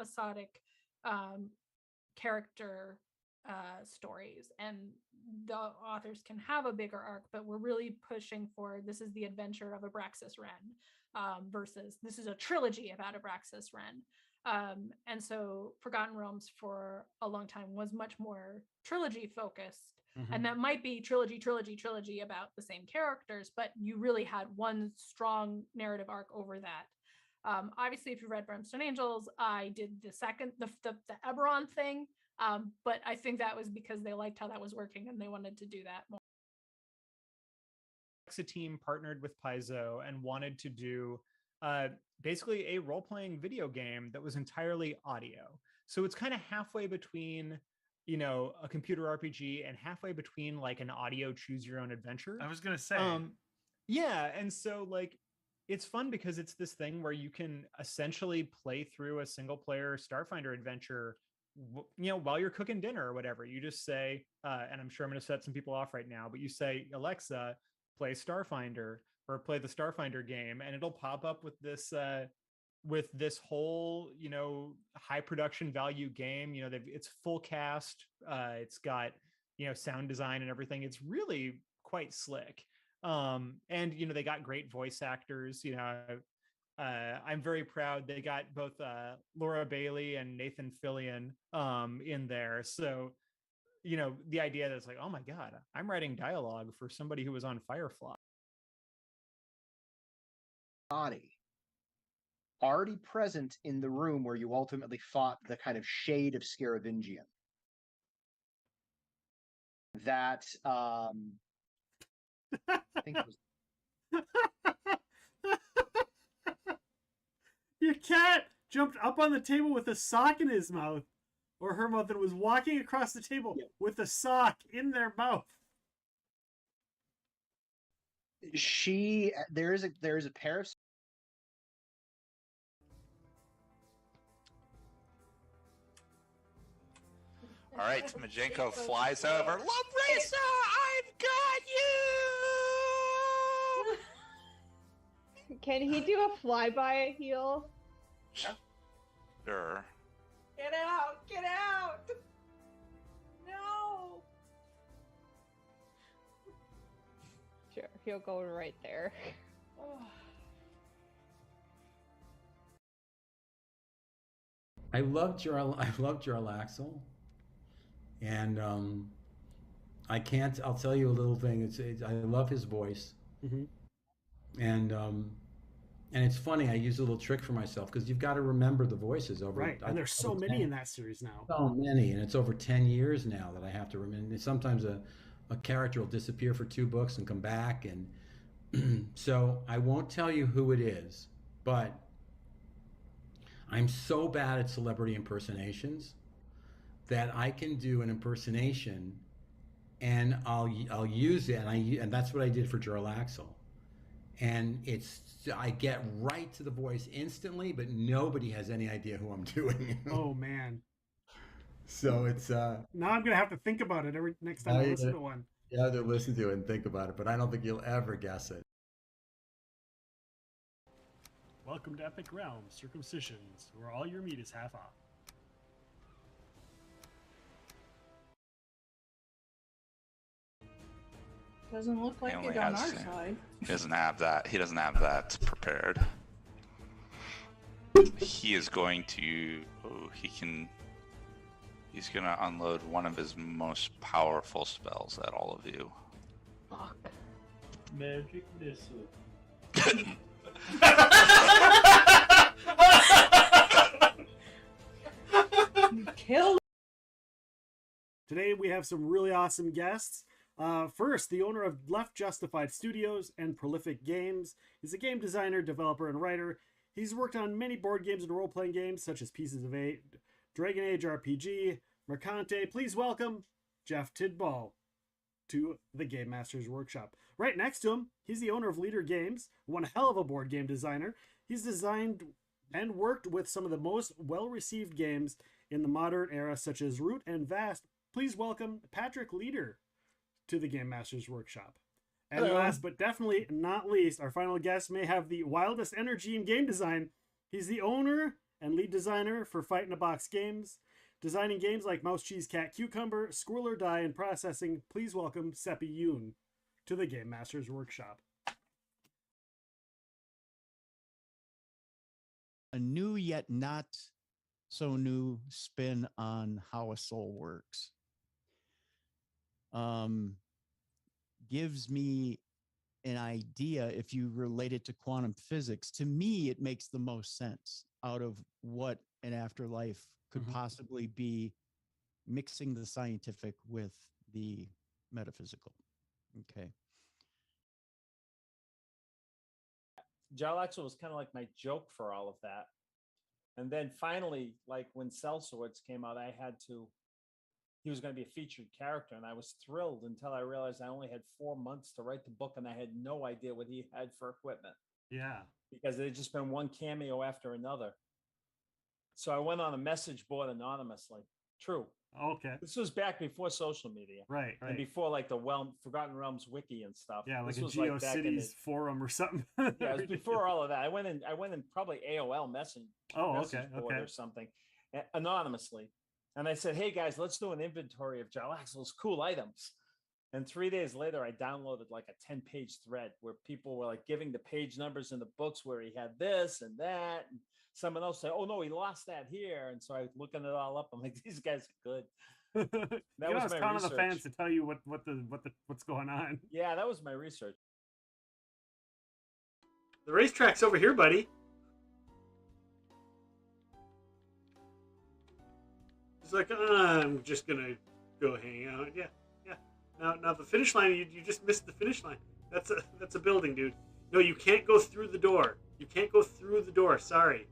episodic character stories, and the authors can have a bigger arc, but we're really pushing for this is the adventure of Abraxas Wren versus this is a trilogy about Abraxas Wren. And so Forgotten Realms for a long time was much more trilogy focused. And that might be trilogy about the same characters, but you really had one strong narrative arc over that. Obviously, if you read Brimstone Angels, I did the Eberron thing, but I think that was because they liked how that was working and they wanted to do that more. A team partnered with Paizo and wanted to do basically a role-playing video game that was entirely audio. So it's kind of halfway between, you know, a computer RPG and halfway between like an audio choose your own adventure. I was gonna say, yeah, and so like it's fun because it's this thing where you can essentially play through a single player Starfinder adventure, you know, while you're cooking dinner or whatever. You just say, and I'm sure I'm going to set some people off right now, but you say, Alexa, play Starfinder, or play the Starfinder game, and it'll pop up with this whole, you know, high production value game. You know, it's full cast. It's got, you know, sound design and everything. It's really quite slick. And, you know, they got great voice actors. You know, I'm very proud they got both Laura Bailey and Nathan Fillion in there. So, you know, the idea that's like, oh my God, I'm writing dialogue for somebody who was on Firefly. Body already present in the room where you ultimately fought the kind of shade of Scaravingian. That I think was... Your cat jumped up on the table with a sock in his mouth, or her mouth, and was walking across the table with a sock in their mouth. There is a pair of... All right, Majenko flies over. Labrisa, I've got you! Can he do a flyby heal? Sure. Get out! Get out! No! Sure, he'll go right there. I loved Jarlaxle, and I'll tell you a little thing. I love his voice, and it's funny. I use a little trick for myself because you've got to remember the voices over. Right, and there's so many in that series now. So many, and it's over 10 years now that I have to remember. And sometimes a character will disappear for 2 books and come back, and so I won't tell you who it is, but I'm so bad at celebrity impersonations that I can do an impersonation, and I'll use it, and that's what I did for Jarlaxle. And I get right to the voice instantly, but nobody has any idea who I'm doing. Oh man! So it's now I'm gonna have to think about it every next time I listen to one. You have to listen to it and think about it, but I don't think you'll ever guess it. Welcome to Epic Realms Circumcisions, where all your meat is half off. Doesn't look like it on our side. He doesn't have that. He doesn't have that prepared. He is going to. Oh, he's gonna unload one of his most powerful spells at all of you. Fuck. Magic missile. You killed. Today we have some really awesome guests. First, the owner of Left Justified Studios and Prolific Games. He's a game designer, developer, and writer. He's worked on many board games and role-playing games, such as Pieces of Eight, Dragon Age RPG, Mercante. Please welcome Jeff Tidball to the Game Masters Workshop. Right next to him, he's the owner of Leader Games, one hell of a board game designer. He's designed and worked with some of the most well-received games in the modern era, such as Root and Vast. Please welcome Patrick Leader to the Game Masters Workshop. And last but definitely not least, our final guest may have the wildest energy in game design. He's the owner and lead designer for Fight in a Box Games. Designing games like Mouse, Cheese, Cat, Cucumber, Squirrel or Die, and processing, please welcome Seppi Yoon to the Game Master's Workshop. A new yet not so new spin on how a soul works. Gives me an idea, if you relate it to quantum physics. To me, it makes the most sense out of what an afterlife could possibly be, mixing the scientific with the metaphysical. Okay. Jarlaxle was kind of like my joke for all of that. And then finally, like when Cell Swords came out, he was going to be a featured character. And I was thrilled until I realized I only had 4 months to write the book and I had no idea what he had for equipment. Yeah. Because it had just been one cameo after another. So I went on a message board anonymously. True. Okay. This was back before social media. Right. And before like the Forgotten Realms wiki and stuff. Yeah, like this a was GeoCities forum or something. Yeah, it was before all of that. I went in probably AOL message board or something anonymously. And I said, hey guys, let's do an inventory of Jarlaxle's cool items. And 3 days later, I downloaded like a 10-page thread where people were like giving the page numbers in the books where he had this and that. And someone else said, oh no, he lost that here. And so I was looking it all up. I'm like, these guys are good. That was my research. The fans to tell you what's going on. Yeah, that was my research. The racetrack's over here, buddy. He's like, I'm just gonna go hang out. Yeah. Now the finish line. You just missed the finish line. That's a building, dude. No, you can't go through the door. You can't go through the door. Sorry.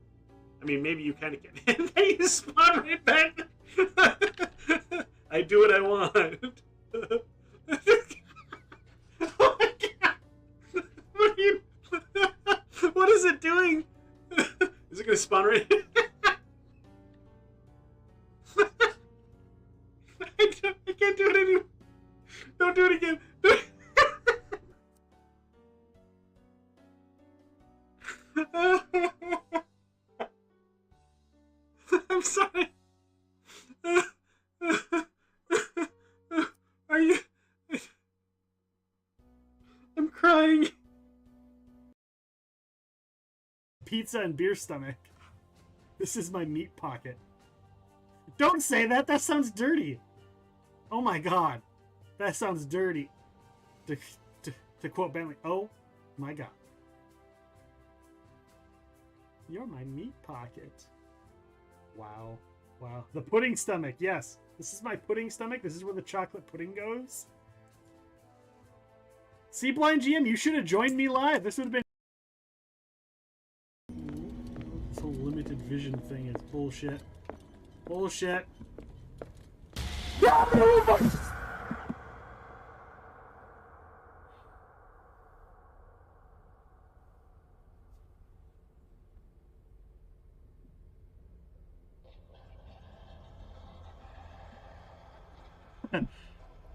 I mean, maybe you kind of can. And then you spawn right back. I do what I want. Oh my god! What is it doing? Is it gonna spawn right? I can't do it anymore. Don't do it again. I'm sorry. Are you? I'm crying. Pizza and beer stomach. This is my meat pocket. Don't say that. That sounds dirty. Oh my god. That sounds dirty. To quote Bentley, oh my god. You're my meat pocket. Wow. Wow. The pudding stomach, yes. This is my pudding stomach. This is where the chocolate pudding goes. See, Blind GM, you should have joined me live. This would have been... This whole limited vision thing is bullshit. Bullshit.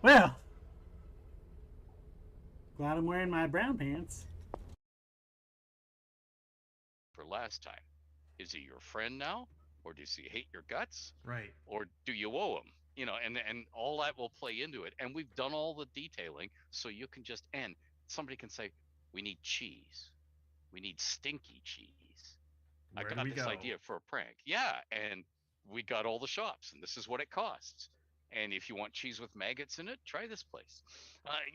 Well, glad I'm wearing my brown pants. For last time, is he your friend now, or does he hate your guts? Right. Or do you owe him? You know, and all that will play into it. And we've done all the detailing, so you can just end. Somebody can say, we need cheese. We need stinky cheese. I got this idea for a prank. Yeah, and we got all the shops, and this is what it costs. And if you want cheese with maggots in it, try this place.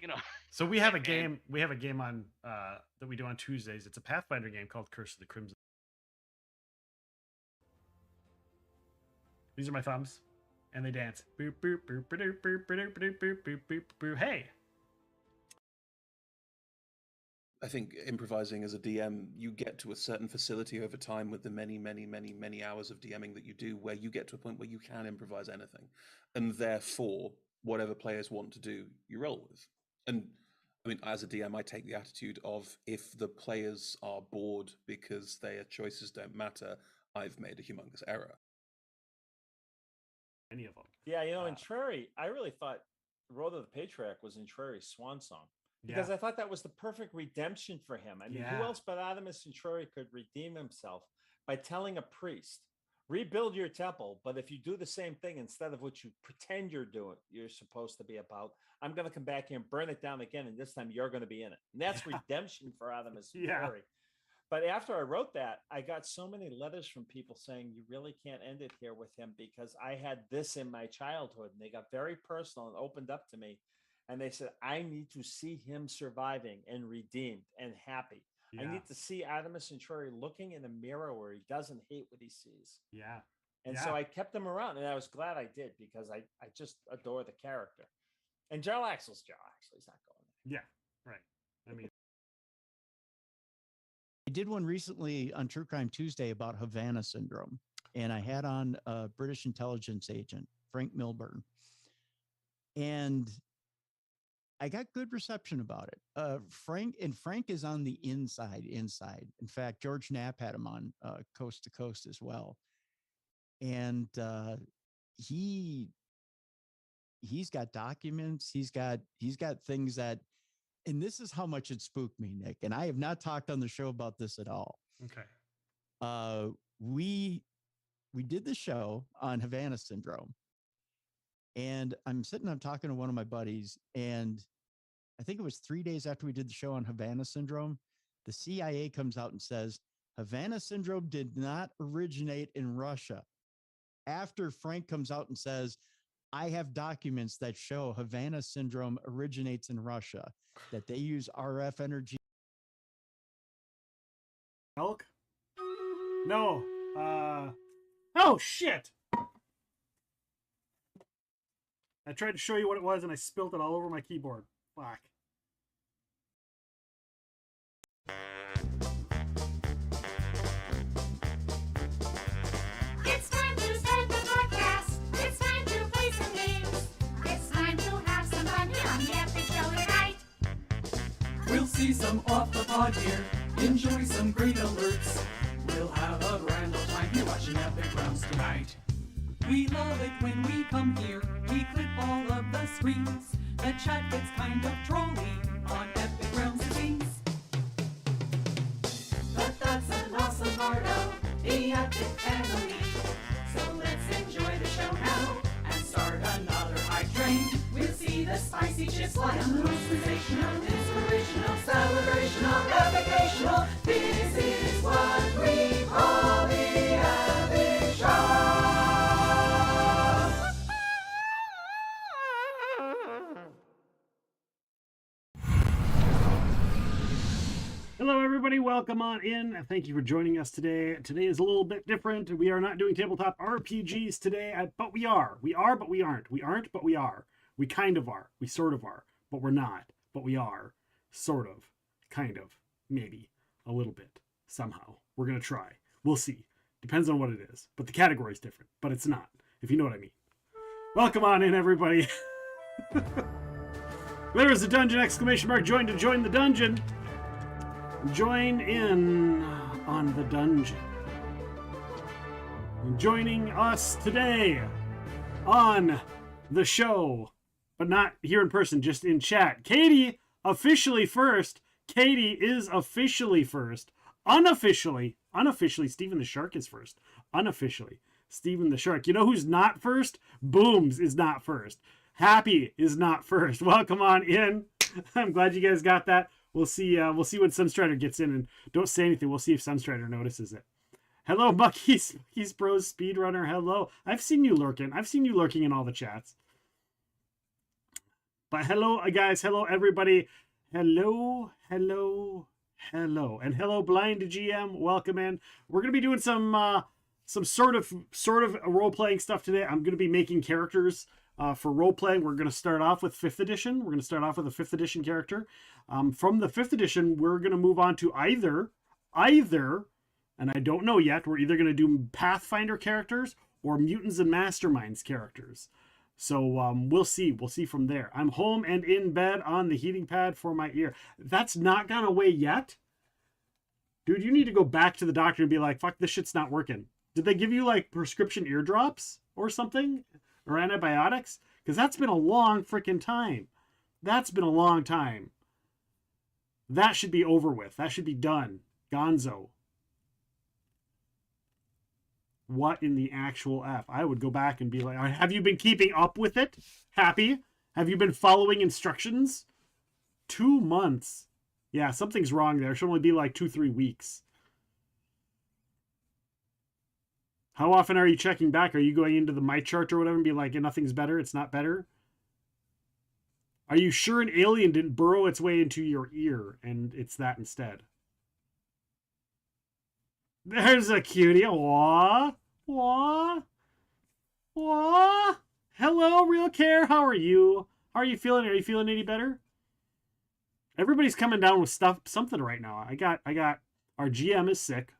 You know. So we have a game. We have a game on that we do on Tuesdays. It's a Pathfinder game called Curse of the Crimson. These are my thumbs, and they dance. Boop boop boop boop boop boop boop boop boop boop boop. Hey. I think improvising as a DM, you get to a certain facility over time with the many hours of DMing that you do, where you get to a point where you can improvise anything, and therefore whatever players want to do, you roll with. And I mean, as a DM, I take the attitude of, if the players are bored because their choices don't matter, I've made a humongous error. Any of them. Yeah, you know, in Trary, I really thought Road of the Patriarch was in Trary's swan song. Because I thought that was the perfect redemption for him. I mean, who else but Artemis Centuri could redeem himself by telling a priest rebuild your temple. But if you do the same thing instead of what you pretend you're supposed to be about, I'm going to come back here and burn it down again. And this time you're going to be in it. And that's redemption for Artemis and Fury. But after I wrote that, I got so many letters from people saying, you really can't end it here with him because I had this in my childhood. And they got very personal and opened up to me. And they said, I need to see him surviving and redeemed and happy. I need to see Artemis Centauri looking in a mirror where he doesn't hate what he sees. Yeah. And so I kept him around, and I was glad I did because I just adore the character. And Joe Axel's Joe Axel. He's not going there. Yeah, right. I mean, I did one recently on True Crime Tuesday about Havana syndrome, and I had on a British intelligence agent, Frank Milburn. And I got good reception about it. Frank is on the inside. In fact, George Knapp had him on Coast to Coast as well. And he's got documents. He's got things that, and this is how much it spooked me, Nick. And I have not talked on the show about this at all. Okay. We did the show on Havana syndrome. And I'm talking to one of my buddies, and I think it was 3 days after we did the show on Havana syndrome, the CIA comes out and says, Havana syndrome did not originate in Russia. After Frank comes out and says, I have documents that show Havana syndrome originates in Russia, that they use RF energy. Elk? No. Oh, shit. I tried to show you what it was and I spilled it all over my keyboard. Fuck. It's time to start the podcast. It's time to play some games. It's time to have some fun here on the Epic Show tonight. We'll see some off the pod here. Enjoy some great alerts. We'll have a grand old time here watching Epic Rounds tonight. We love it when we come here. We clip all of the screens. The chat gets kind of trolly on Epic Rounds and Things. But that's an awesome part of the Epic family. So let's enjoy the show now and start another hype train. We'll see the spicy chips fly on the most sensational, inspirational, celebrational, epicational. This is what we call the Epic Show. Hello, everybody. Welcome on in. Thank you for joining us today. Today is a little bit different. We are not doing tabletop RPGs today, but we are. We are, but we aren't. We aren't, but we are. We kind of are. We sort of are. But we're not. But we are. Sort of. Kind of. Maybe. A little bit. Somehow. We're going to try. We'll see. Depends on what it is. But the category is different. But it's not, if you know what I mean. Welcome on in, everybody. There is a dungeon! Exclamation mark. Join to join the dungeon. Join in on the dungeon. Joining us today on the show, but not here in person, just in chat. Katie, officially first. Katie is officially first. Unofficially, Stephen the Shark is first. Unofficially, Stephen the Shark. You know who's not first? Booms is not first. Happy is not first. Welcome on in. I'm glad you guys got that. We'll see when Sunstrider gets in, and don't say anything. We'll see if Sunstrider notices it. Hello, Mucky's Bros Speedrunner. Hello. I've seen you lurking. I've seen you lurking in all the chats. But hello, guys. Hello, everybody. Hello. And hello, Blind GM. Welcome in. We're going to be doing some sort of role-playing stuff today. I'm going to be making characters for role-playing. We're going to start off with 5th edition. We're going to start off with a 5th edition character. From the 5th edition, we're going to move on to either, and I don't know yet, we're either going to do Pathfinder characters or Mutants and Masterminds characters. So we'll see. We'll see from there. I'm home and in bed on the heating pad for my ear. That's not gone away yet. Dude, you need to go back to the doctor and be like, fuck, this shit's not working. Did they give you like prescription eardrops or something? Or antibiotics? Because that's been a long freaking time. That's been a long time. That should be over with. That should be done. Gonzo. What in the actual F? I would go back and be like, have you been keeping up with it? Happy? Have you been following instructions? 2 months. Yeah, something's wrong there. It should only be like 2-3 weeks. How often are you checking back? Are you going into the My Chart or whatever and be like, nothing's better? It's not better? Are you sure an alien didn't burrow its way into your ear and it's that instead? There's a cutie. Wah. Wah. Wah. Hello, Real Care. How are you? How are you feeling? Are you feeling any better? Everybody's coming down with something right now. I got our GM is sick.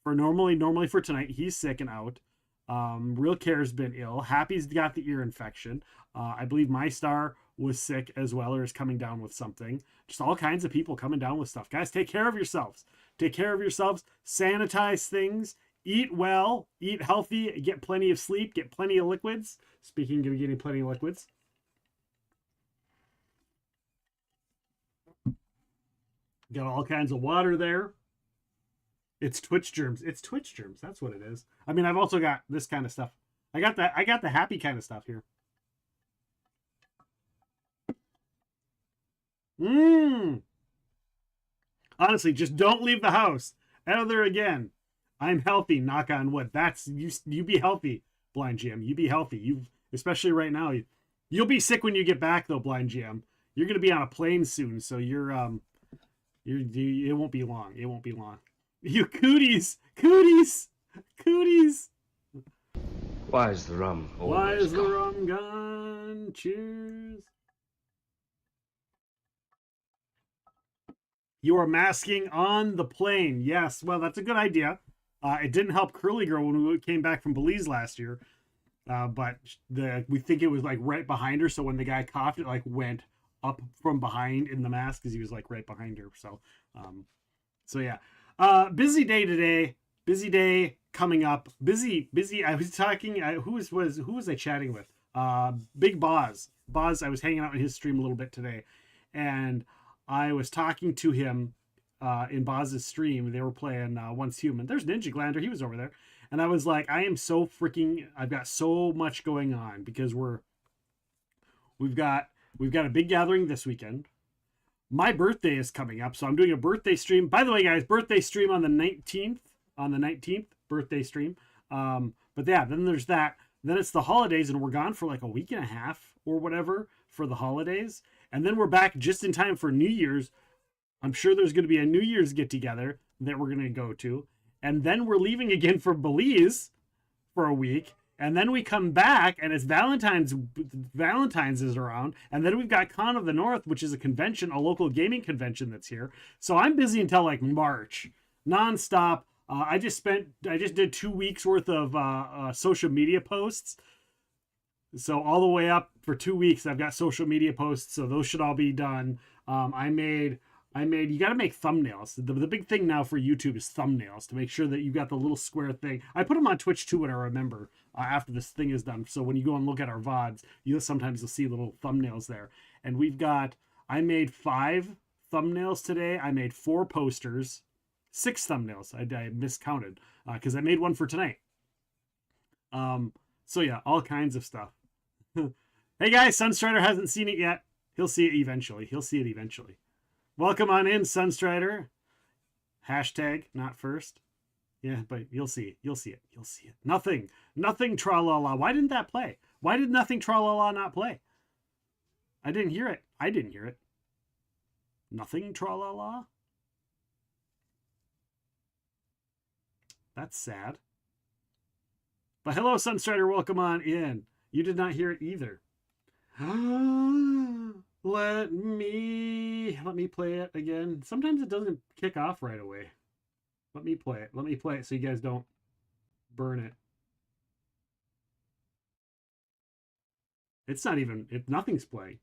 For normally for tonight, he's sick and out. Real Care's been ill. Happy's got the ear infection. I believe My Star was sick as well, or is coming down with something. Just all kinds of people coming down with stuff. Guys, take care of yourselves. Take care of yourselves. Sanitize things. Eat well. Eat healthy. Get plenty of sleep. Get plenty of liquids. Speaking of getting plenty of liquids. Got all kinds of water there. It's Twitch germs. It's Twitch germs. That's what it is. I mean, I've also got this kind of stuff. I got the happy kind of stuff here. Honestly, just don't leave the house. Ever again. I'm healthy, knock on wood. That's you be healthy, Blind GM. You be healthy. You especially right now. You'll be sick when you get back though, Blind GM. You're gonna be on a plane soon, so it won't be long. It won't be long. You cooties! Cooties! Cooties! Why is the rum Why is the rum gone? Cheers. You are masking on the plane. Yes, well, that's a good idea. It didn't help Curly Girl when we came back from Belize last year. But we think it was like right behind her. So when the guy coughed, it like went up from behind in the mask because he was like right behind her. So yeah. Busy day today. Busy day coming up. Busy. I was talking. Who was I chatting with? Big Boz. Boz. I was hanging out in his stream a little bit today, and I was talking to him in Boz's stream. They were playing Once Human. There's Ninja Glander. He was over there, and I was like, I've got so much going on because we've got a big gathering this weekend. My birthday is coming up, so I'm doing a birthday stream. By the way, guys, birthday stream on the 19th. On the 19th, birthday stream. But yeah, then there's that. Then it's the holidays, and we're gone for like a week and a half or whatever for the holidays. And then we're back just in time for New Year's. I'm sure there's going to be a New Year's get-together that we're going to go to. And then we're leaving again for Belize for a week. And then we come back, and it's Valentine's is around. And then we've got Con of the North, which is a convention, a local gaming convention that's here. So I'm busy until like March, nonstop. I just did 2 weeks worth of social media posts. So all the way up for 2 weeks, I've got social media posts. So those should all be done. I made, you got to make thumbnails. The big thing now for YouTube is thumbnails to make sure that you got the little square thing. I put them on Twitch too when I remember after this thing is done. So when you go and look at our VODs, you'll see little thumbnails there. And I made 5 thumbnails today. I made 4 posters, 6 thumbnails. I miscounted because I made one for tonight. So yeah, all kinds of stuff. Hey guys, Sunstrider hasn't seen it yet. He'll see it eventually. Welcome on in, Sunstrider. Hashtag not first. Yeah, but you'll see it. Nothing tra-la-la. Why didn't that play? Why did nothing tra-la-la not play? I didn't hear it. Nothing tra-la-la? That's sad. But hello, Sunstrider. Welcome on in. You did not hear it either. Let me play it again. Sometimes it doesn't kick off right away. Let me play it so you guys don't burn it. It's not even, nothing's playing.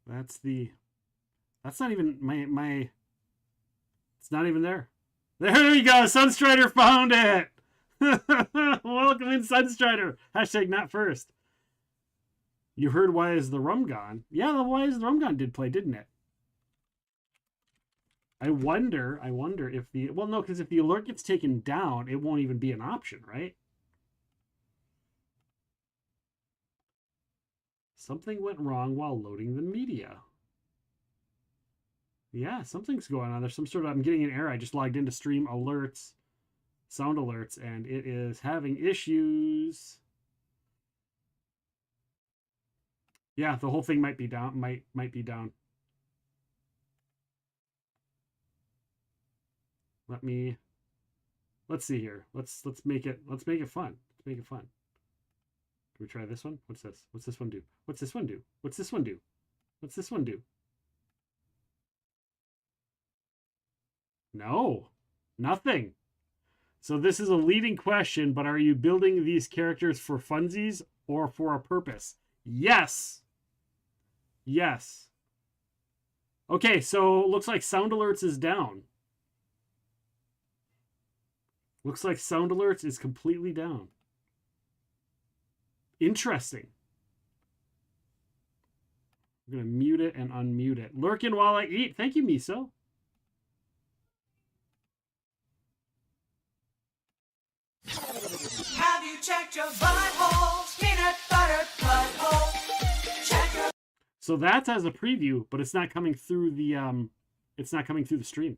That's not even my it's not even there. There you go. Sunstrider found it. Welcome in, Sunstrider. Hashtag not first. You heard Why Is the Rum Gone? Yeah, the Why Is the Rum Gone did play, didn't it? I wonder if the, well, no, because if the alert gets taken down, it won't even be an option, right? Something went wrong while loading the media. Yeah, something's going on. There's some sort of, I'm getting an error. I just logged into stream alerts, sound alerts, and it is having issues. Yeah, the whole thing might be down, might be down. Let's see here. Let's make it fun. Let's make it fun. Can we try this one? What's this? What's this one do? What's this one do? What's this one do? What's this one do? No, nothing. So this is a leading question, but are you building these characters for funsies or for a purpose? Yes. Yes. Okay, so looks like sound alerts is down. Looks like sound alerts is completely down. Interesting. I'm going to mute it and unmute it. Lurking while I eat. Thank you, Miso. Have you checked your butthole? Peanut butter butthole. Check your... So that's as a preview, but it's not coming through the stream.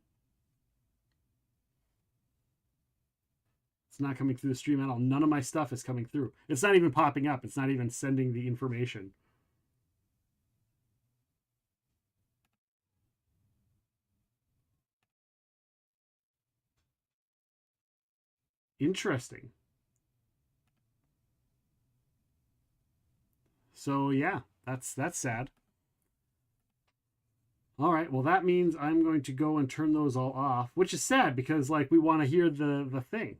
It's not coming through the stream at all. None of my stuff is coming through. It's not even popping up. It's not even sending the information. Interesting. So yeah, that's sad. All right, well that means I'm going to go and turn those all off, which is sad because like we want to hear the thing.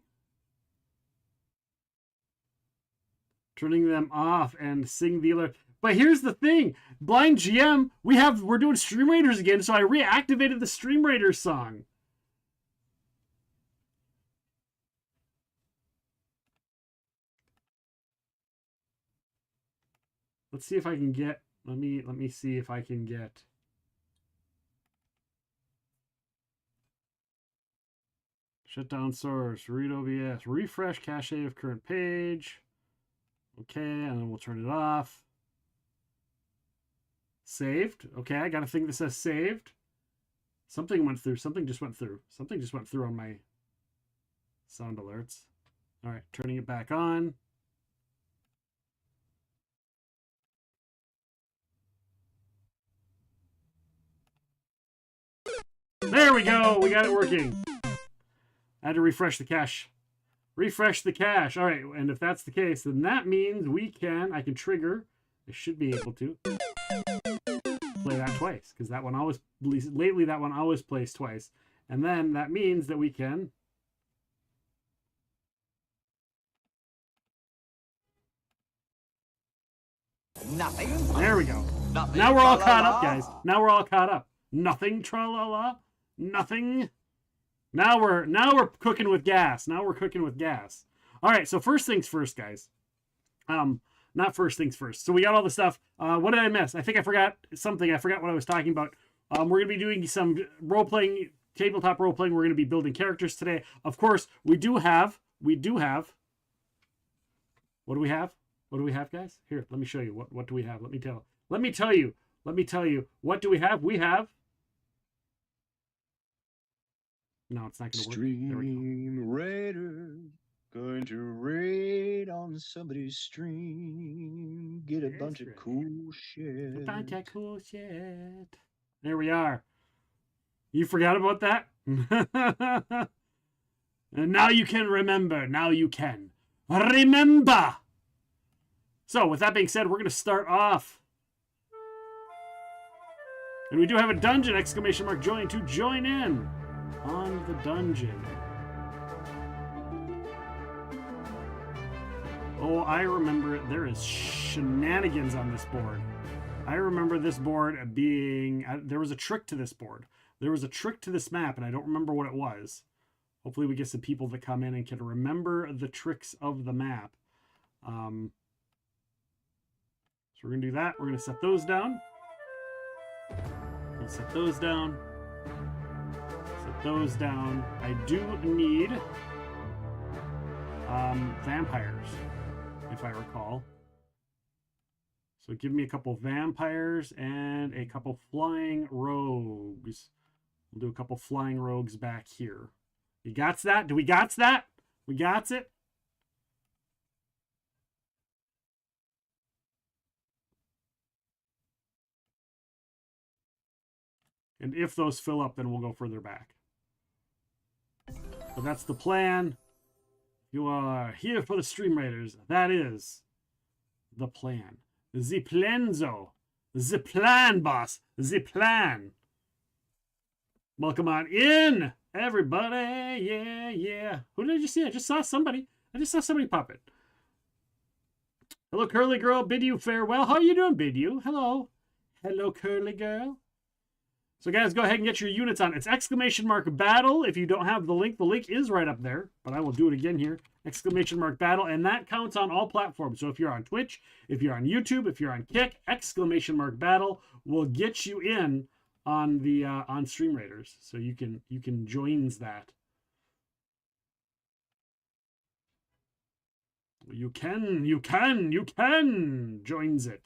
Turning them off and sing the alert. But here's the thing, Blind GM, we're doing Stream Raiders again, so I reactivated the Stream Raiders song. Let's see if I can get, let me see if I can get. Shut down source, read OBS, refresh cache of current page. Okay, and then we'll turn it off. Saved. Okay, I got a thing that says saved. Something went through. Something just went through. Something just went through on my sound alerts. All right, turning it back on. There we go. We got it working. I had to refresh the cache. Refresh the cache. All right, and if that's the case, then that means I can trigger. I should be able to play that twice because that one always, lately that one always plays twice. And then that means that we can Nothing. There we go. Nothing. Now we're all caught up, guys. Now we're all caught up. Nothing, tra-la-la. Nothing. Now we're cooking with gas. Now we're cooking with gas. All right, so first things first, guys. Not first things first. So we got all the stuff. What did I miss? I think I forgot something. I forgot what I was talking about. We're going to be doing some role-playing, tabletop role-playing. We're going to be building characters today. Of course, we do have. What do we have? What do we have, guys? Here, let me show you. What do we have? Let me tell you. What do we have? We have. No, it's not going to work. Stream Raider, going to raid on somebody's stream. Get a bunch of cool shit. A bunch of cool shit. There we are. You forgot about that? And now you can remember. Now you can remember. So, with that being said, we're going to start off. And we do have a dungeon! Exclamation mark join to join in on the dungeon. Oh, I remember it. There is shenanigans on this board. I remember this board being... there was a trick to this board. There was a trick to this map, and I don't remember what it was. Hopefully we get some people that come in and can remember the tricks of the map. So we're going to do that. We're going to set those down. We'll set those down. those down. I do need vampires, if I recall. So give me a couple vampires and a couple flying rogues. We'll do a couple flying rogues back here. You got that? Do we got that? We got it? And if those fill up, then we'll go further back. But that's the plan. You are here for the Stream Raiders. That is the plan. The planzo. The plan, boss. The plan. Welcome on in, everybody. Yeah, yeah. Who did I just see? I just saw somebody. Pop it. Hello, Curly Girl. Bid you farewell. How are you doing, Bid you? Hello. Hello, Curly Girl. So guys, go ahead and get your units on. It's !battle. If you don't have the link is right up there, but I will do it again here. !battle, and that counts on all platforms. So if you're on Twitch, if you're on YouTube, if you're on Kick, !battle will get you in on the on Stream Raiders. So you can joins that. You can joins it.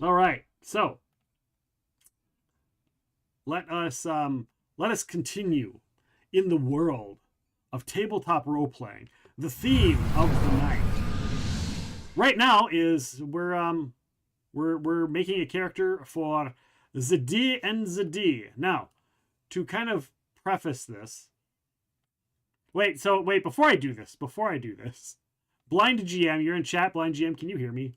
All right. So let us continue in the world of tabletop role-playing. The theme of the night right now is we're making a character for Zd and Zd. Now, to kind of preface this, wait, before I do this, Blind GM, you're in chat. Blind GM, can you hear me?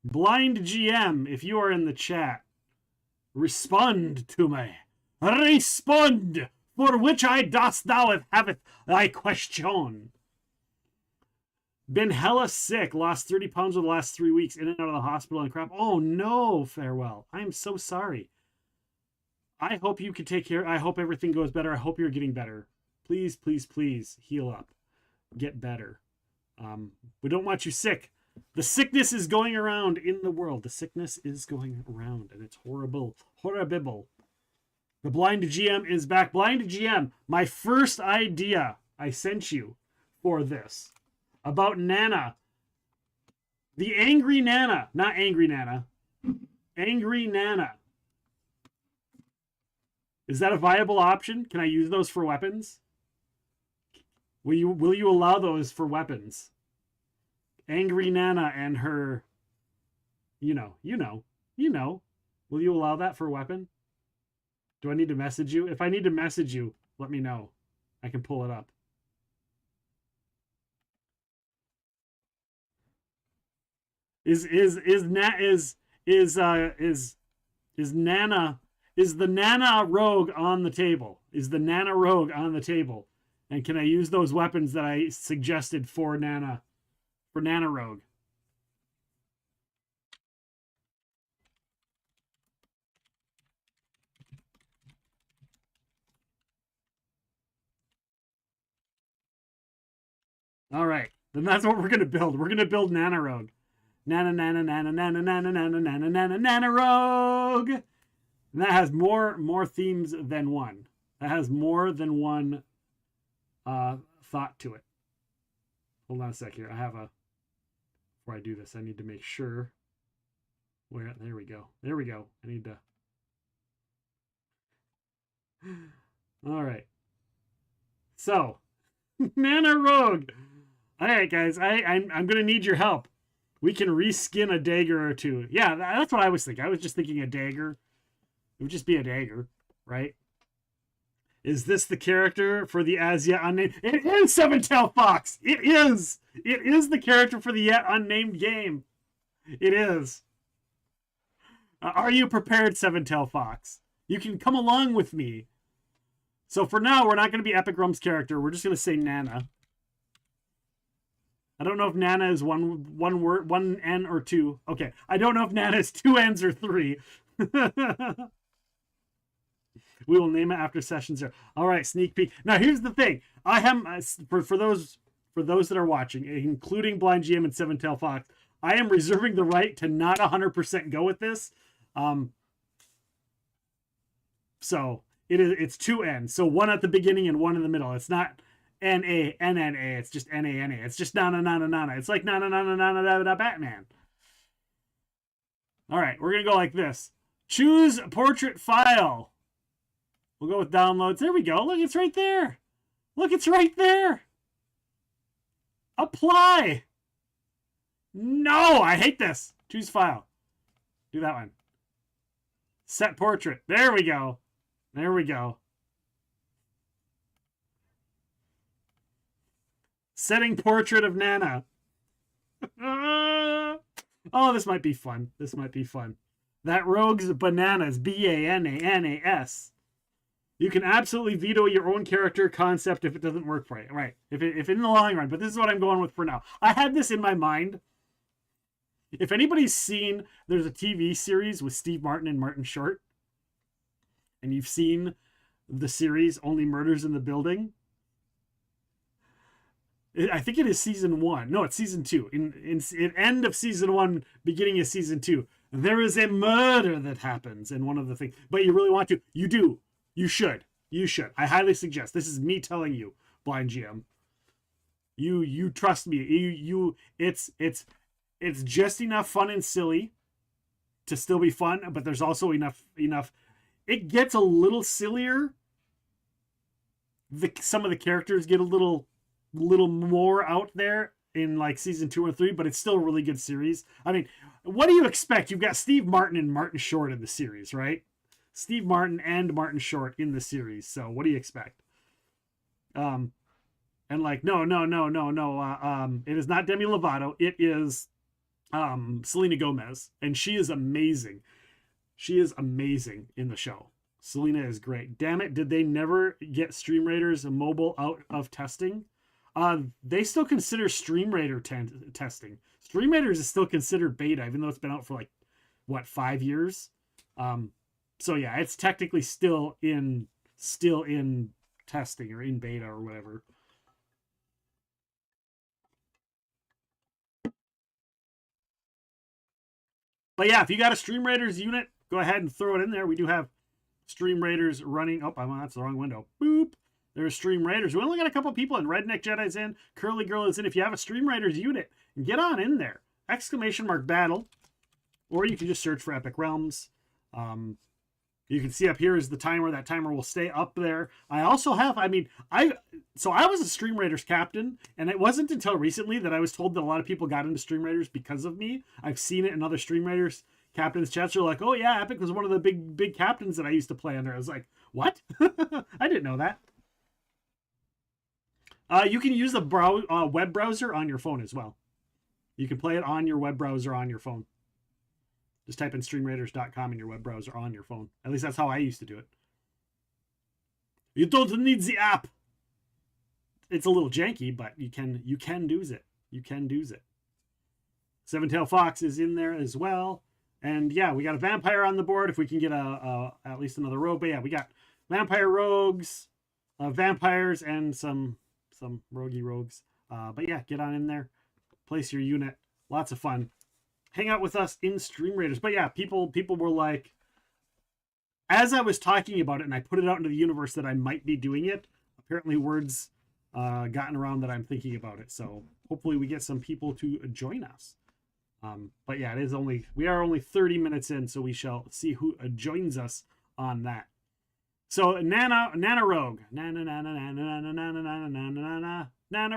Blind GM, if you are in the chat, respond to me. Respond, for which I dost thou haveth thy question. Been hella sick, lost 30 pounds over the last 3 weeks, in and out of the hospital and crap. Oh no, farewell. I am so sorry. I hope you can take care. I hope everything goes better. I hope you're getting better. Please, please, please heal up. Get better. We don't want you sick. The sickness is going around in the world. The sickness is going around, and it's horrible. Horrible. The Blind GM is back. Blind GM, my first idea I sent you for this about Nana. The Angry Nana. Not Angry Nana. Angry Nana. Is that a viable option? Can I use those for weapons? Will you allow those for weapons? Angry Nana and her, you know. Will you allow that for a weapon? Do I need to message you? If I need to message you, let me know. I can pull it up. Is the Nana rogue on the table? Is the Nana rogue on the table? And can I use those weapons that I suggested for Nana? For Nana Rogue. All right. Then that's what we're going to build. We're going to build Nana Rogue. Nana Rogue. And that has more themes than one. That has more than one thought to it. Hold on a sec here. Before I do this, I need to make sure where, there we go. I need to, all right. So, Nana Rogue. All right, guys, I'm going to need your help. We can reskin a dagger or two. Yeah, that's what I was thinking. I was just thinking a dagger. It would just be a dagger, right? Is this the character for the as yet unnamed? It is Seven-Tailed Fox. It is. It is the character for the yet unnamed game. It is. Are you prepared, Seven-Tailed Fox? You can come along with me. So for now, we're not going to be Epic Rum's character. We're just going to say Nana. I don't know if Nana is one word, one N or two. Okay. I don't know if Nana is 2 N's or 3. We will name it after session 0. All right, sneak peek. Now here's the thing. I have for those that are watching, including Blind GM and Seven-Tailed Fox, I am reserving the right to not 100% go with this. So it's two N's. So one at the beginning and one in the middle. It's not N-A-N-N-A. It's just N-A-N-A. It's just na-na-na-na-na-na. It's like na-na-na-na-na-na-na Batman. All right, we're going to go like this. Choose portrait file. We'll go with downloads. There we go. Look, it's right there. Look, it's right there. Apply. No, I hate this. Choose file. Do that one. Set portrait. There we go. There we go. Setting portrait of Nana. Oh, this might be fun. This might be fun. That rogue's bananas. B-A-N-A-N-A-S. You can absolutely veto your own character concept if it doesn't work for you. Right. If in the long run. But this is what I'm going with for now. I had this in my mind. If anybody's seen, there's a TV series with Steve Martin and Martin Short. And you've seen the series Only Murders in the Building. I think it is season 1. No, it's season 2. In end of season 1, beginning of season 2. There is a murder that happens in one of the things. But you really want to. You do. You should. You should. I highly suggest. This is me telling you, Blind GM. You trust me. It's just enough fun and silly to still be fun, but there's also enough. It gets a little sillier. Some of the characters get a little more out there in like season 2 or 3, but it's still a really good series. I mean, what do you expect? You've got Steve Martin and Martin Short in the series, right? Steve Martin and Martin Short in the series. So what do you expect? And like, no. It is not Demi Lovato. It is Selena Gomez, and she is amazing. She is amazing in the show. Selena is great. Damn it, did they never get Stream Raiders mobile out of testing? They still consider Stream Raider testing. Stream Raiders is still considered beta, even though it's been out for like, what, 5 years? So yeah, it's technically still in testing or in beta or whatever. But yeah, if you got a Stream Raiders unit, go ahead and throw it in there. We do have Stream Raiders running. Oh, that's the wrong window. Boop. There's Stream Raiders. We only got a couple people in. Redneck Jedi's in. Curly Girl is in. If you have a Stream Raiders unit, get on in there. ! Battle. Or you can just search for Epic Realms. You can see up here is the timer. That timer will stay up there. I also have, I was a Stream Raiders captain, and it wasn't until recently that I was told that a lot of people got into Stream Raiders because of me. I've seen it in other Stream Raiders captains chats. Are like, oh yeah, Epic was one of the big captains that I used to play under. I was like, what? I didn't know that. You can use the web browser on your phone as well. You can play it on your web browser on your phone. Just type in streamraiders.com in your web browser on your phone. At least that's how I used to do it. You don't need the app. It's a little janky, but you can use it. You can do it. Seven-Tail Fox is in there as well. And yeah, we got a vampire on the board if we can get at least another rogue. But yeah, we got vampire rogues, vampires, and some roguey rogues. But yeah, get on in there. Place your unit. Lots of fun. Hang out with us in Stream Raiders. But yeah, people were like, as I was talking about it and I put it out into the universe that I might be doing it, apparently words gotten around that I'm thinking about it. So hopefully we get some people to join us. But yeah, we are only 30 minutes in, so we shall see who joins us on that. So Nana Rogue. Nana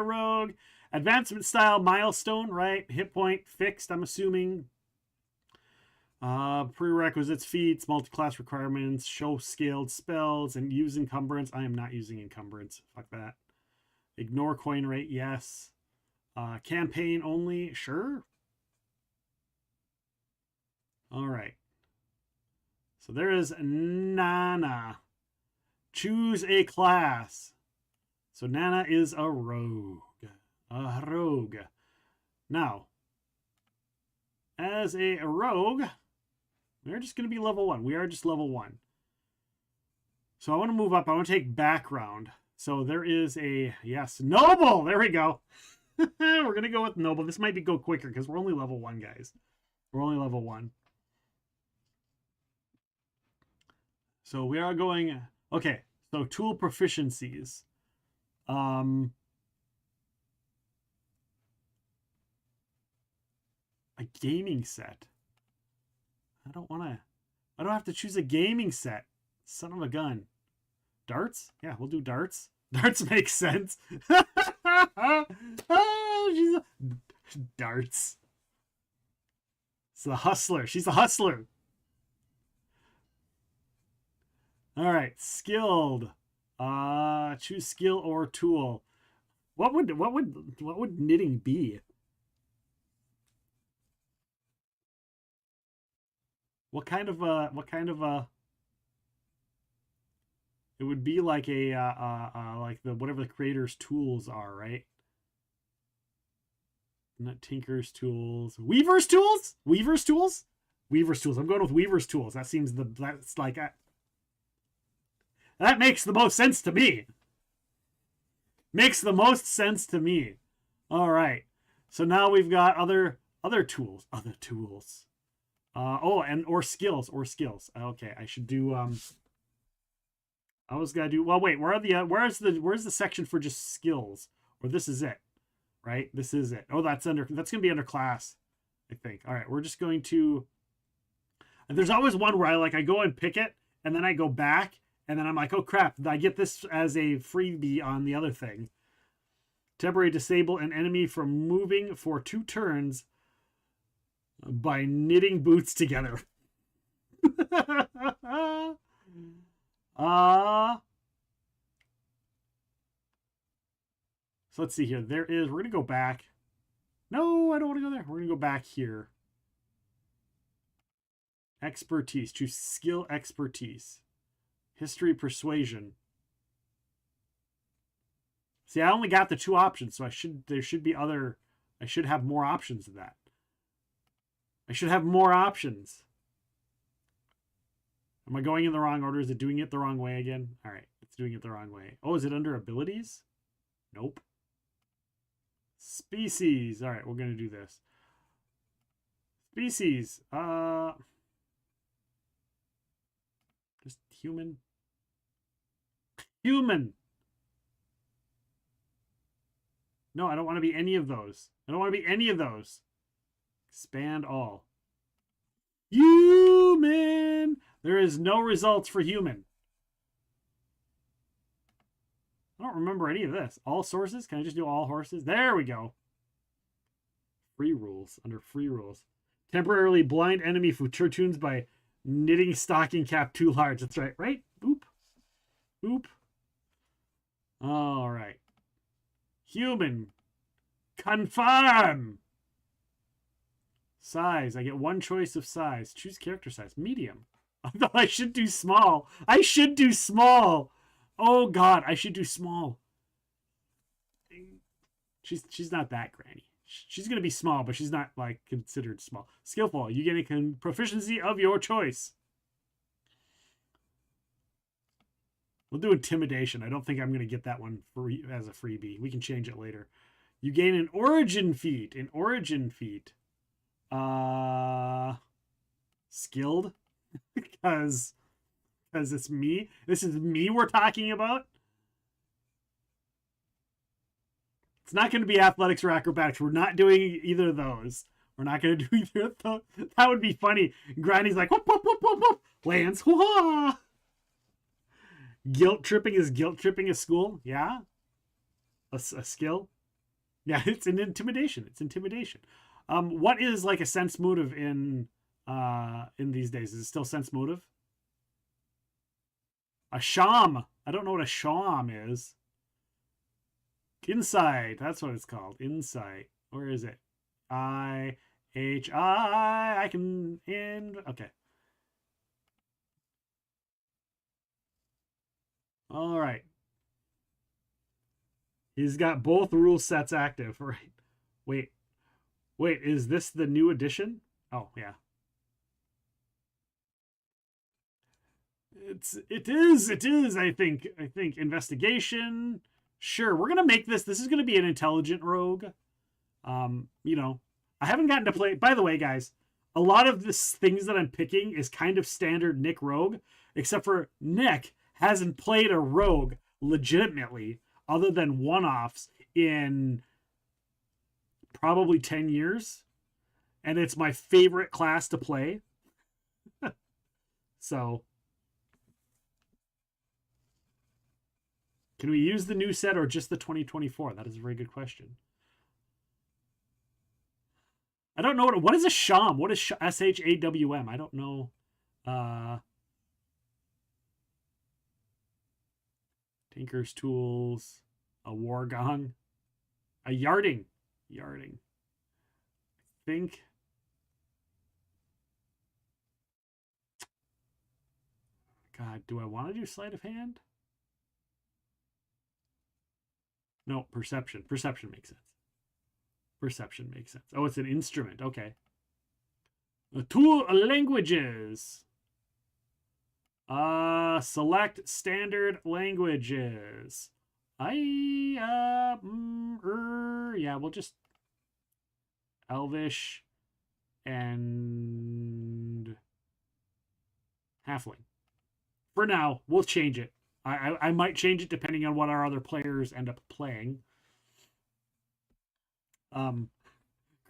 Rogue. Advancement style milestone, right? Hit point fixed, I'm assuming. Prerequisites, feats, multi-class requirements, show scaled spells, and use encumbrance. I am not using encumbrance. Fuck that. Ignore coin rate, yes. Campaign only, sure. All right. So there is Nana. Choose a class. So Nana is a rogue. A rogue. Now, as a rogue, we're just going to be level 1. We are just level 1. So I want to move up. I want to take background. So there is a, yes, noble. There we go. We're gonna go with noble. This might go quicker because we're only level 1, guys. We're only level 1. So we are going. Okay, so tool proficiencies. A gaming set. I don't have to choose a gaming set. Son of a gun. Darts? Yeah, we'll do darts. Darts makes sense. Oh, darts. It's the hustler. She's a hustler. All right, skilled. Choose skill or tool. What would knitting be? What kind of a it would be like like the whatever the creator's tools are, right? Not Tinker's tools. Weaver's tools? Weaver's tools? Weaver's tools. I'm going with Weaver's tools. That's like that makes the most sense to me. Makes the most sense to me. All right. So now we've got other tools. Other tools. Or skills. Okay, I should do I was gonna do. Well, wait. Where's the section for just skills? Or this is it, right? This is it. Oh, that's gonna be under class, I think. All right, we're just going to. And there's always one where I go and pick it, and then I go back, and then I'm like, oh crap! I get this as a freebie on the other thing. Temporarily disable an enemy from moving for 2 turns by knitting boots together. So let's see here. We're going to go back. No, I don't want to go there. We're going to go back here. Expertise. Choose skill expertise. History persuasion. See, I only got the 2 options, so there should be other. I should have more options than that. I should have more options. Am I going in the wrong order? Is it doing it the wrong way again? All right, it's doing it the wrong way. Oh, is it under abilities? Nope. Species. All right, we're going to do this. Species. Just human. Human. No, I don't want to be any of those. I don't want to be any of those. Expand all. Human. There is no results for human. I don't remember any of this. All sources? Can I just do all horses? There we go. Free rules. Under free rules. Temporarily blind enemy future tunes by knitting stocking cap too large. That's right. Right? Boop. Boop. All right. Human. Confirm. Size. I get 1 choice of size. Choose character size. Medium. I should do small. I should do small. Oh God, I should do small. She's not that granny. She's gonna be small, but she's not like considered small. Skillful. You get a proficiency of your choice. We'll do intimidation. I don't think I'm gonna get that one free as a freebie. We can change it later. You gain an origin feat. An origin feat. Skilled. because it's me. This is me we're talking about. It's not going to be athletics or acrobatics. We're not doing either of those. We're not going to do either of those. That would be funny. Granny's like, whoop, whoop, whoop, whoop, whoop. Lands, whoa. Guilt tripping is guilt tripping a school. Yeah. A skill. Yeah, it's an intimidation. It's intimidation. What is like a sense motive in these days? Is it still sense motive? A sham. I don't know what a sham is. Insight. That's what it's called. Insight. Where is it? I can end. Okay. All right. He's got both rule sets active, right? Wait, is this the new edition? Oh, yeah. It is, I think investigation. Sure, we're going to make this. This is going to be an intelligent rogue. You know, I haven't gotten to play. By the way, guys, a lot of the things that I'm picking is kind of standard Nick Rogue, except for Nick hasn't played a rogue legitimately other than one-offs in probably 10 years. And it's my favorite class to play. So, can we use the new set or just the 2024? That is a very good question. I don't know what is a sham. What is SHAWM? I don't know. Tinker's Tools, a war gong, a yarding. I think. God, do I want to do sleight of hand? No, perception. Perception makes sense. Perception makes sense. Oh, it's an instrument. Okay. Two languages. Select standard languages. Yeah, we'll just Elvish and Halfling. For now, we'll change it. I might change it depending on what our other players end up playing.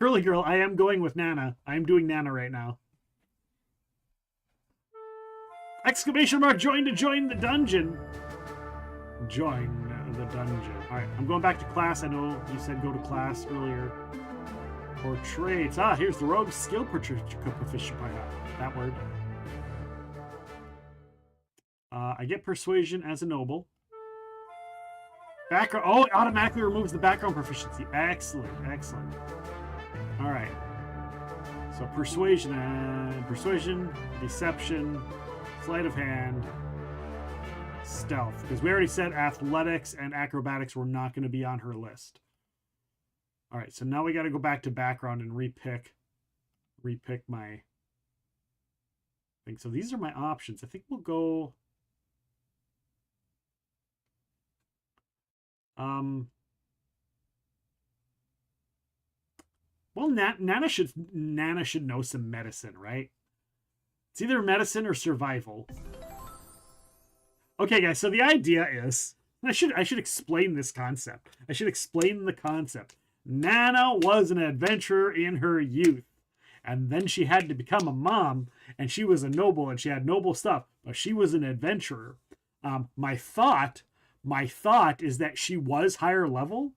Curly Girl, I am going with Nana. I am doing Nana right now. Exclamation mark, join to join the dungeon. Join the dungeon. All right, I'm going back to class. I know you said go to class earlier. Or traits. Here's the rogue skill proficient by that word. I get persuasion as a noble. Background. Oh, it automatically removes the background proficiency. Excellent. All right. So persuasion, deception, sleight of hand, stealth. Because we already said athletics and acrobatics were not going to be on her list. All right. So now we got to go back to background and repick my thing. So these are my options. I think we'll go. Well, Nana should know some medicine, right? It's either medicine or survival. Okay, guys. So the idea is, I should explain this concept. I should explain the concept. Nana was an adventurer in her youth, and then she had to become a mom, and she was a noble, and she had noble stuff, but she was an adventurer. My thought is that she was higher level,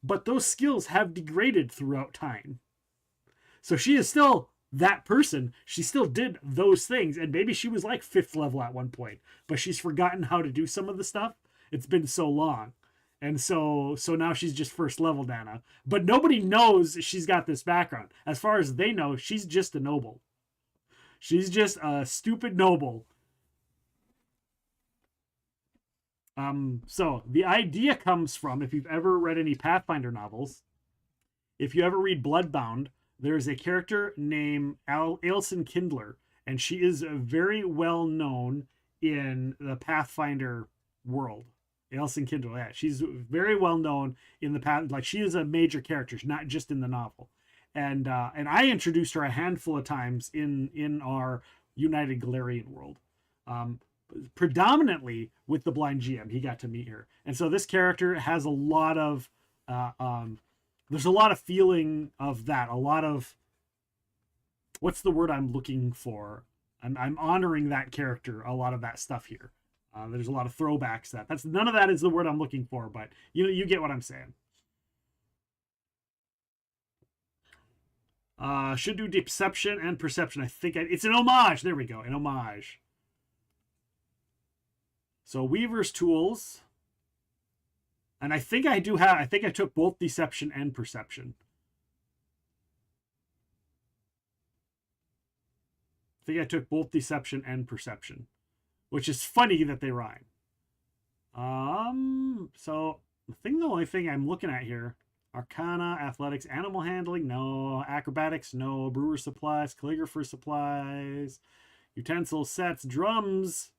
but those skills have degraded throughout time. So she is still that person. She still did those things, and maybe she was like 5th level at one point, but she's forgotten how to do some of the stuff. It's been so long. And so now she's just 1st level Nana. But nobody knows she's got this background. As far as they know, she's just a noble. She's just a stupid noble. So the idea comes from, if you've ever read any Pathfinder novels, if you ever read Bloodbound, there's a character named Ailsin Kindler, and she is very well known in the Pathfinder world. Ailsin Kindler, yeah, she's very well known in the Path. Like, she is a major character, not just in the novel. And I introduced her a handful of times in our United Galarian world. Predominantly with the blind GM, he got to meet her, and so this character has a lot of there's a lot of feeling of that, a lot of, what's the word I'm looking for, I'm honoring that character, a lot of that stuff here. There's a lot of throwbacks. That's none of that is the word I'm looking for, but you get what I'm saying. Should do deception and perception. I think it's an homage. There we go, an homage. So Weaver's Tools, and I think I took both deception and perception. I think I took both deception and perception, which is funny that they rhyme. So the only thing I'm looking at here, Arcana, Athletics, Animal Handling, no. Acrobatics, no. Brewer Supplies, Calligrapher Supplies, Utensil Sets, Drums,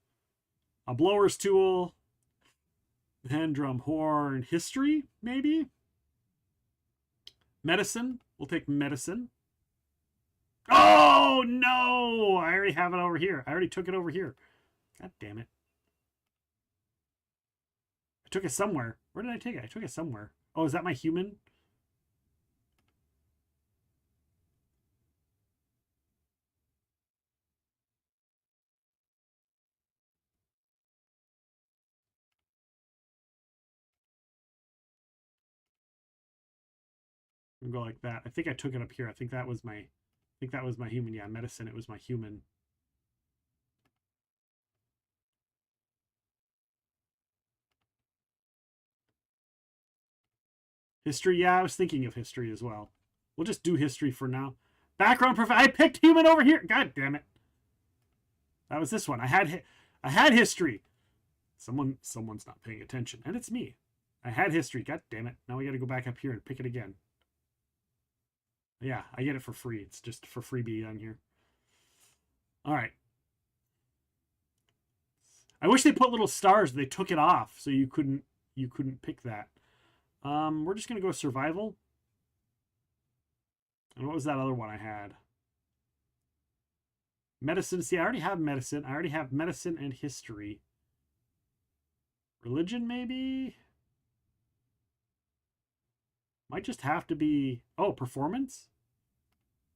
a Blower's Tool, Hand Drum, Horn, History, maybe? Medicine. We'll take medicine. Oh, no! I already have it over here. I already took it over here. God damn it. I took it somewhere. Where did I take it? I took it somewhere. Oh, is that my human? I'm gonna go like that. I think I took it up here. I think that was my human. Yeah, medicine. It was my human. History. Yeah, I was thinking of history as well. We'll just do history for now. Background prof. I picked human over here. God damn it. That was this one. I had history. Someone's not paying attention, and it's me. I had history. God damn it. Now we got to go back up here and pick it again. Yeah, I get it for free. It's just for freebie on here. All right. I wish they put little stars. They took it off, so you couldn't pick that. We're just gonna go survival. And what was that other one I had? Medicine. See, I already have medicine. I already have medicine and history. Religion, maybe? Might just have to be... Oh, performance?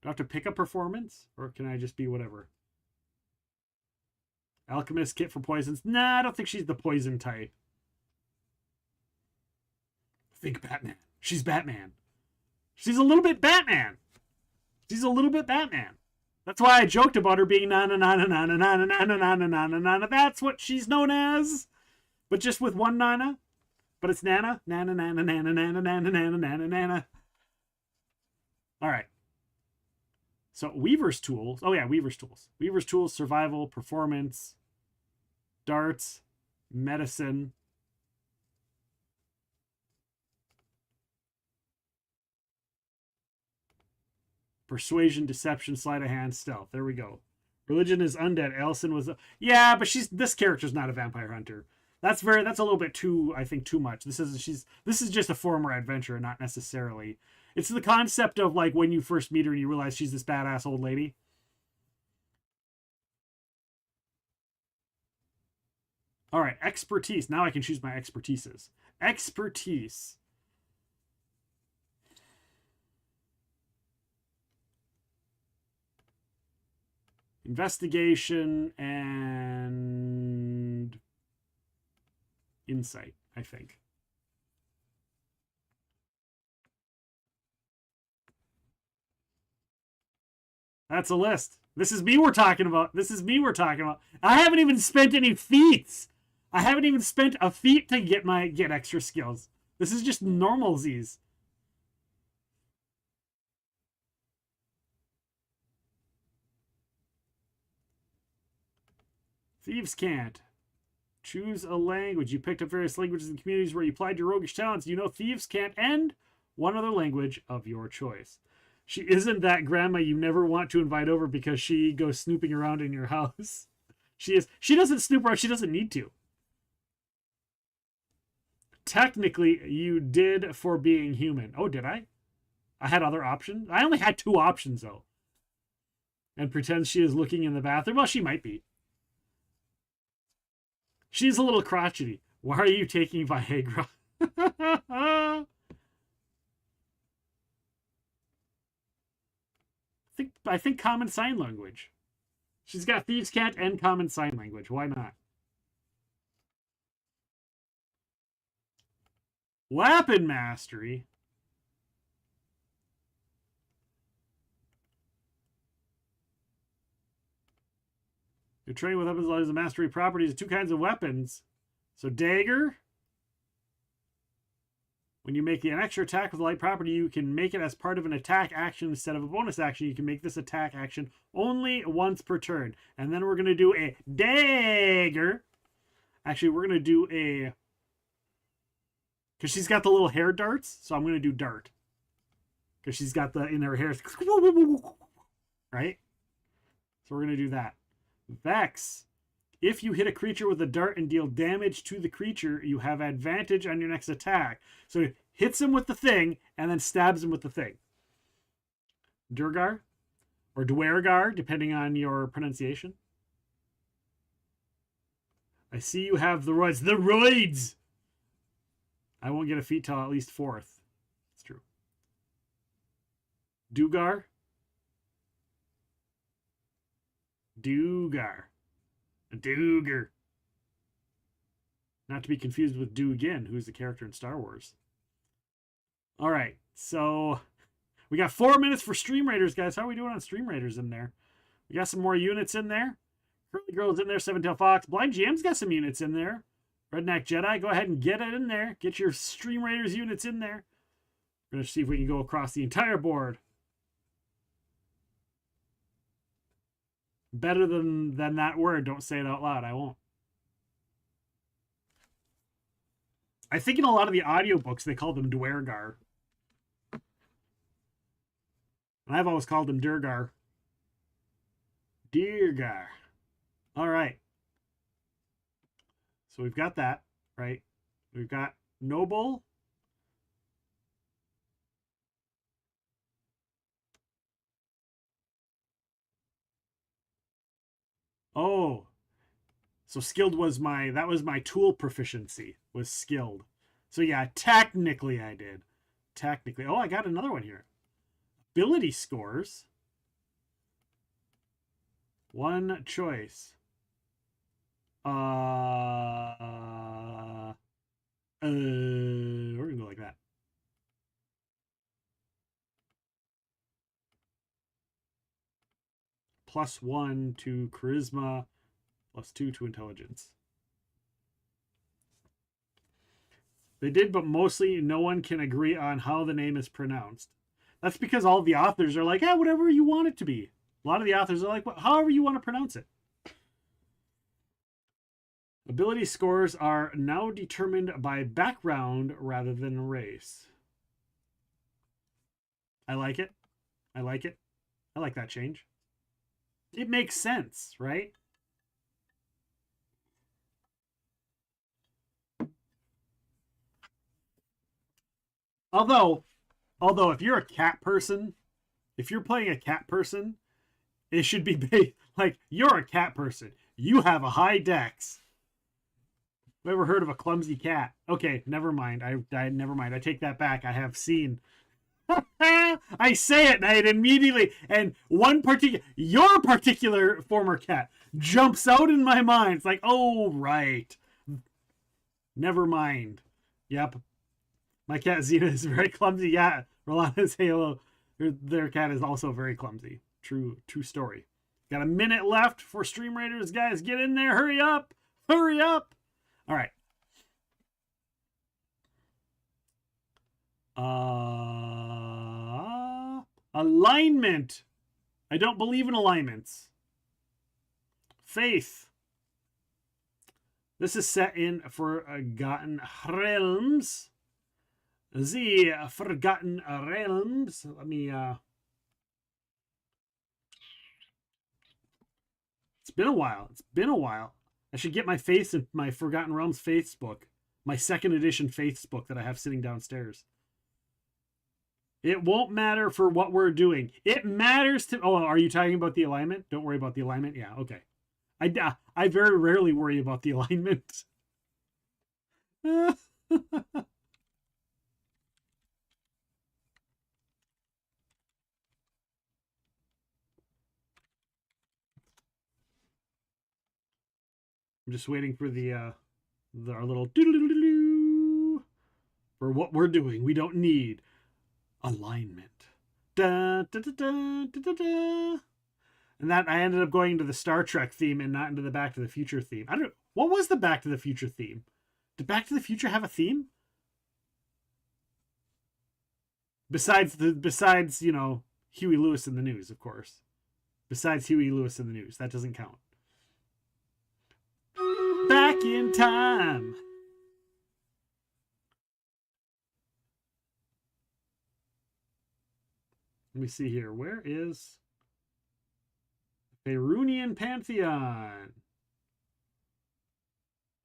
Do I have to pick a performance? Or can I just be whatever? Alchemist, kit for poisons. Nah, I don't think she's the poison type. Think Batman. She's Batman. She's a little bit Batman. She's a little bit Batman. That's why I joked about her being na-na-na-na-na-na-na-na-na-na-na-na-na. That's what she's known as. But just with one nana. But it's Nana. Nana, nana, nana, nana, nana, nana, nana, nana. All right. So Weaver's tools. Oh, yeah, Weaver's tools. Weaver's tools, survival, performance, darts, medicine. Persuasion, deception, sleight of hand, stealth. There we go. Religion is undead. Elson was... Yeah, but this character's not a vampire hunter. That's a little bit too, I think, too much. This is just a former adventurer, not necessarily. It's the concept of like when you first meet her and you realize she's this badass old lady. All right, expertise. Now I can choose my expertises. Expertise. Investigation and insight, I think. That's a list. This is me we're talking about. I haven't even spent any feats. I haven't even spent a feat to get extra skills. This is just normalsies. Thieves can't. Choose a language. You picked up various languages in communities where you applied your roguish talents. You know thieves can't end one other language of your choice. She isn't that grandma you never want to invite over because she goes snooping around in your house. She doesn't snoop around. She doesn't need to. Technically, you did for being human. Oh, did I? I had other options. I only had 2 options, though. And pretends she is looking in the bathroom. Well, she might be. She's a little crotchety. Why are you taking Viagra? I think common sign language. She's got thieves' can't and common sign language. Why not? Weapon mastery. You're trained with weapons as a mastery properties of 2 kinds of weapons. So dagger. When you make an extra attack with a light property, you can make it as part of an attack action instead of a bonus action. You can make this attack action only once per turn. And then we're going to do a dagger. Actually, we're going to do a... Because she's got the little hair darts, so I'm going to do dart. Because she's got the... In her hair... Right? So we're going to do that. Vex. If you hit a creature with a dart and deal damage to the creature, you have advantage on your next attack. So hits him with the thing, and then stabs him with the thing. Durgar? Or Dwergar, depending on your pronunciation. I see you have the roids. The roids! I won't get a feat till at least 4th. It's true. Dugar? Dugar. Duger. Not to be confused with Dugan, who's the character in Star Wars. All right, so we got 4 minutes for Stream Raiders, guys. How are we doing on Stream Raiders in there? We got some more units in there. Curly Girl's in there. Seven-Tail Fox. Blind GM's got some units in there. Redneck Jedi, go ahead and get it in there. Get your Stream Raiders units in there. We're going to see if we can go across the entire board. Better than that word. Don't say it out loud. I won't. I think in a lot of the audiobooks, they call them Dwergar. And I've always called them Durgar. Durgar. All right. So we've got that, right? We've got Noble. Oh. So skilled was that was my tool proficiency, was skilled. So yeah, technically I did. Technically. Oh, I got another one here. Ability scores. One choice. We're gonna go like that. +1 to charisma, +2 to intelligence. They did, but mostly no one can agree on how the name is pronounced. That's because all the authors are like, whatever you want it to be. A lot of the authors are like, however you want to pronounce it. Ability scores are now determined by background rather than race. I like it. I like it. I like that change. It makes sense, right? Although if you're a cat person, if you're playing a cat person, it should be like, you're a cat person. You have a high dex. Have you ever heard of a clumsy cat? Okay, never mind. Never mind. I take that back. I have seen. I say it, and I immediately, and your particular former cat jumps out in my mind. It's like, oh, right. Never mind. Yep. My cat Xena is very clumsy. Yeah, Rolana's Halo, their cat is also very clumsy. True story. Got a minute left for Stream Raiders, guys. Get in there. Hurry up. Hurry up. All right. Alignment. I don't believe in alignments. Faith. This is set in Forgotten Realms. The Forgotten Realms. Let me It's been a while. It's been a while. I should get my Faiths in my Forgotten Realms Faiths book. My 2nd edition Faiths book that I have sitting downstairs. It won't matter for what we're doing. It matters to... Oh, are you talking about the alignment? Don't worry about the alignment? Yeah, okay. I very rarely worry about the alignment. I'm just waiting for our little doodle-doodle-doo for what we're doing. We don't need alignment. Da, da, da, da, da, da, da. And that I ended up going into the Star Trek theme and not into the Back to the Future theme. I don't know. What was the Back to the Future theme? Did Back to the Future have a theme? Besides, Huey Lewis in the News, of course. Besides Huey Lewis in the News. That doesn't count. Back in time. Let me see here. Where is Faerunian Pantheon?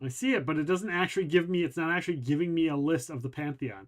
I see it, but it doesn't actually give me, it's not actually giving me a list of the Pantheon.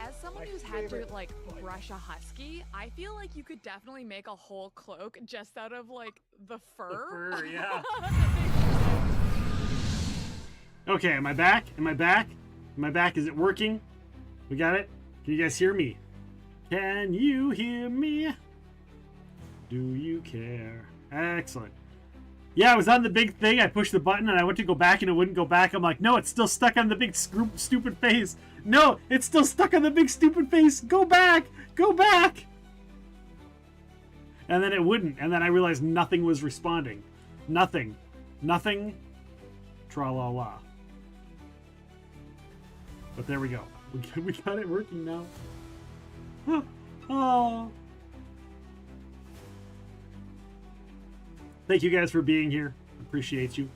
As someone who's had to like brush a husky, I feel like you could definitely make a whole cloak just out of like the fur. The fur, yeah. Okay, am I back? Am I back? Am I back? Is it working? We got it? Can you guys hear me? Can you hear me? Do you care? Excellent. Yeah, I was on the big thing. I pushed the button and I went to go back and it wouldn't go back. I'm like, no, it's still stuck on the big stupid face. No, it's still stuck on the big stupid face. Go back. Go back. And then it wouldn't. And then I realized nothing was responding. Nothing. Nothing. Tra-la-la. But there we go. We got it working now. Oh. Thank you guys for being here. Appreciate you.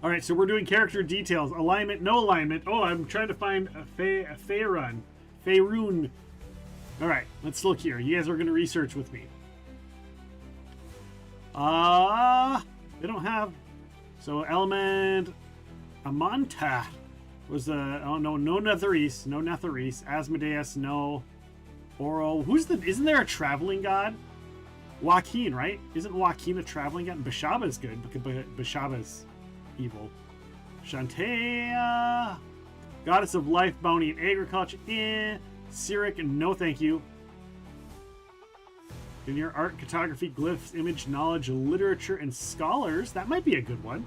All right, so we're doing character details. Alignment, no alignment. Oh, I'm trying to find a Faerun. Faerun. All right, let's look here. You guys are going to research with me. They don't have... So, element... Amanta was the... Oh, no Netherese. No Netherese. Asmodeus, no. Oral. Who's the... Isn't there a traveling god? Joaquin, right? Isn't Joaquin a traveling god? Bashaba's good, because Bashaba's evil. Shantea, goddess of life, bounty, and agriculture. Cyric, no thank you. In your art, cartography, glyphs, image, knowledge, literature, and scholars. That might be a good one.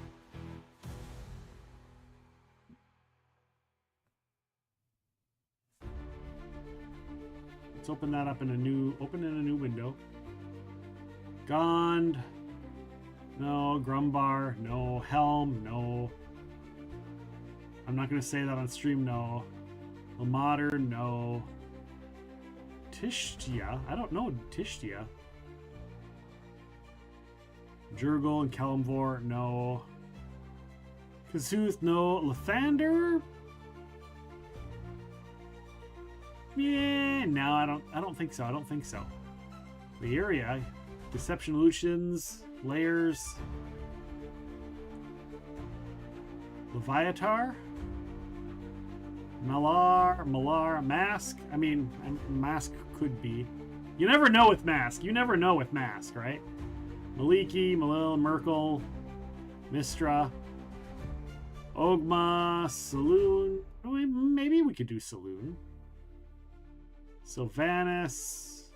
Let's open that up in a new window. Gond, no. Grumbar, no. Helm, no. I'm not going to say that on stream, no. Lamadr, no. Tishtia, I don't know Tishtia. Jurgle and Kalimvor, no. Kazuth, no. Lathander? Yeah, no, I don't think so. I don't think so. The area. Deception Lucians, Layers, Leviatar, Malar, Mask. I mean, Mask could be. You never know with Mask. You never know with Mask, right? Maliki, Malil, Merkel, Mistra, Ogma, Saloon. Maybe we could do Saloon. Sylvanas,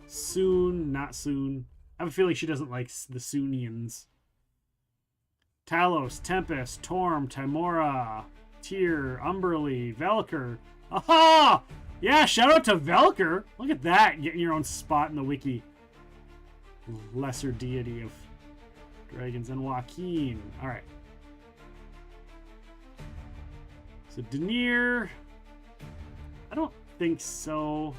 Soon, not Soon. I have a feeling she doesn't like the Soonians. Talos, Tempest, Torm, Timora, Tyr, Umberly, Velker. Aha! Yeah, shout out to Velker. Look at that, getting your own spot in the wiki. Lesser deity of dragons. And Joaquin. Alright. So Denier. I don't think so.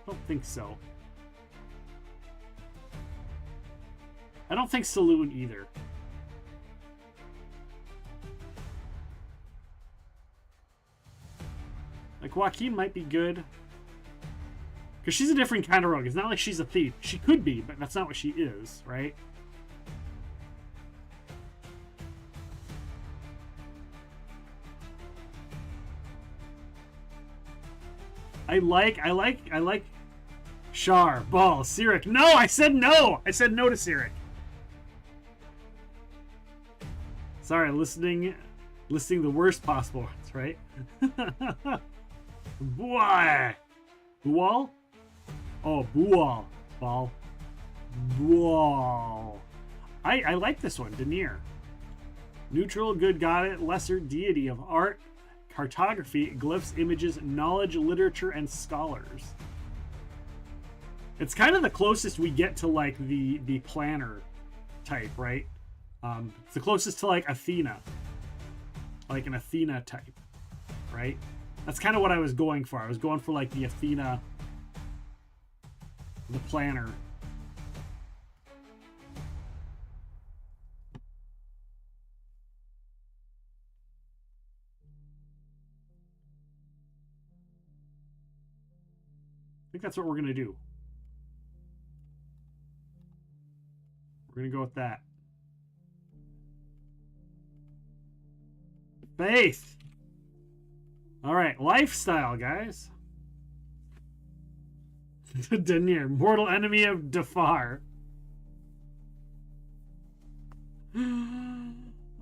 I don't think so. I don't think Saloon either. Like, Joaquin might be good. Because she's a different kind of rogue. It's not like she's a thief. She could be, but that's not what she is, right? I like Shar, Ball, Cyric. No, I said no! I said no to Cyric. Sorry, listing the worst possible ones, right? Boy! Bual? Oh, Bual. Ball. Bual. I like this one, Denier. Neutral, good goddess, lesser deity of art, cartography, glyphs, images, knowledge, literature, and scholars. It's kind of the closest we get to like the planner type, right? It's the closest to like Athena, like an Athena type, right? That's kind of what I was going for. I was going for like the Athena, the planner. I think that's what we're going to do. We're going to go with that. Faith! All right, lifestyle, guys. Denier, mortal enemy of Defar.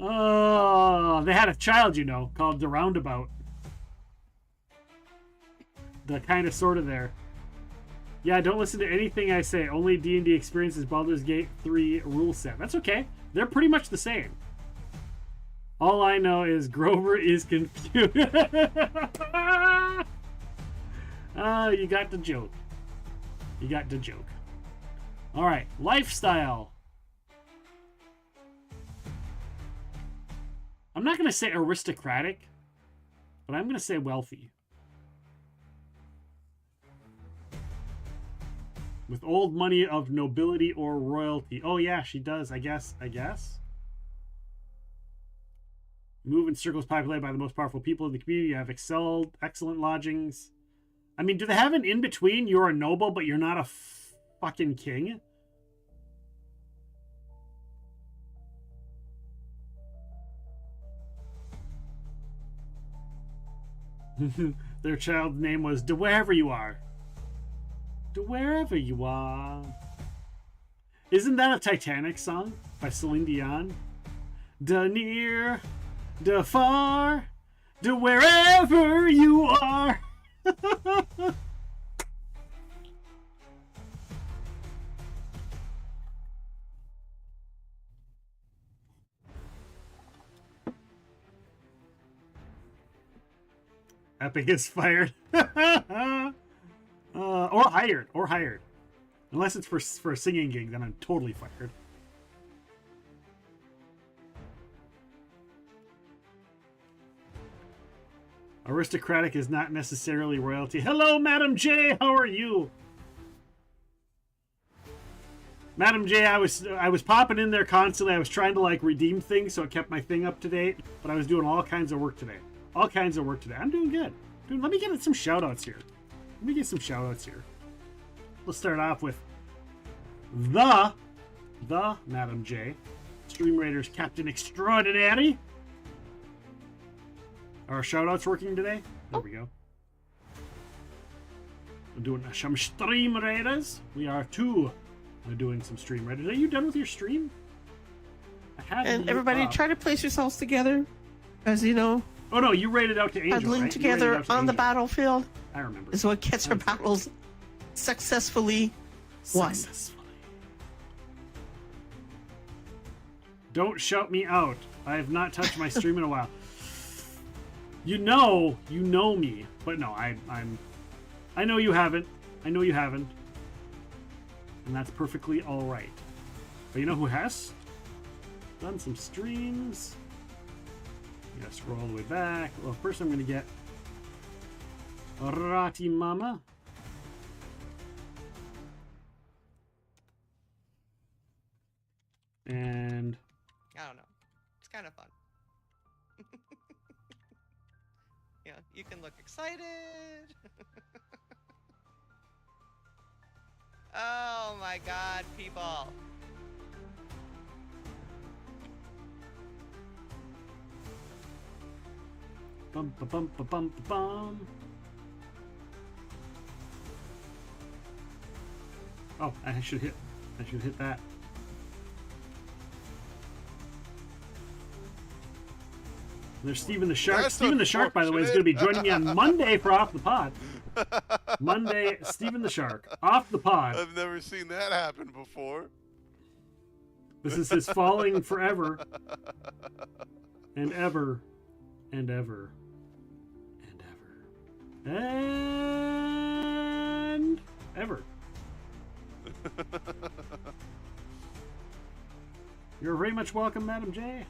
Oh, they had a child, you know, called the Roundabout. The kind of sort of there. Yeah, don't listen to anything I say. Only D&D experiences Baldur's Gate 3 rule set. That's okay. They're pretty much the same. All I know is Grover is confused. You got the joke. You got the joke. All right, lifestyle. I'm not going to say aristocratic, but I'm going to say wealthy. With old money of nobility or royalty. Oh yeah, she does, I guess. Move in circles populated by the most powerful people in the community. You have excellent lodgings. I mean, do they have an in-between? You're a noble, but you're not a fucking king? Their child's name was To Wherever You Are. To Wherever You Are. Isn't that a Titanic song by Celine Dion? Da near, da far, to wherever you are. Epic is fired. Or hired. Unless it's for a singing gig, then I'm totally fired. Aristocratic is not necessarily royalty. Hello, Madam J. How are you? Madam J, I was popping in there constantly. I was trying to like redeem things, so it kept my thing up to date. But I was doing all kinds of work today. I'm doing good. Dude, let me get some shout outs here. Let's start off with the Madam J, Stream Raiders Captain Extraordinary. Are our shout outs working today? There we go. We're doing some Stream Raiders. We are too. We're doing some Stream Raiders. Are you done with your stream? And everybody try to place yourselves together, as you know. Oh no, you raided out to Angel, huddling right? together on the battlefield. I remember. Is what gets our battles successfully won. Don't shout me out. I have not touched my stream in a while. You know me, but no, I know you haven't. And that's perfectly all right. But you know who has done some streams? You gotta scroll all the way back. Well, first I'm gonna get Rati Mama. And I don't know. It's kind of fun. Yeah, you can look excited. Oh my god, people. Bum ba bum ba bum ba bum. Oh, I should hit that. There's Steven the Shark. That's Steven the Shark, by the way, is going to be joining me on Monday for Off the Pod. Monday, Steven the Shark, Off the Pod. I've never seen that happen before. This is his falling forever and ever and ever and ever and ever. You're very much welcome, Madam J.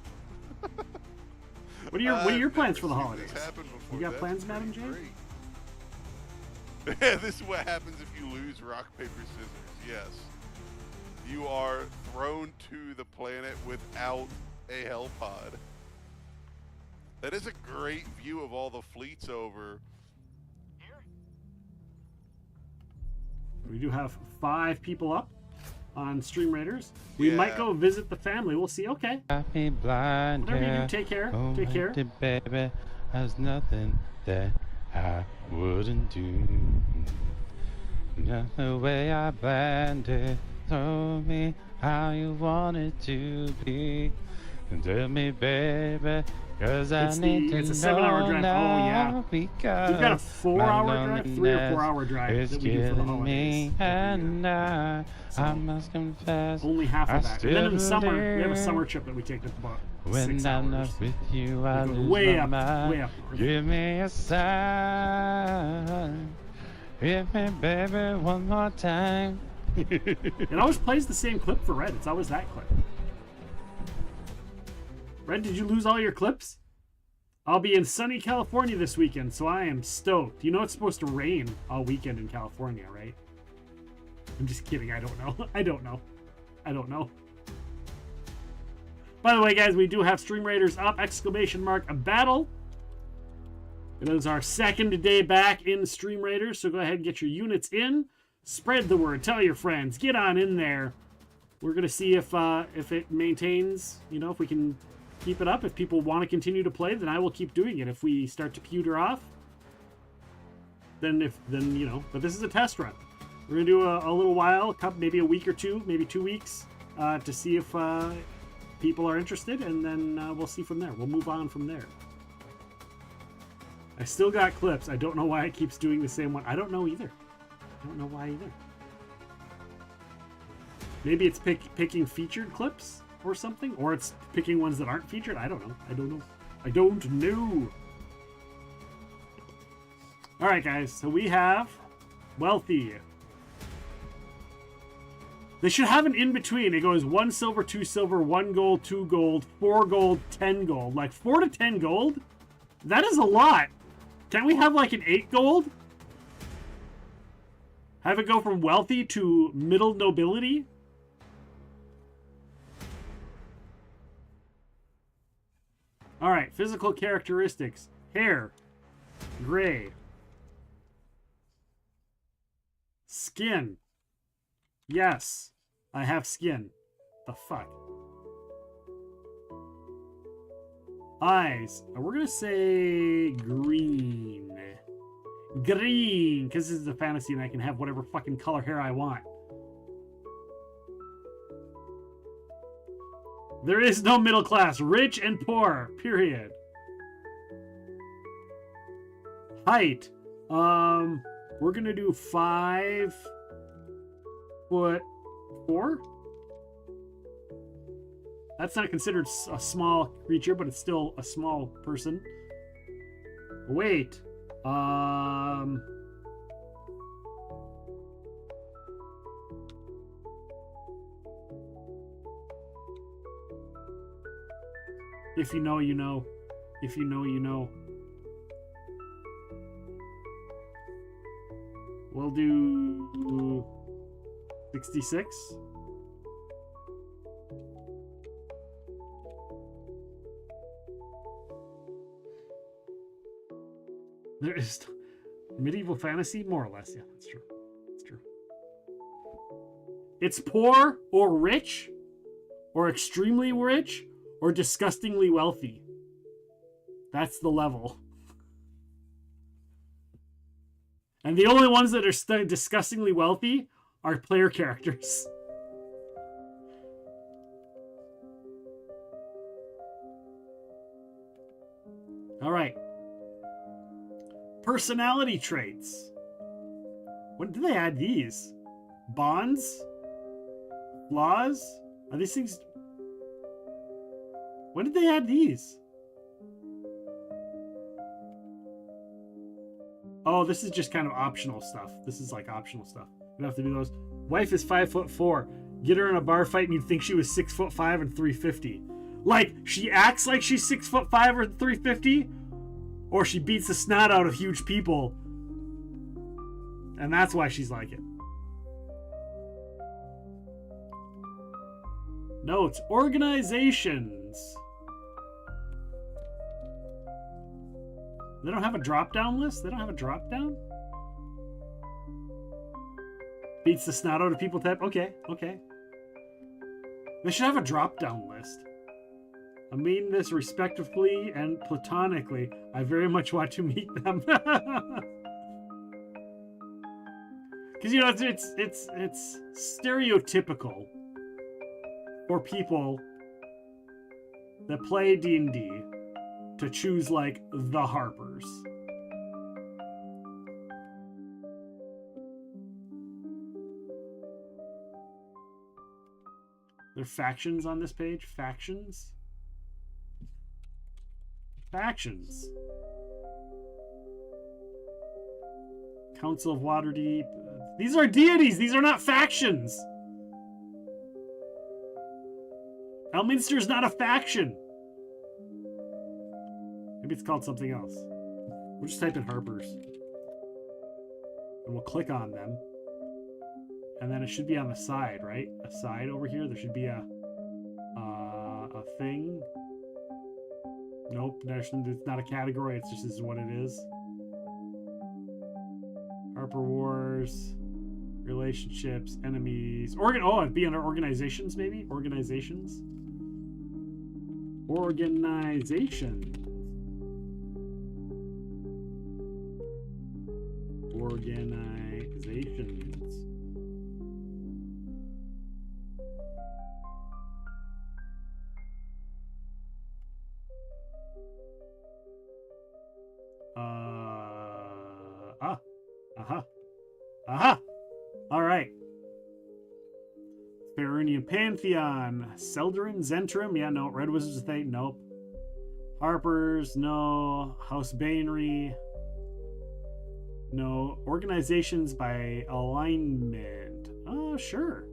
What are your plans for the holidays? You got plans, Madam J? Yeah, this is what happens if you lose rock, paper, scissors. Yes. You are thrown to the planet without a hell pod. That is a great view of all the fleets over. We do have 5 people up on Stream Raiders. We might go visit the family. We'll see. Okay. Got me blinded. Whatever you do, take care. Oh, Take care. Baby, There's nothing that I wouldn't do. Just the way I planned it. Show me how you want it to be. And tell me, baby, cause I need to it's a know 7-hour drive. now. Oh yeah. Because We've got a 4-hour drive, 3 or 4-hour drive it's that we do for the killing me, holidays. and I must confess, Only half I of that. And then in the still summer, we have a believe summer trip that we take that's about when 6 I'm hours. not with you, I We go lose way my up, mind. way up north. Give me a sign. Hit me, baby, one more time. It always plays the same clip for Red. It's always that clip. Red, did you lose all your clips? I'll be in sunny California this weekend, so I am stoked. You know it's supposed to rain all weekend in California, right? I'm just kidding. I don't know. I don't know. I don't know. By the way, guys, we do have Stream Raiders up! A battle. It is our second day back in Stream Raiders, so go ahead and get your units in. Spread the word. Tell your friends. Get on in there. We're going to see if it maintains, you know, if we can keep it up. If people want to continue to play, then I will keep doing it. If we start to pewter off, then you know, but this is a test run. We're going to do a little while, maybe a week or two, maybe 2 weeks, to see if people are interested, and then we'll see from there. We'll move on from there. I still got clips. I don't know why it keeps doing the same one. I don't know either. I don't know why either. Maybe it's picking featured clips or something, or it's picking ones that aren't featured. I don't know. I don't know. I don't know. All right, guys. So we have Wealthy. They should have an in-between. It goes 1 silver, 2 silver, 1 gold, 2 gold, 4 gold, 10 gold. Like 4 to 10 gold? That is a lot. Can't we have like an 8 gold? Have it go from wealthy to middle nobility? Alright, physical characteristics. Hair. Gray. Skin. Yes. I have skin. The fuck? Eyes. We're gonna say green. Green, because this is a fantasy and I can have whatever fucking color hair I want. There is no middle class. Rich and poor. Period. Height. We're gonna do 5'4". That's not considered a small creature, but it's still a small person. Weight. If you know, you know. If you know, you know. We'll do 66. There is medieval fantasy, more or less. Yeah, that's true. That's true. It's poor or rich, or extremely rich, or disgustingly wealthy. That's the level. And the only ones that are disgustingly wealthy are player characters. All right. Personality traits. When did they add these? Bonds? Flaws? Are these things... When did they add these? Oh, this is just kind of optional stuff. This is like optional stuff. You don't have to do those. Wife is 5'4". Get her in a bar fight and you'd think she was 6'5" and 350. Like, she acts like she's 6'5" or 350, or she beats the snot out of huge people. And that's why she's like it. Notes. Organizations. They don't have a drop-down list? They don't have a drop-down? Beats the snot out of people type? Okay, okay. They should have a drop-down list. I mean this respectfully and platonically. I very much want to meet them. Because you know it's stereotypical for people that play D&D to choose like the Harpers. There are factions on this page. Factions. Factions. Council of Waterdeep. These are deities. These are not factions. Elminster is not a faction. Maybe it's called something else. We'll just type in Harpers. And we'll click on them. And then it should be on the side, right? A side over here. There should be a thing. Nope, it's not a category. It's just this is what it is. Harper Wars, relationships, enemies, it'd be under organizations, maybe? Organizations. Organizations. Aha! Alright. Farunian Pantheon. Seldarin, Zentrum. Yeah, no. Red Wizards of Fate. Nope. Harpers. No. House Banery. No. Organizations by alignment. Oh, sure.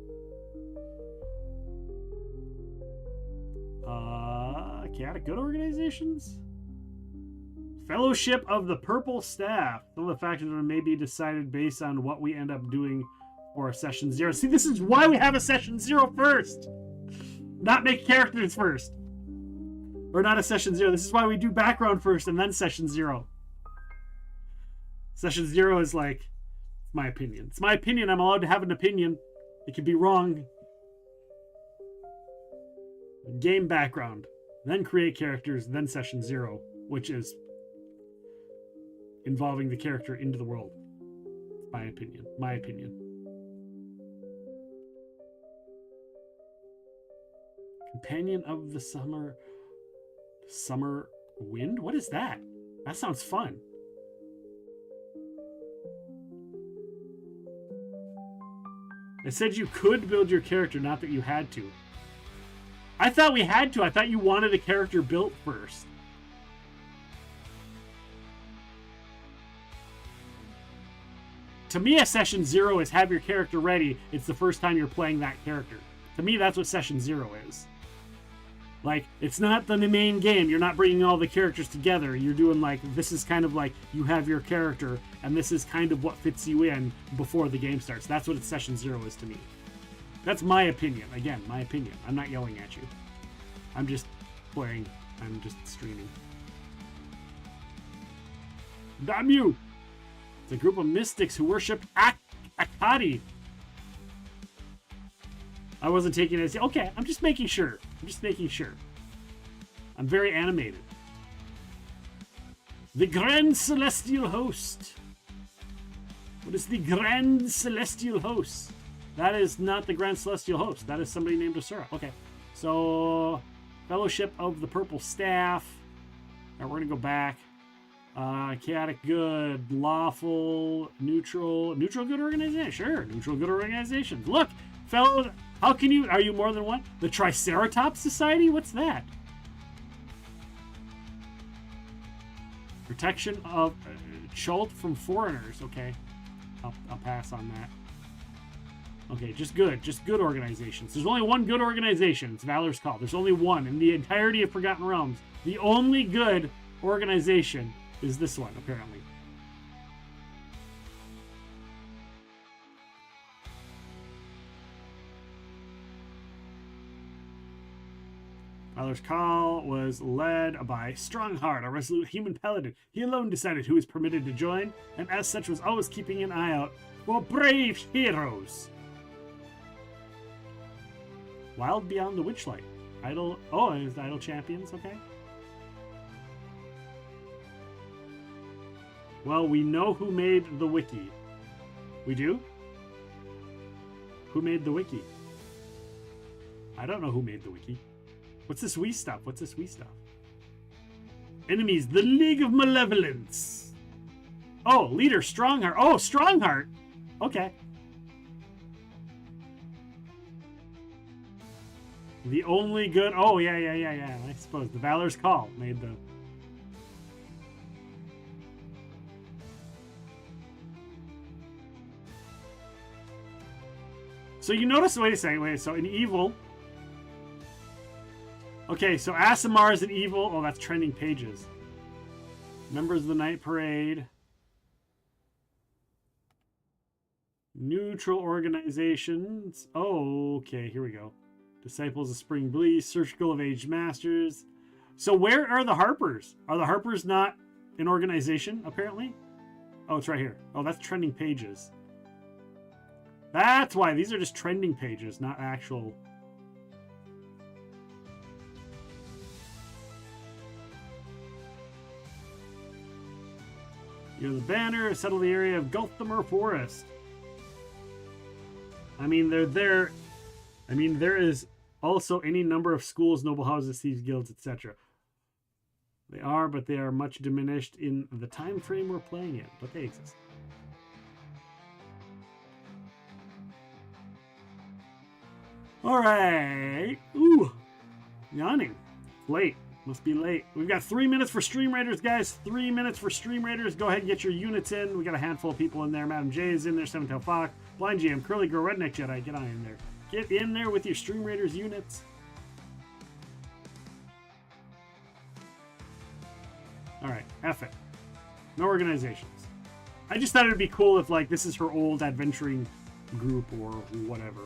Chaotic Good organizations? Fellowship of the Purple Staff. Some of the factions may be decided based on what we end up doing for session 0. See, this is why we have a session 0 first. Not make characters first. Or not a session 0. This is why we do background first and then session 0. Session 0 is like, it's my opinion. It's my opinion. I'm allowed to have an opinion. It could be wrong. Game background. Then create characters. Then session 0. Which is involving the character into the world. My opinion. My opinion. Companion of the Summer. Summer Wind? What is that? That sounds fun. It said you could build your character, not that you had to. I thought we had to. I thought you wanted a character built first. To me, a session 0 is have your character ready. It's the first time you're playing that character. To me, that's what session 0 is. Like, it's not the main game. You're not bringing all the characters together. You're doing like, this is kind of like, you have your character, and this is kind of what fits you in before the game starts. That's what session 0 is to me. That's my opinion. Again, my opinion. I'm not yelling at you. I'm just playing. I'm just streaming. Damn you! It's a group of mystics who worshipped Akkadi. I wasn't taking it as... Okay, I'm just making sure. I'm just making sure. I'm very animated. The Grand Celestial Host. What is the Grand Celestial Host? That is not the Grand Celestial Host. That is somebody named Asura. Okay. So, Fellowship of the Purple Staff. All right, we're going to go back. Chaotic Good, Lawful, Neutral Good Organization. Sure, Neutral Good Organizations. Look, fellow, how can you, are you more than one? The Triceratops Society? What's that? Protection of Chult from foreigners. Okay, I'll pass on that. Okay, just good organizations. There's only one good organization. It's Valor's Call. There's only one in the entirety of Forgotten Realms. The only good organization is this one, apparently. Valor's Call was led by Strongheart, a resolute human paladin. He alone decided who was permitted to join, and as such was always keeping an eye out for brave heroes. Wild Beyond the Witchlight. Idle. Oh, it's Idle Champions. Okay. Well, we know who made the wiki. We do? Who made the wiki? I don't know who made the wiki. What's this wee stuff? What's this wee stuff? Enemies, the League of Malevolence. Oh, leader, Strongheart. Oh, Strongheart. Okay. The only good. Oh, yeah. I suppose the Valor's Call made the. So you notice. Wait a second. So in evil. Okay, so Asimar is an evil. Oh, that's trending pages. Members of the Night Parade. Neutral organizations. Oh, okay. Here we go. Disciples of Spring Bleed, Circle of Aged Masters. So where are the Harpers? Are the Harpers not an organization, apparently? Oh, it's right here. Oh, that's trending pages. That's why. These are just trending pages, not actual... You're the banner. Settle the area of Gulthamer Forest. I mean, they're there. I mean, there is also any number of schools, noble houses, thieves, guilds, etc. They are, but they are much diminished in the time frame we're playing in, but they exist. All right. Ooh, yawning. Late. Must be late. We've got 3 minutes for Stream Raiders, guys. 3 minutes for Stream Raiders. Go ahead and get your units in. We got a handful of people in there. Madam J is in there. Seven-Tail Fox. Blind GM. Curly Girl. Redneck Jedi. Get on in there. Get in there with your Stream Raiders units. All right. F it. No organizations. I just thought it would be cool if, like, this is her old adventuring group or whatever.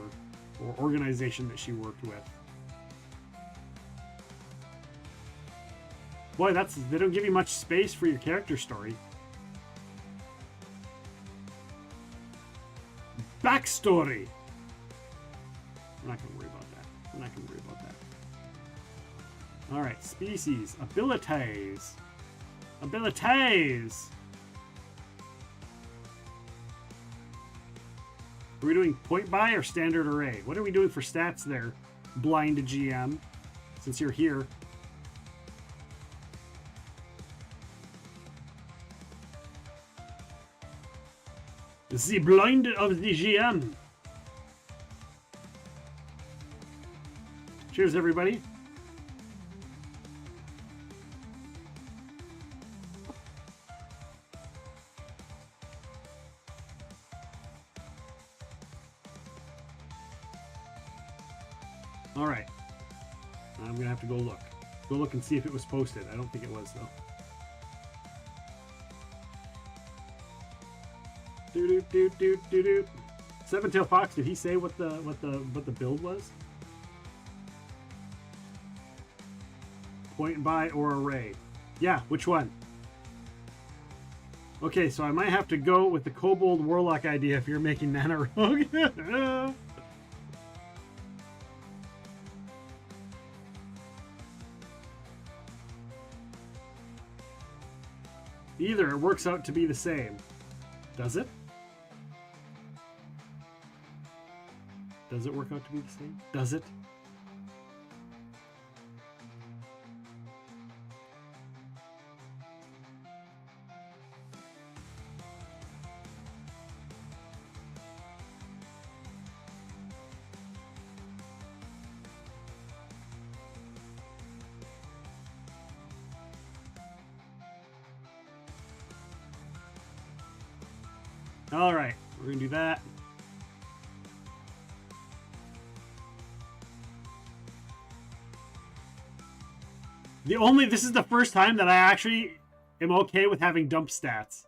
Or organization that she worked with. Boy, they don't give you much space for your character story. Backstory. We're not going to worry about that. All right, species, abilities. Are we doing point buy or standard array? What are we doing for stats there, blind GM, since you're here? The blind of the GM. Cheers, everybody. All right. I'm going to have to go look. Go look and see if it was posted. I don't think it was, though. Seven-Tail Fox, did he say what the build was? Point buy or array? Yeah, which one? Okay, so I might have to go with the Kobold Warlock idea if you're making Nana Rogue. Either it works out to be the same. Does it? Does it work out to be the same? Does it? All right, we're gonna do that. This is the first time that I actually am okay with having dump stats.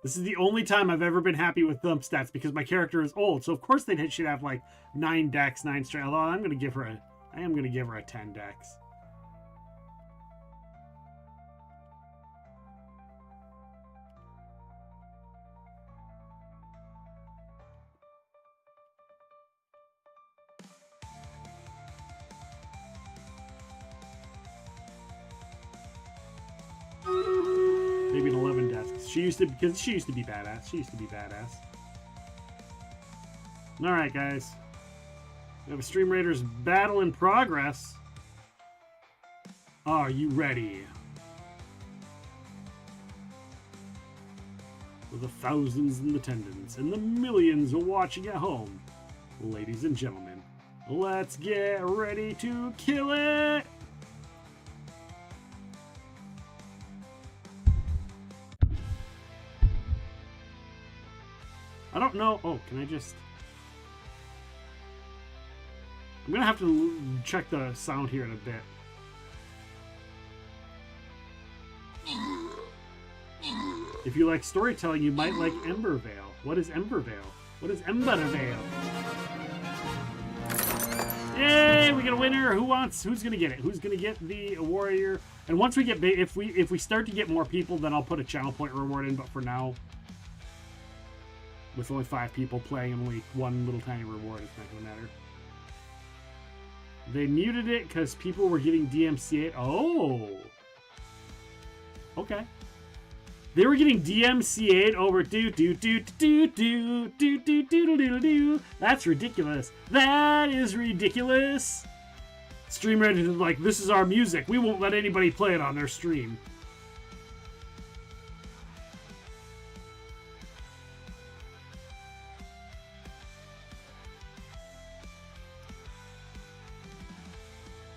This is the only time I've ever been happy with dump stats because my character is old. So of course they should have like 9 dex, 9 strength. Although I am gonna give her a 10 dex. Maybe an 11 deaths. She used to be badass. She used to be badass. All right, guys. We have a Stream Raiders battle in progress. Are you ready? For the thousands in attendance and the millions watching at home, ladies and gentlemen, let's get ready to kill it! I don't know. Oh, can I just... I'm gonna have to check the sound here in a bit. If you like storytelling, you might like Embervale. What is Embervale? What is Embervale? Yay! We get a winner. Who's gonna get it? Who's gonna get the warrior? And once we get if we start to get more people, then I'll put a channel point reward in. But for now, with only 5 people playing and only one little tiny reward, it's not gonna matter. They muted it because people were getting DMCA'd. Oh, okay. They were getting DMCA'd over do. That's ridiculous. That is ridiculous. Stream Reddit is like, this is our music. We won't let anybody play it on their stream.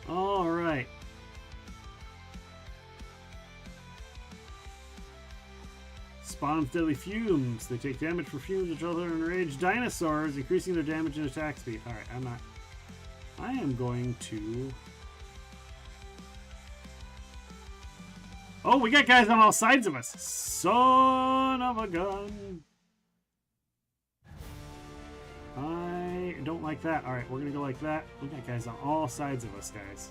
All right. Spawns deadly fumes. They take damage for fumes which other enraged dinosaurs, increasing their damage and attack speed. Alright, I am going to... Oh, we got guys on all sides of us. Son of a gun. I don't like that. Alright, we're gonna go like that. We got guys on all sides of us, guys.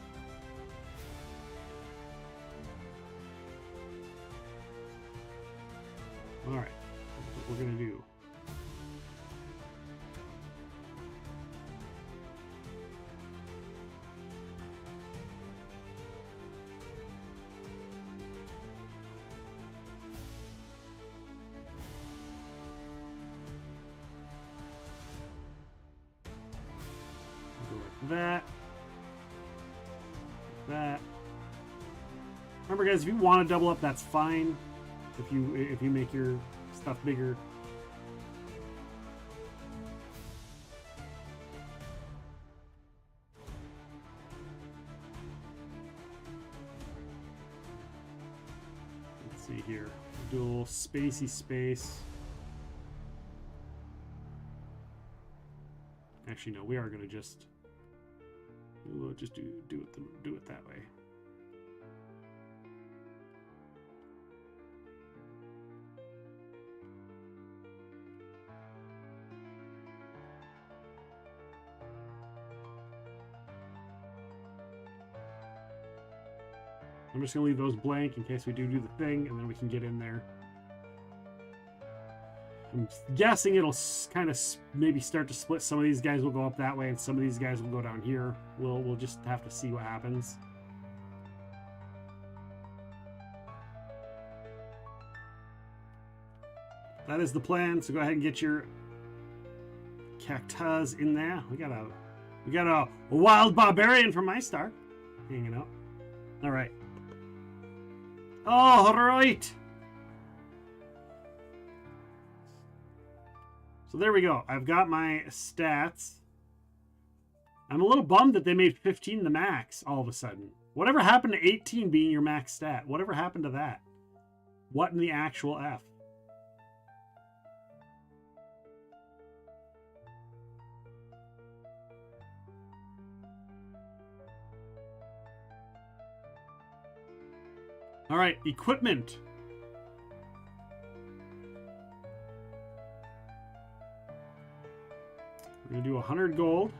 Alright, that's what we're gonna do. Go like that. Like that. Remember, guys, if you want to double up, that's fine. If you make your stuff bigger. Let's see here. Do a little spacey space. Actually, no. We are gonna we'll just do it that way. I'm just going to leave those blank in case we do the thing, and then we can get in there. I'm guessing it'll kind of maybe start to split. Some of these guys will go up that way, and some of these guys will go down here. We'll just have to see what happens. That is the plan, so go ahead and get your cactus in there. We got a wild barbarian from my star hanging out. All right. All right. So there we go. I've got my stats. I'm a little bummed that they made 15 the max all of a sudden. Whatever happened to 18 being your max stat? Whatever happened to that? What in the actual F? All right, equipment. We're gonna do 100 gold.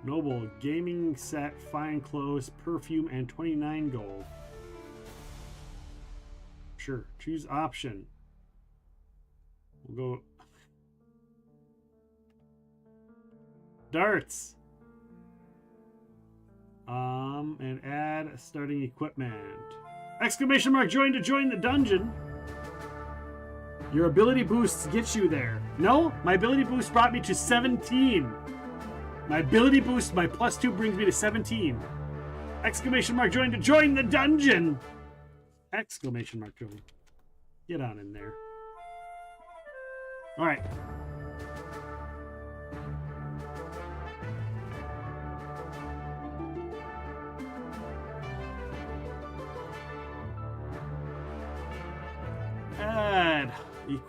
Noble gaming set, fine clothes, perfume, and 29 gold. Sure, choose option. We'll go darts. And add starting equipment. Exclamation mark join to join the dungeon. Your ability boosts get you there. No, my ability boost brought me to 17. My ability boost, my +2 brings me to 17. Exclamation mark join to join the dungeon. Exclamation mark join. Get on in there. All right. Add.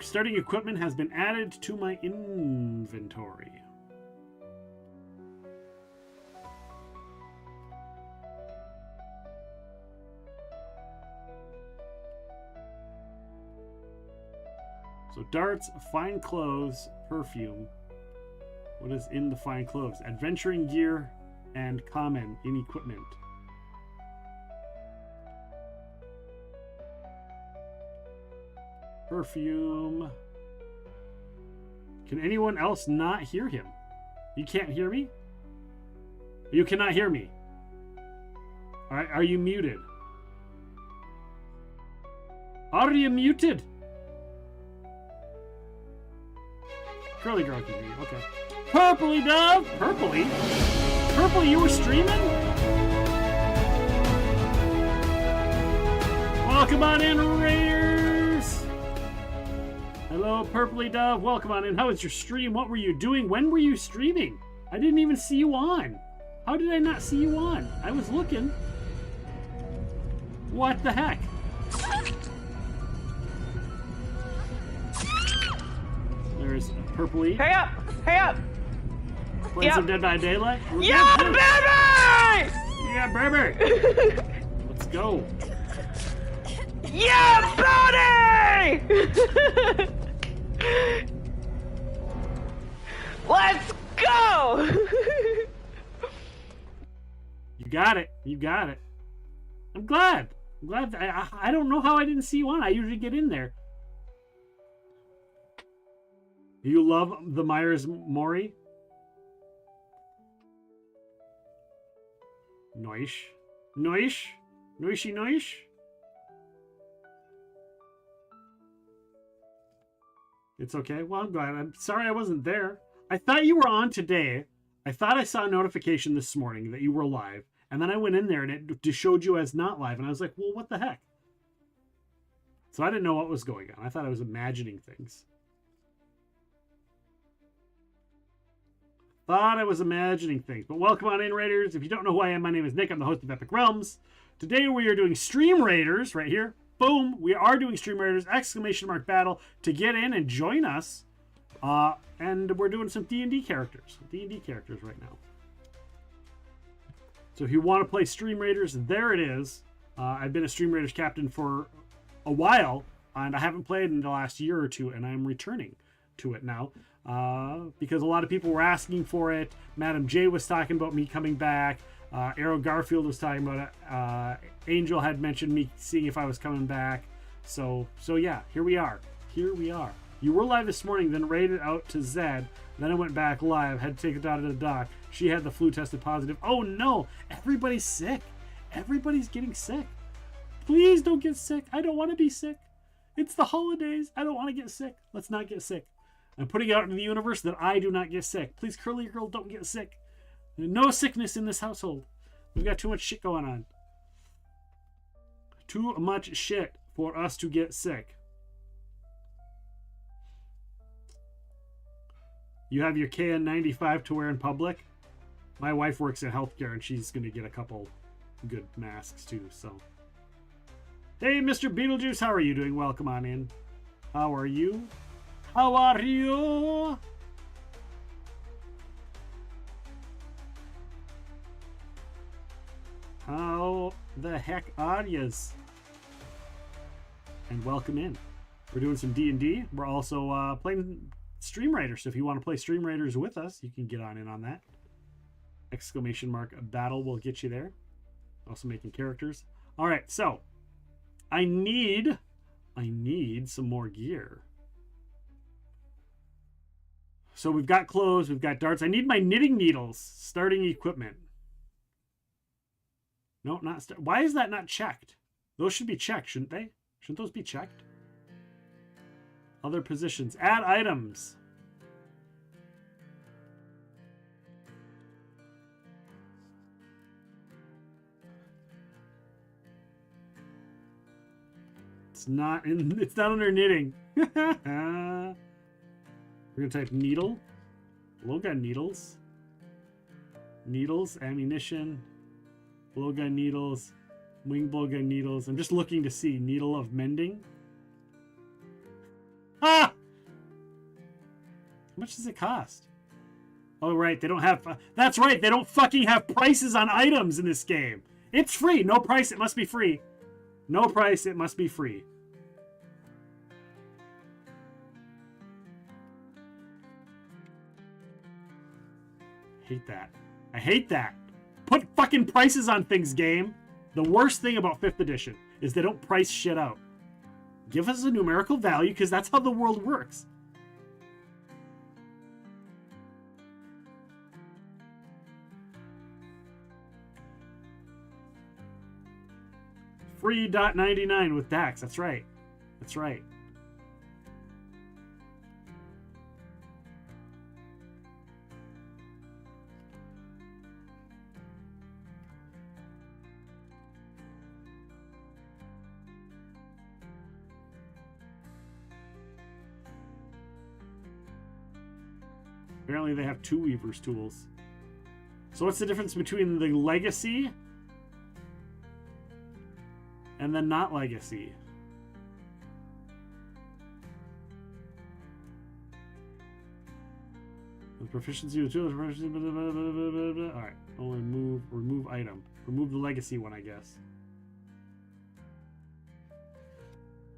Starting equipment has been added to my inventory. So darts, fine clothes, perfume. What is in the fine clothes? Adventuring gear and common in equipment. Perfume. Can anyone else not hear him? You can't hear me? You cannot hear me. Are you muted? Are you muted? Curly girl can hear you. Okay. Purpley Dove! Purpley? Purpley, you were streaming? Welcome on in, Raiders! Hello, Purpley Dove. Welcome on in. How was your stream? What were you doing? When were you streaming? I didn't even see you on. How did I not see you on? I was looking. What the heck? There's Purpley. Hurry up! Hurry up! Playing some Dead by Daylight? Yeah, baby! Yeah, baby! Let's go. Yeah, buddy! Let's go! You got it. You got it. I'm glad. I'm glad. I don't know how I didn't see you on. I usually get in there. You love the Myers Mori? Noish. Noish? Noishy noish? It's okay. Well, I'm glad. I'm sorry I wasn't there. I thought you were on today. I thought I saw a notification this morning that you were live. And then I went in there and it just showed you as not live. And I was like, well, what the heck? So I didn't know what was going on. I thought I was imagining things. Thought I was imagining things. But welcome on in, Raiders. If you don't know who I am, my name is Nick. I'm the host of Epic Realms. Today we are doing Stream Raiders right here. Boom. We are doing Stream Raiders exclamation mark battle to get in and join us. And we're doing some D&D characters. D&D characters right now. So if you want to play Stream Raiders, there it is. I've been a Stream Raiders captain for a while, and I haven't played in the last year or two, and I'm returning to it now. Because a lot of people were asking for it. Madam J was talking about me coming back. Arrow Garfield was talking about it. Angel had mentioned me seeing if I was coming back. So yeah, here we are. Here we are. You were live this morning, then raided out to Zed. Then I went back live, had to take it out of the dock. She had the flu tested positive. Oh no, everybody's sick. Everybody's getting sick. Please don't get sick. I don't want to be sick. It's the holidays. I don't want to get sick. Let's not get sick. I'm putting out into the universe that I do not get sick. Please, Curly Girl, don't get sick. No sickness in this household. We've got too much shit going on. Too much shit for us to get sick. You have your KN95 to wear in public. My wife works in healthcare and she's going to get a couple good masks too, so. Hey, Mr. Beetlejuice, how are you doing? Welcome on in. How are you? How are you? How the heck are yous? And welcome in. We're doing some D&D. We're also playing Stream Raiders. So if you want to play Stream Raiders with us, you can get on in on that. Exclamation mark battle will get you there. Also making characters. All right, so I need some more gear. So we've got clothes, we've got darts. I need my knitting needles. Starting equipment. No, not start. Why is that not checked? Those should be checked, shouldn't they? Shouldn't those be checked? Other positions. Add items. It's not under knitting. We're gonna type needle. Blowgun needles. Needles, ammunition, blowgun needles, wing blowgun needles. I'm just looking to see needle of mending. Ah! How much does it cost? Oh, right, they don't have... that's right, they don't fucking have prices on items in this game. It's free. No price, it must be free. No price, it must be free. Hate that. I hate that. Put fucking prices on things, game. The worst thing about 5th edition is they don't price shit out. Give us a numerical value because that's how the world works. Free .99 with Dax. That's right. That's right. Apparently they have 2 Weaver's tools. So what's the difference between the Legacy and the not Legacy? The proficiency of the tools. Alright. Oh, remove item. Remove the Legacy one, I guess.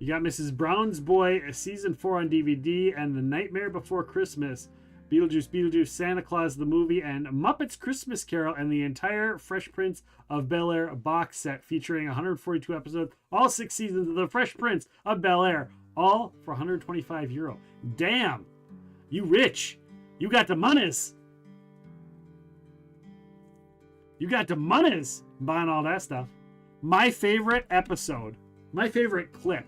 You got Mrs. Brown's Boy, Season 4 on DVD, and The Nightmare Before Christmas, Beetlejuice, Santa Claus the movie, and Muppets Christmas Carol, and the entire Fresh Prince of Bel-Air box set featuring 142 episodes, all 6 seasons of the Fresh Prince of Bel-Air, all for €125. Damn! You rich! You got the monies! You got the monies buying all that stuff. My favorite episode, my favorite clip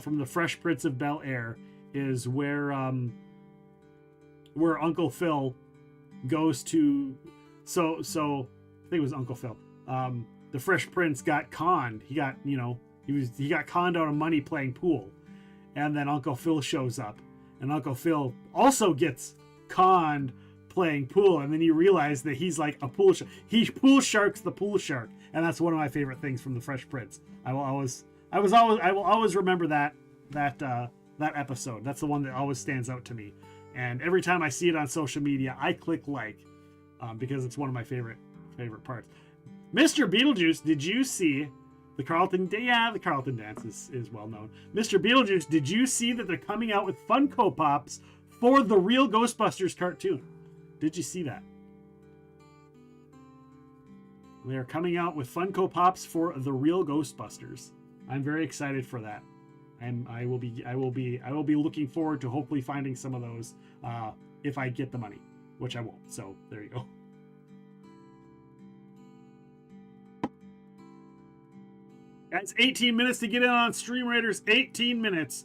from the Fresh Prince of Bel-Air is where Uncle Phil goes to so I think it was Uncle Phil. The Fresh Prince got conned. He got conned out of money playing pool. And then Uncle Phil shows up. And Uncle Phil also gets conned playing pool, and then you realize that he's like a pool shark. He pool sharks the pool shark, and that's one of my favorite things from the Fresh Prince. I will always remember that episode. That's the one that always stands out to me. And every time I see it on social media, I click like, because it's one of my favorite parts. Mr. Beetlejuice, did you see the Carlton? Yeah, the Carlton dance is well known. Mr. Beetlejuice, did you see that they're coming out with Funko Pops for the real Ghostbusters cartoon? Did you see that? They are coming out with Funko Pops for the real Ghostbusters. I'm very excited for that. And I will be looking forward to hopefully finding some of those if I get the money, which I won't. So there you go. That's 18 minutes to get in on Stream Raiders. 18 minutes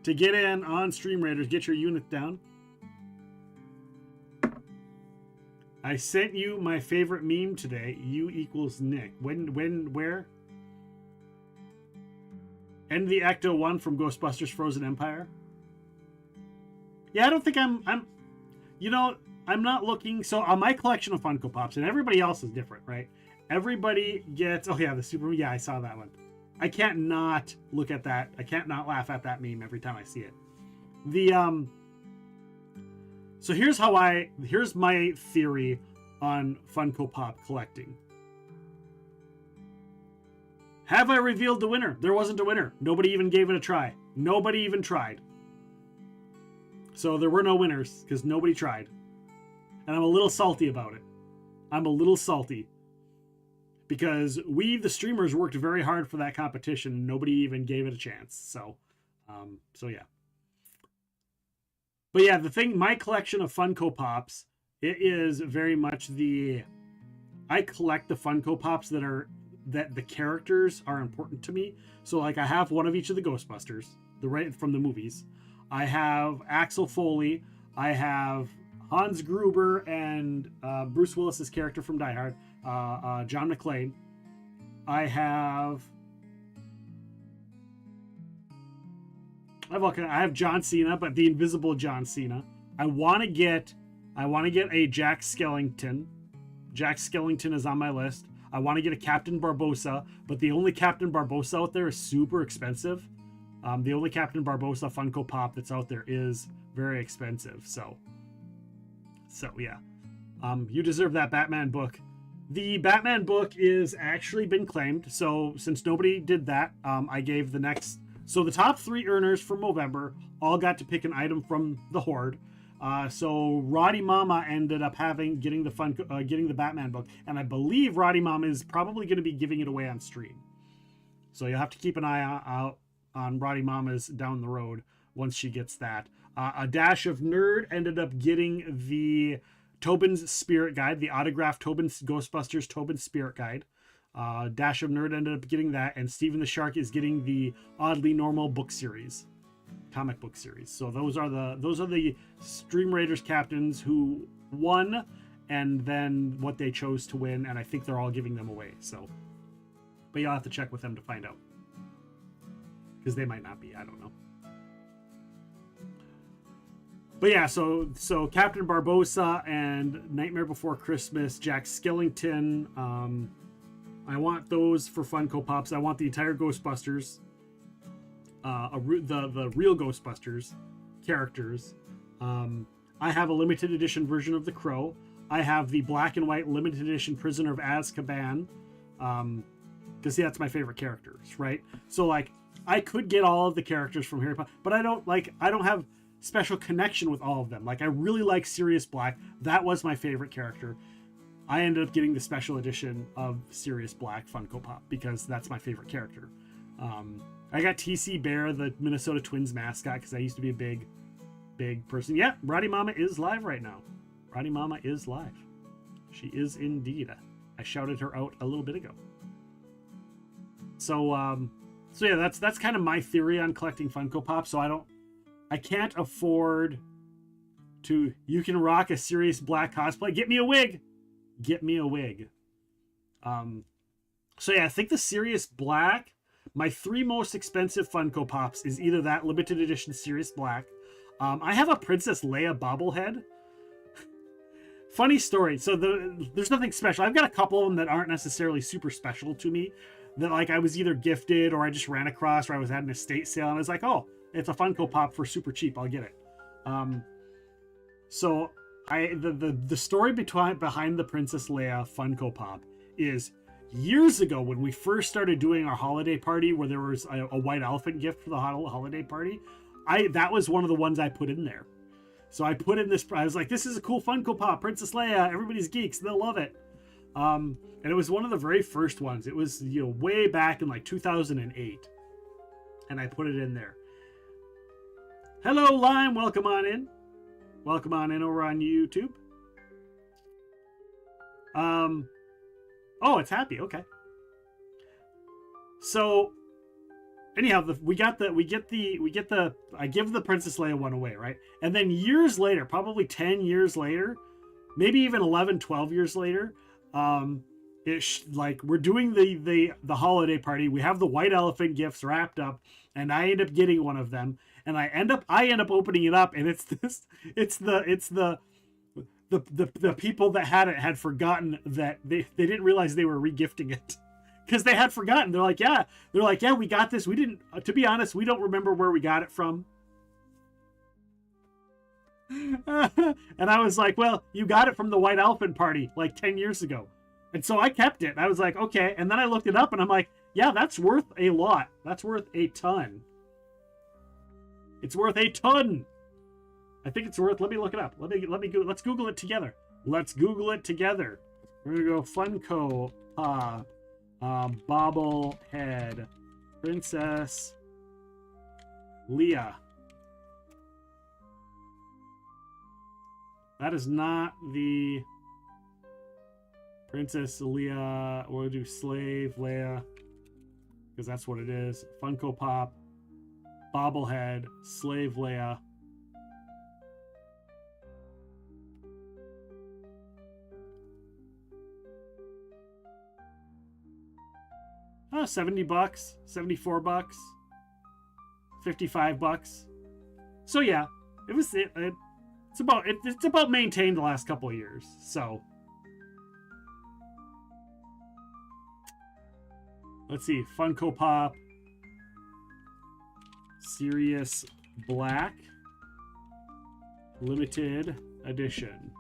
to get in on Stream Raiders. Get your unit down. I sent you my favorite meme today. U equals Nick. Where? End the Ecto 1 from Ghostbusters Frozen Empire. Yeah, I don't think I'm not looking. So on my collection of Funko Pops, and everybody else is different, right? Everybody gets, oh yeah, the Super, yeah, I saw that one. I can't not look at that. I can't not laugh at that meme every time I see it. So here's my theory on Funko Pop collecting. Have I revealed the winner? There wasn't a winner. Nobody even gave it a try. Nobody even tried. So there were no winners because nobody tried. And I'm a little salty about it. I'm a little salty. Because we, the streamers, worked very hard for that competition and nobody even gave it a chance. So yeah. But yeah, my collection of Funko Pops, it is very much I collect the Funko Pops that are that the characters are important to me. So like I have one of each of the Ghostbusters, from the movies. I have Axel Foley. I have Hans Gruber and Bruce Willis's character from Die Hard, John McClane. I have John Cena, but the invisible John Cena. I want to get a Jack Skellington. Jack Skellington is on my list. I want to get a Captain Barbossa, but the only Captain Barbossa out there is super expensive. The only Captain Barbossa Funko Pop that's out there is very expensive. So yeah. You deserve that Batman book. The Batman book is actually been claimed. So since nobody did that, I gave the next. So the top 3 earners from November all got to pick an item from the Horde. So Roddy Mama ended up getting the Batman book, and I believe Roddy Mama is probably going to be giving it away on stream. So you'll have to keep an eye out on Roddy Mama's down the road once she gets that. A Dash of Nerd ended up getting the Tobin's Spirit Guide, the autographed Ghostbusters Tobin's Spirit Guide. Dash of Nerd ended up getting that, and Steven the Shark is getting the Oddly Normal book series, comic book series. So those are the Stream Raiders captains who won, and then what they chose to win, and I think they're all giving them away. So, but you'll have to check with them to find out, because they might not be. I don't know. But yeah, so Captain Barbossa and Nightmare Before Christmas, Jack Skellington. I want those for Funko Pops. I want the entire Ghostbusters, the real Ghostbusters characters. I have a limited edition version of the Crow. I have the black and white limited edition Prisoner of Azkaban, because that's my favorite characters, right? So like, I could get all of the characters from Harry Potter, but I don't have special connection with all of them. Like, I really like Sirius Black. That was my favorite character. I ended up getting the special edition of Sirius Black Funko Pop because that's my favorite character. I got TC Bear, the Minnesota Twins mascot, because I used to be a big person. Yeah, Roddy Mama is live right now. Roddy Mama is live. She is indeed. I shouted her out a little bit ago. So yeah, that's kind of my theory on collecting Funko Pop. So I can't afford to. You can rock a Sirius Black cosplay. Get me a wig. Get me a wig. So yeah, I think the Sirius Black. My 3 most expensive Funko Pops is either that limited edition Sirius Black. I have a Princess Leia bobblehead. Funny story. So there's nothing special. I've got a couple of them that aren't necessarily super special to me. That like I was either gifted or I just ran across, or I was at an estate sale and I was like, oh, it's a Funko Pop for super cheap. I'll get it. So the story behind the Princess Leia Funko Pop is years ago when we first started doing our holiday party, where there was a white elephant gift for the holiday party. That was one of the ones I put in there. So I put in this. I was like, this is a cool Funko Pop, Princess Leia. Everybody's geeks. They'll love it. And it was one of the very first ones. It was way back in like 2008, and I put it in there. Hello, Lime. Welcome on in. Welcome on in over on YouTube. Oh, it's happy. Okay. So, anyhow, I give the Princess Leia one away, right? And then years later, probably 10 years later, maybe even 11, 12 years later, we're doing the holiday party. We have the white elephant gifts wrapped up, and I end up getting one of them, and I end up opening it up, and it's the people that had it had forgotten that they didn't realize they were regifting it, because they had forgotten. They're like, yeah, we got this. We didn't, to be honest, we don't remember where we got it from. And I was like, well, you got it from the white elephant party like 10 years ago. And so I kept it. I was like, okay. And then I looked it up and I'm like, yeah, that's worth a lot. That's worth a ton. It's worth a ton. I think it's worth, let me look it up. Let me go. Let's Google it together. Let's Google it together. We're going to go Funko Pop bobblehead Princess Leia. That is not the Princess Leia. We'll do Slave Leia, because that's what it is. Funko Pop, Bobblehead, Slave Leia. Oh, $70, $74, $55. So yeah, it's about maintained the last couple of years. So let's see, Funko Pop, Sirius Black, limited edition.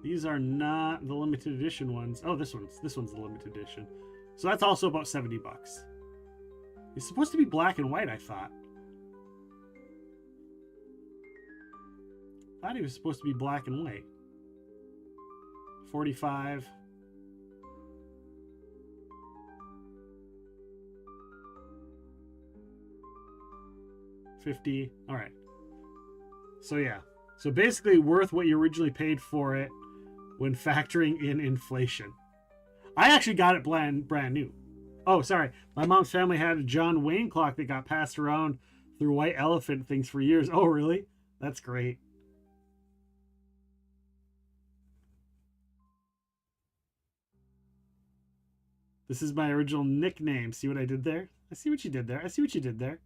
These are not the limited edition ones. Oh, this one's the limited edition. So that's also about $70. It's supposed to be black and white, I thought. I thought he was supposed to be black and white. 45. $50. All right. So yeah. So basically worth what you originally paid for it when factoring in inflation. I actually got it brand new. Oh, sorry. My mom's family had a John Wayne clock that got passed around through white elephant things for years. Oh, really? That's great. This is my original nickname. See what I did there? I see what you did there. I see what you did there.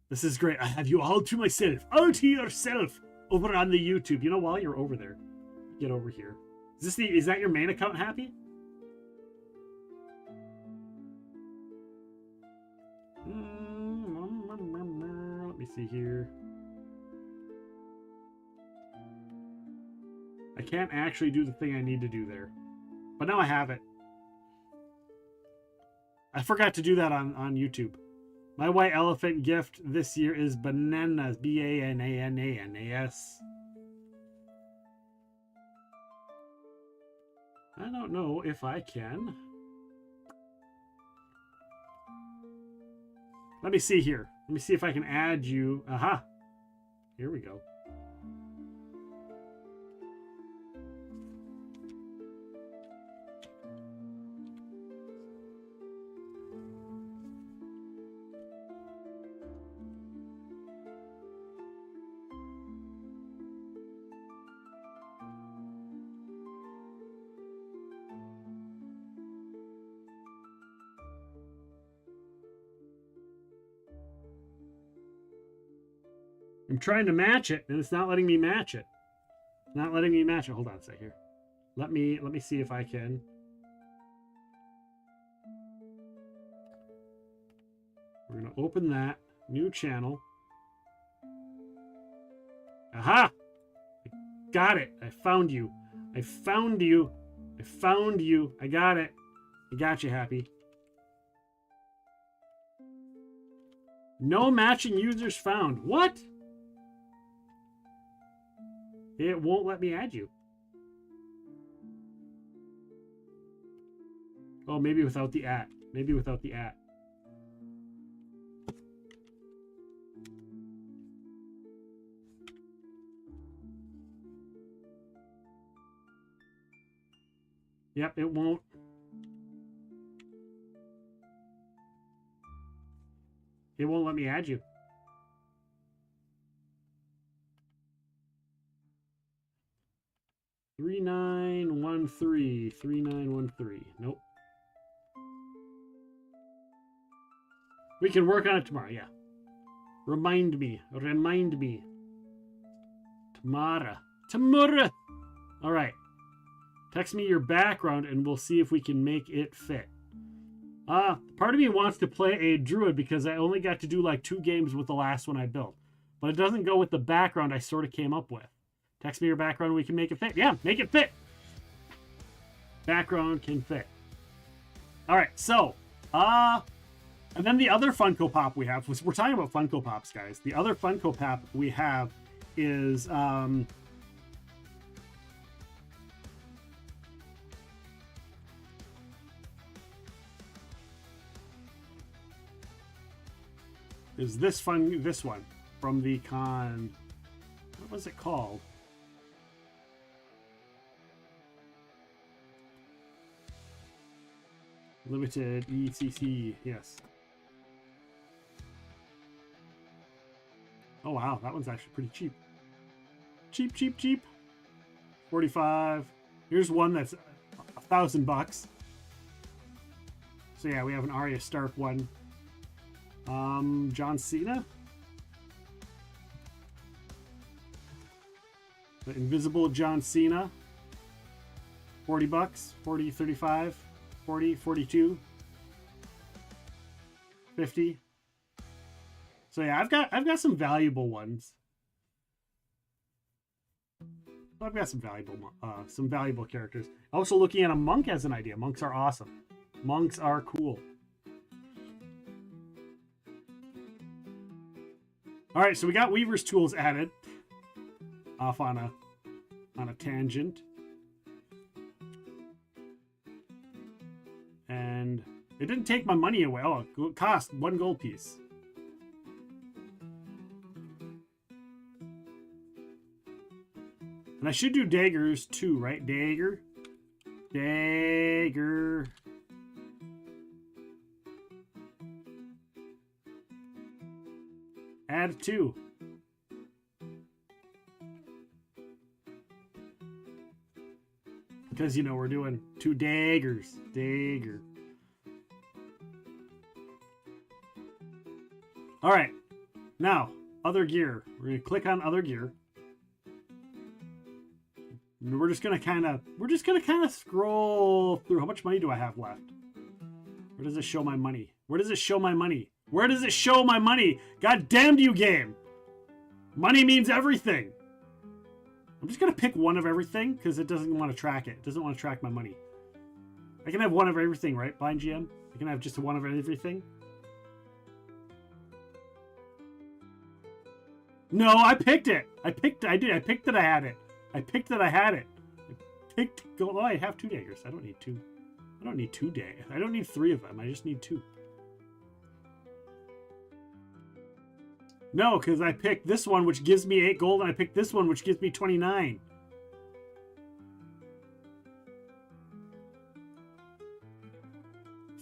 This is great. I have you all to myself. All to yourself. Over on the YouTube. You know, while you're over there, get over here. Is that your main account, Happy? Let me see here. I can't actually do the thing I need to do there. But now I have it. I forgot to do that on YouTube. My white elephant gift this year is bananas. B-A-N-A-N-A-N-A-S. I don't know if I can. Let me see here. Let me see if I can add you. Aha. Here we go. I'm trying to match it, and it's not letting me match it. Not letting me match it. Hold on a sec here. Let me see if I can. We're gonna open that new channel. Aha! I got it. I found you. I found you. I found you. I got it. I got you, Happy. No matching users found. What? It won't let me add you. Oh, maybe without the @ Maybe without the @ Yep, it won't. It won't let me add you. $3913. Nope. We can work on it tomorrow, yeah. Remind me. Tomorrow. All right. Text me your background and we'll see if we can make it fit. Part of me wants to play a druid because I only got to do like 2 games with the last one I built. But it doesn't go with the background I sort of came up with. Text me your background, we can make it fit. Yeah, make it fit. Background can fit. All right, so, and then the other Funko Pop we have, we're talking about Funko Pops, guys. The other Funko Pop we have is, is this one from the con. What was it called? Limited ECC, yes. Oh wow, that one's actually pretty cheap. Cheap. 45. Here's one that's $1,000. So yeah, we have an Arya Stark one. John Cena. The Invisible John Cena. $40. 40, 35, 40, 42, 50. So yeah, I've got some valuable ones. I've got some valuable characters. Also looking at a monk as an idea. Monks are awesome. Monks are cool. All right, so we got Weaver's tools added. Off on a tangent. And it didn't take my money away. Oh, it cost 1 gold piece. And I should do daggers too, right? Dagger. Add 2. Because, you know, we're doing 2 daggers. Dagger. All right. Now, other gear. We're going to click on other gear. And we're just going to kind of scroll through. How much money do I have left? Where does it show my money? Where does it show my money? Where does it show my money? God damn you, game. Money means everything. I'm just going to pick one of everything because it doesn't want to track it. It doesn't want to track my money. I can have one of everything, right, Blind GM? I can have just one of everything. No, I picked it. I picked that I had it. Oh, I have 2 daggers. I don't need 2. I don't need 2 daggers. I don't need 3 of them. I just need 2. No, because I picked this one, which gives me 8 gold, and I picked this one, which gives me 29.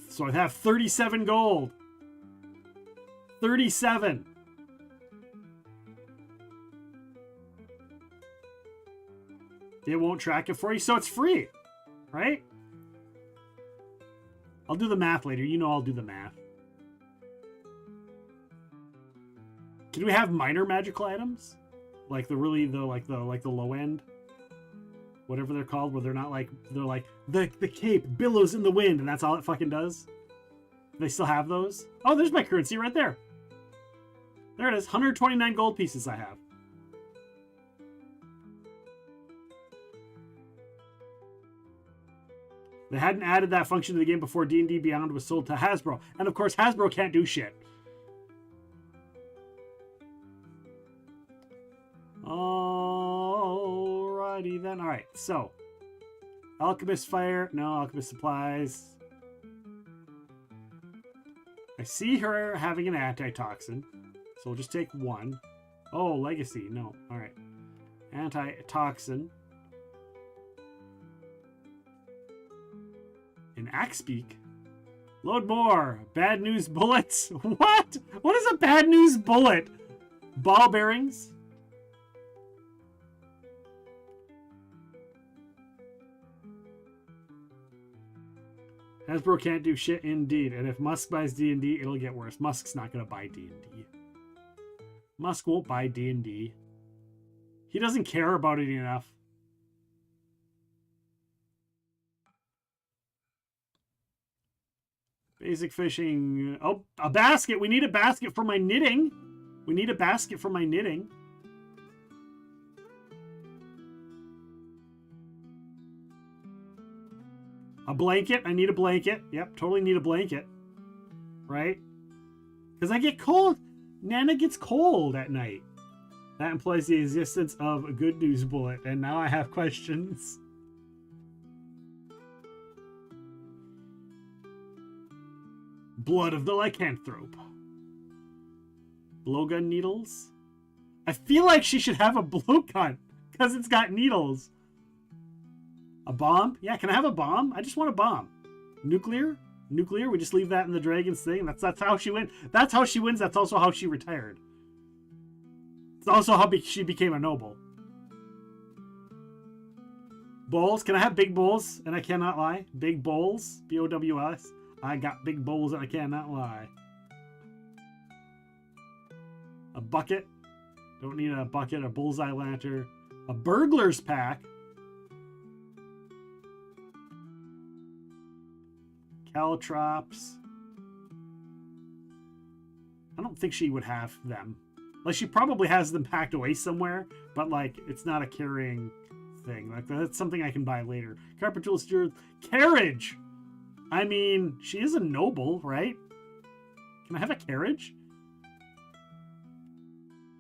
So I have 37 gold. 37. It won't track it for you, so it's free, right? I'll do the math later. You know I'll do the math. Can we have minor magical items? Like the low end? Whatever they're called, where they're like the cape billows in the wind and that's all it fucking does? They still have those? Oh, there's my currency right there. There it is. 129 gold pieces I have. They hadn't added that function to the game before D&D Beyond was sold to Hasbro. And of course, Hasbro can't do shit. Alrighty then. Alright, so. Alchemist Fire. No, Alchemist Supplies. I see her having an antitoxin. So we'll just take 1. Oh, Legacy. No. Alright. Antitoxin. In Axebeak. Load more. Bad news bullets. What? What is a bad news bullet? Ball bearings. Hasbro can't do shit indeed. And if Musk buys D&D, it'll get worse. Musk's not going to buy D&D. Musk won't buy D&D. He doesn't care about it enough. Basic fishing. Oh, a basket. We need a basket for my knitting. We need a basket for my knitting. A blanket. I need a blanket. Yep, totally need a blanket. Right? Because I get cold. Nana gets cold at night. That implies the existence of a good news bullet. And now I have questions. Blood of the Lycanthrope. Blowgun needles. I feel like she should have a blowgun because it's got needles. A bomb? Yeah, can I have a bomb? I just want a bomb. Nuclear? Nuclear? We just leave that in the dragon's thing. That's how she wins. That's how she wins. That's also how she retired. It's also how she became a noble. Bowls? Can I have big bowls? And I cannot lie. Big bowls? B-O-W-S. I got big bowls and I cannot lie. A bucket? Don't need a bucket. A bullseye lantern. A burglar's pack. Caltrops. I don't think she would have them. Like, she probably has them packed away somewhere, but, like, it's not a carrying thing. Like, that's something I can buy later. Carpet tools, carriage! I mean, she is a noble, right? Can I have a carriage?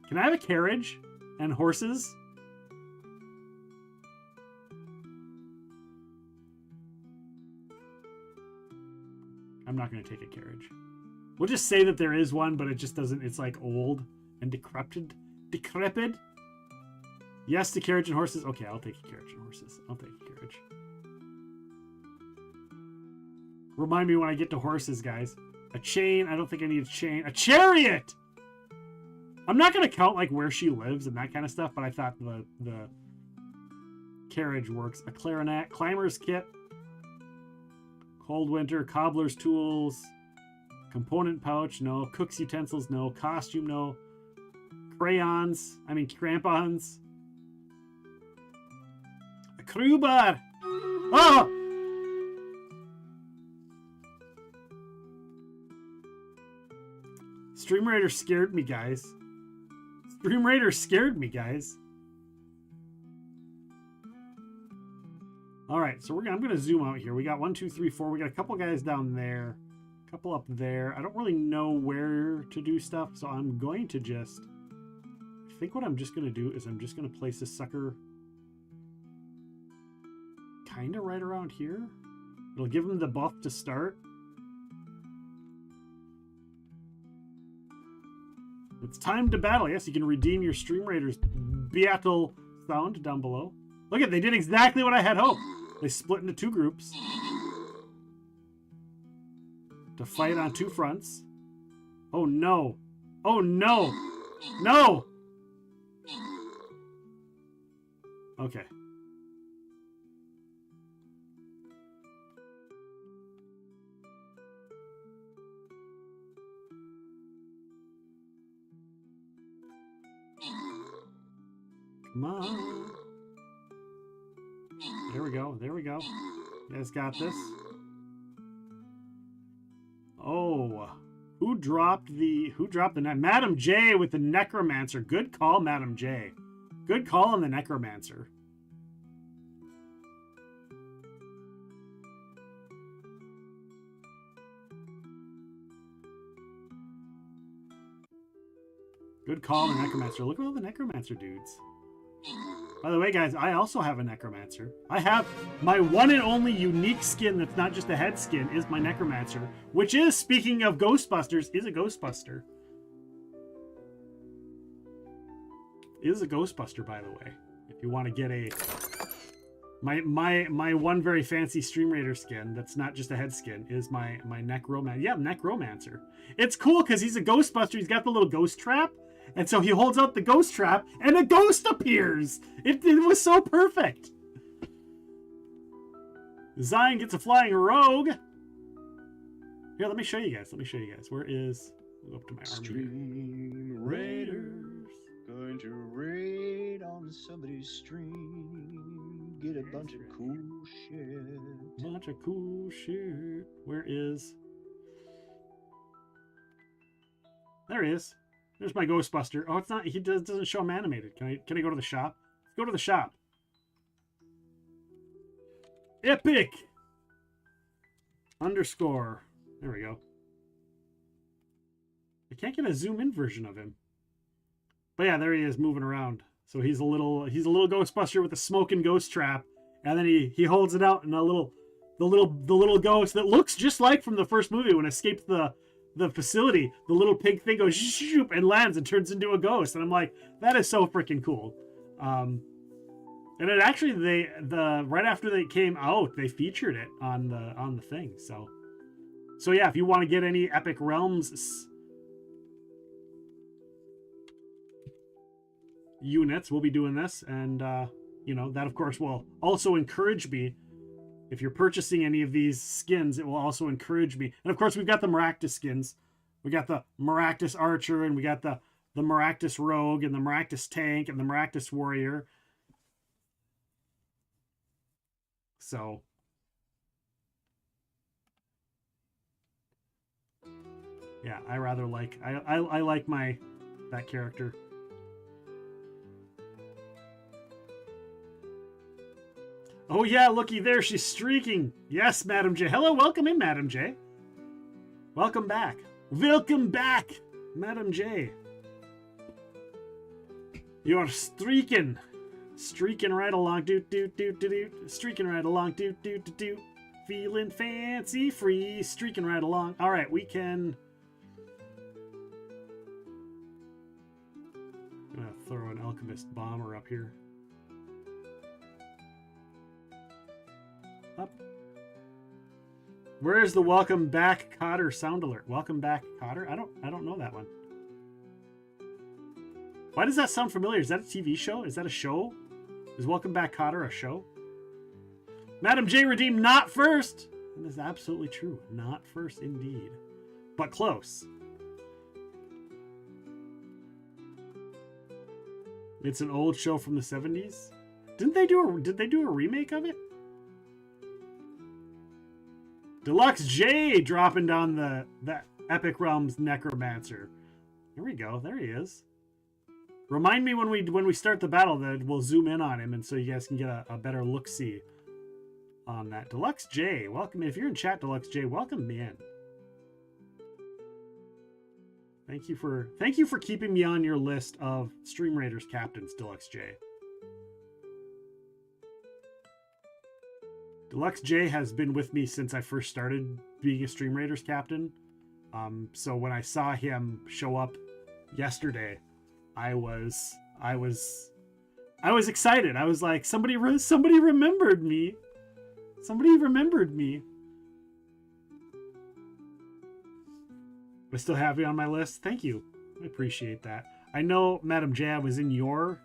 Can I have a carriage? And horses? I'm not going to take a carriage. We'll just say that there is one, but it just doesn't... It's like old and decrepit. Decrepit? Yes to carriage and horses. Okay, I'll take a carriage and horses. I'll take a carriage. Remind me when I get to horses, guys. A chain. I don't think I need a chain. A chariot! I'm not going to count like where she lives and that kind of stuff, but I thought the carriage works. A clarinet. Climber's kit. Cold winter. Cobbler's tools. Component pouch. No. Cook's utensils. No. Costume. No. Crayons. I mean crampons. A crowbar. Oh! Stream Raider scared me, guys. Stream Raider scared me, guys. All right, so I'm going to zoom out here. We got 1, 2, 3, 4. We got a couple guys down there, a couple up there. I don't really know where to do stuff, so I'm going to just... I think what I'm just going to do is I'm just going to place this sucker kind of right around here. It'll give him the buff to start. It's time to battle. Yes, you can redeem your Stream Raiders battle sound down below. Look at, they did exactly what I had hoped. They split into 2 groups to fight on 2 fronts. Oh no. Oh no. No. Okay. Come on. There we go. There we go. You guys got this. Oh. Who dropped the Madam J with the Necromancer. Good call, Madam J. Good call on the Necromancer. Good call on the Necromancer. Look at all the Necromancer dudes. By the way, guys, I also have a Necromancer. I have my one and only unique skin that's not just a head skin is my Necromancer, which is, speaking of Ghostbusters, is a Ghostbuster. Is a Ghostbuster, by the way. If you want to get a... My one very fancy Stream Raider skin that's not just a head skin is my Necromancer. Yeah, Necromancer. It's cool because he's a Ghostbuster. He's got the little ghost trap. And so he holds out the ghost trap, and a ghost appears! It was so perfect! Zion gets a flying rogue! Here, let me show you guys. Where is... We'll go up to my army. Stream Raiders going to raid on somebody's stream. Get a bunch of cool shit. Where is... There he is. There's my Ghostbuster. Oh, it's not. He doesn't show him animated. Can I go to the shop? Let's go to the shop. Epic! Underscore. There we go. I can't get a zoom in version of him. But yeah, there he is moving around. So he's a little Ghostbuster with a smoking ghost trap, and then he holds it out, and the little ghost that looks just like from the first movie when it escaped the the facility, the little pig thing goes shoop and lands and turns into a ghost. And I'm like, that is so freaking cool. And it actually, right after they came out, they featured it on the thing. So yeah, if you want to get any Epic Realms units, we'll be doing this. And, that of course will also encourage me. If you're purchasing any of these skins, it will also encourage me. And of course, we've got the Maractus skins. We got the Maractus Archer, and we got the Maractus Rogue, and the Maractus Tank, and the Maractus Warrior. So, yeah, I rather like I like that character. Oh yeah, looky there, she's streaking. Yes, Madam J. Hello, welcome in, Madam J. Welcome back. Welcome back, Madam J. You're streaking. Streaking right along, streaking right along, feeling fancy free, streaking right along. All right, we can. I'm gonna throw an alchemist bomber up here. Up. Where is the welcome back Cotter sound alert? Welcome back Cotter? I don't know that one. Why does that sound familiar? Is that a TV show? Is that a show? Is Welcome Back Cotter a show? Madam J redeemed not first. That is absolutely true. Not first indeed. But close. It's an old show from the 70s. Did they do a remake of it? Deluxe J dropping down that Epic Realms Necromancer. Here we go. There he is. Remind me when we start the battle that we'll zoom in on him, and so you guys can get a better look-see on that. Deluxe J, welcome. If you're in chat, Deluxe J, welcome in. Thank you for keeping me on your list of Stream Raiders captains, Deluxe J. Deluxe J has been with me since I first started being a Stream Raiders captain. So when I saw him show up yesterday, I was excited. I was like, somebody remembered me. Somebody remembered me. I still have you on my list. Thank you. I appreciate that. I know Madam J, I was in your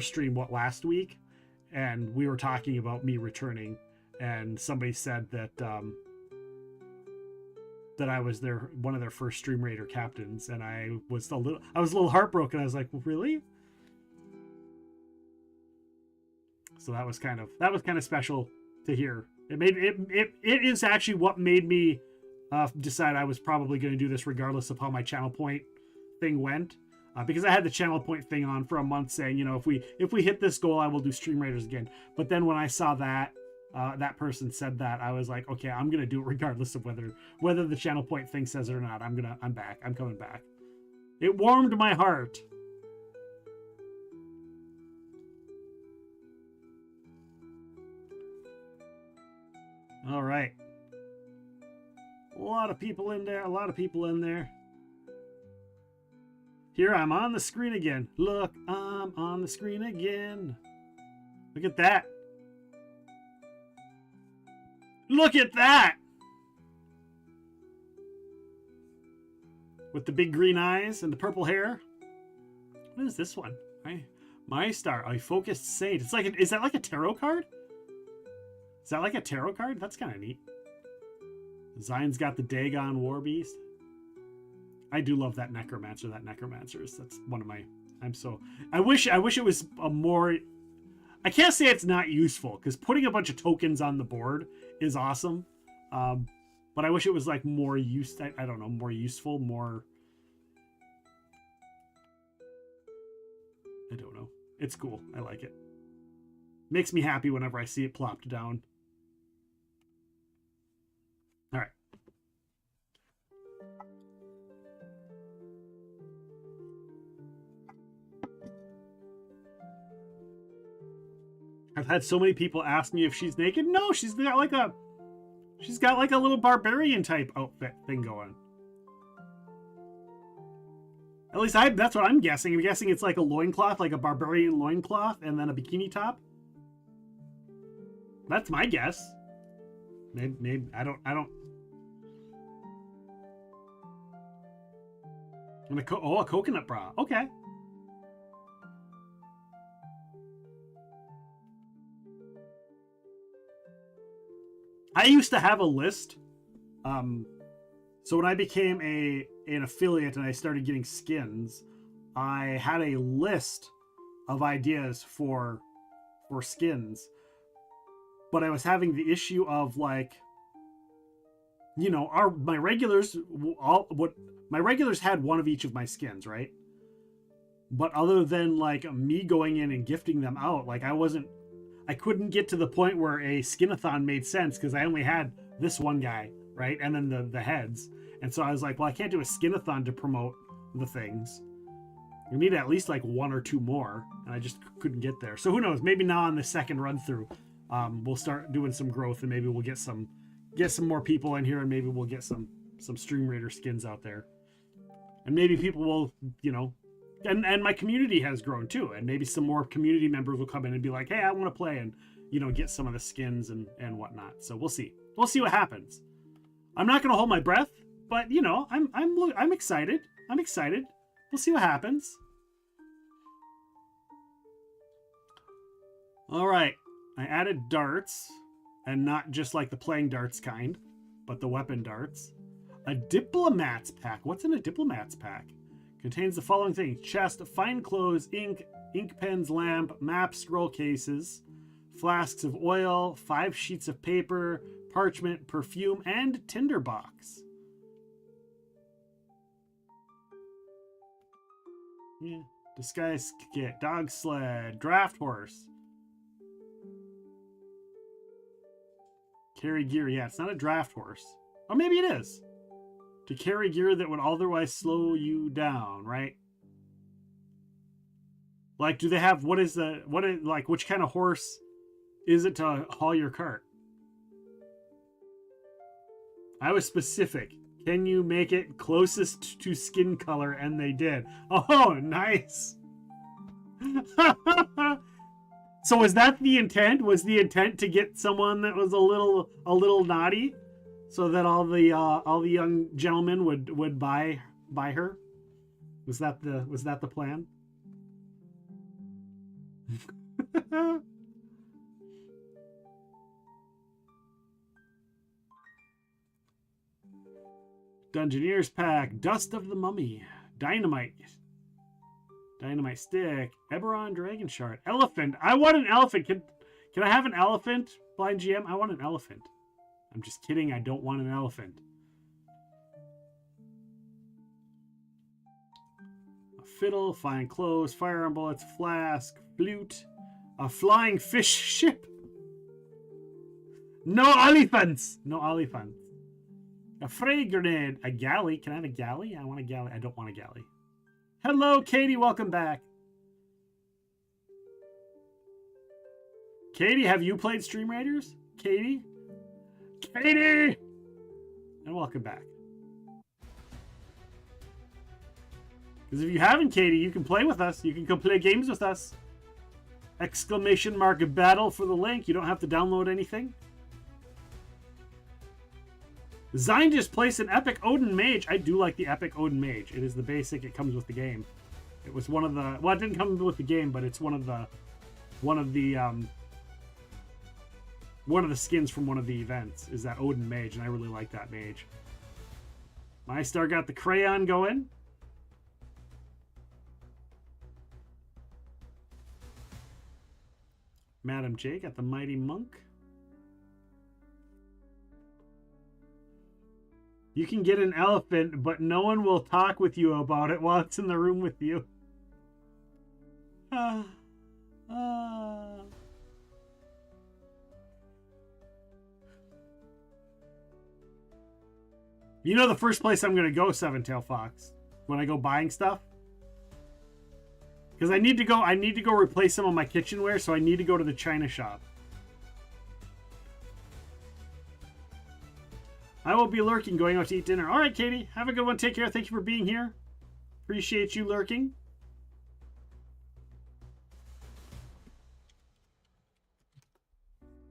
stream last week, and we were talking about me returning, and somebody said that that I was one of their first Stream Raider captains, and I was a little heartbroken. I was like, really? So that was kind of special to hear. It is actually what made me decide I was probably going to do this regardless of how my channel point thing went, because I had the channel point thing on for a month saying, if we hit this goal, I will do Stream Raiders again. But then when I saw that that person said that, I was like, okay, I'm gonna do it regardless of whether the channel point thing says it or not. I'm back. I'm coming back. It warmed my heart. All right. A lot of people in there. Here, I'm on the screen again. Look, I'm on the screen again. Look at that. Look at that! With the big green eyes and the purple hair. What is this one? My Star, a focused saint. It's like, is that like a tarot card? Is that like a tarot card? That's kind of neat. Zion's got the Dagon War Beast. I do love that Necromancer. That's one of my. I wish it was a more. I can't say it's not useful, because putting a bunch of tokens on the board is awesome. But I wish it was like more I don't know, more useful, more. I don't know. It's cool. I like it. Makes me happy whenever I see it plopped down. All right. I've had so many people ask me if she's naked. No, she's got like a little barbarian type outfit thing going. At least that's what I'm guessing. I'm guessing it's like a loincloth, like a barbarian loincloth, and then a bikini top. That's my guess. Maybe I don't. And a coconut bra. Okay. I used to have a list. So when I became an affiliate and I started getting skins, I had a list of ideas for skins. But I was having the issue of like, you know, my regulars had one of each of my skins, right? But other than like me going in and gifting them out, like I couldn't get to the point where a skinathon made sense because I only had this one guy, right? And then the heads. And so I was like, well, I can't do a skinathon to promote the things. You need at least like one or two more, and I just couldn't get there. So who knows? Maybe now on the second run through, we'll start doing some growth, and maybe we'll get some more people in here, and maybe we'll get some Stream Raider skins out there, and maybe people will, you know, and my community has grown too, and maybe some more community members will come in and be like, hey, I want to play, and you know, get some of the skins and whatnot. So we'll see what happens. I'm not gonna hold my breath, but you know, I'm excited. I'm excited. We'll see what happens. All right. I added darts, and not just like the playing darts kind, but the weapon darts. A diplomat's pack. What's in a diplomat's pack? Contains the following things: chest, fine clothes, ink pens, lamp, map, scroll cases, flasks of oil, 5 sheets of paper, parchment, perfume, and tinderbox. Yeah. Disguise kit, dog sled, draft horse. Carry gear. Yeah, it's not a draft horse. Or maybe it is. To carry gear that would otherwise slow you down, right? Like, do they have, which kind of horse is it to haul your cart? I was specific. Can you make it closest to skin color? And they did. Oh, nice. So was that the intent? Was the intent to get someone that was a little naughty, so that all the young gentlemen would buy her? Was that the plan? Dungeoneer's pack, Dust of the Mummy, Dynamite stick, Eberron Dragon Shard, Elephant. I want an elephant. Can I have an elephant, Blind GM? I want an elephant. I'm just kidding. I don't want an elephant. A fiddle, fine clothes, firearm bullets, flask, flute, a flying fish ship. No elephants. No elephants. A fray grenade, a galley. Can I have a galley? I want a galley. I don't want a galley. Hello, Katie. Welcome back. Katie, have you played Stream Raiders? Katie? Katie! And welcome back. Because if you haven't, Katie, you can play with us. You can come play games with us. Exclamation mark battle for the link. You don't have to download anything. Zine just placed an Epic Odin Mage. I do like the Epic Odin Mage. It is the basic. It comes with the game. It was one of the... Well, it didn't come with the game, but it's one of the skins from one of the events is that Odin Mage, and I really like that mage. My Star got the crayon going. Madam J got the Mighty Monk. You can get an elephant, but no one will talk with you about it while it's in the room with you. You know the first place I'm going to go, Seven-Tail Fox, when I go buying stuff? Because I need to go replace some of my kitchenware, so I need to go to the China shop. I will be lurking, going out to eat dinner. All right, Katie. Have a good one. Take care. Thank you for being here. Appreciate you lurking.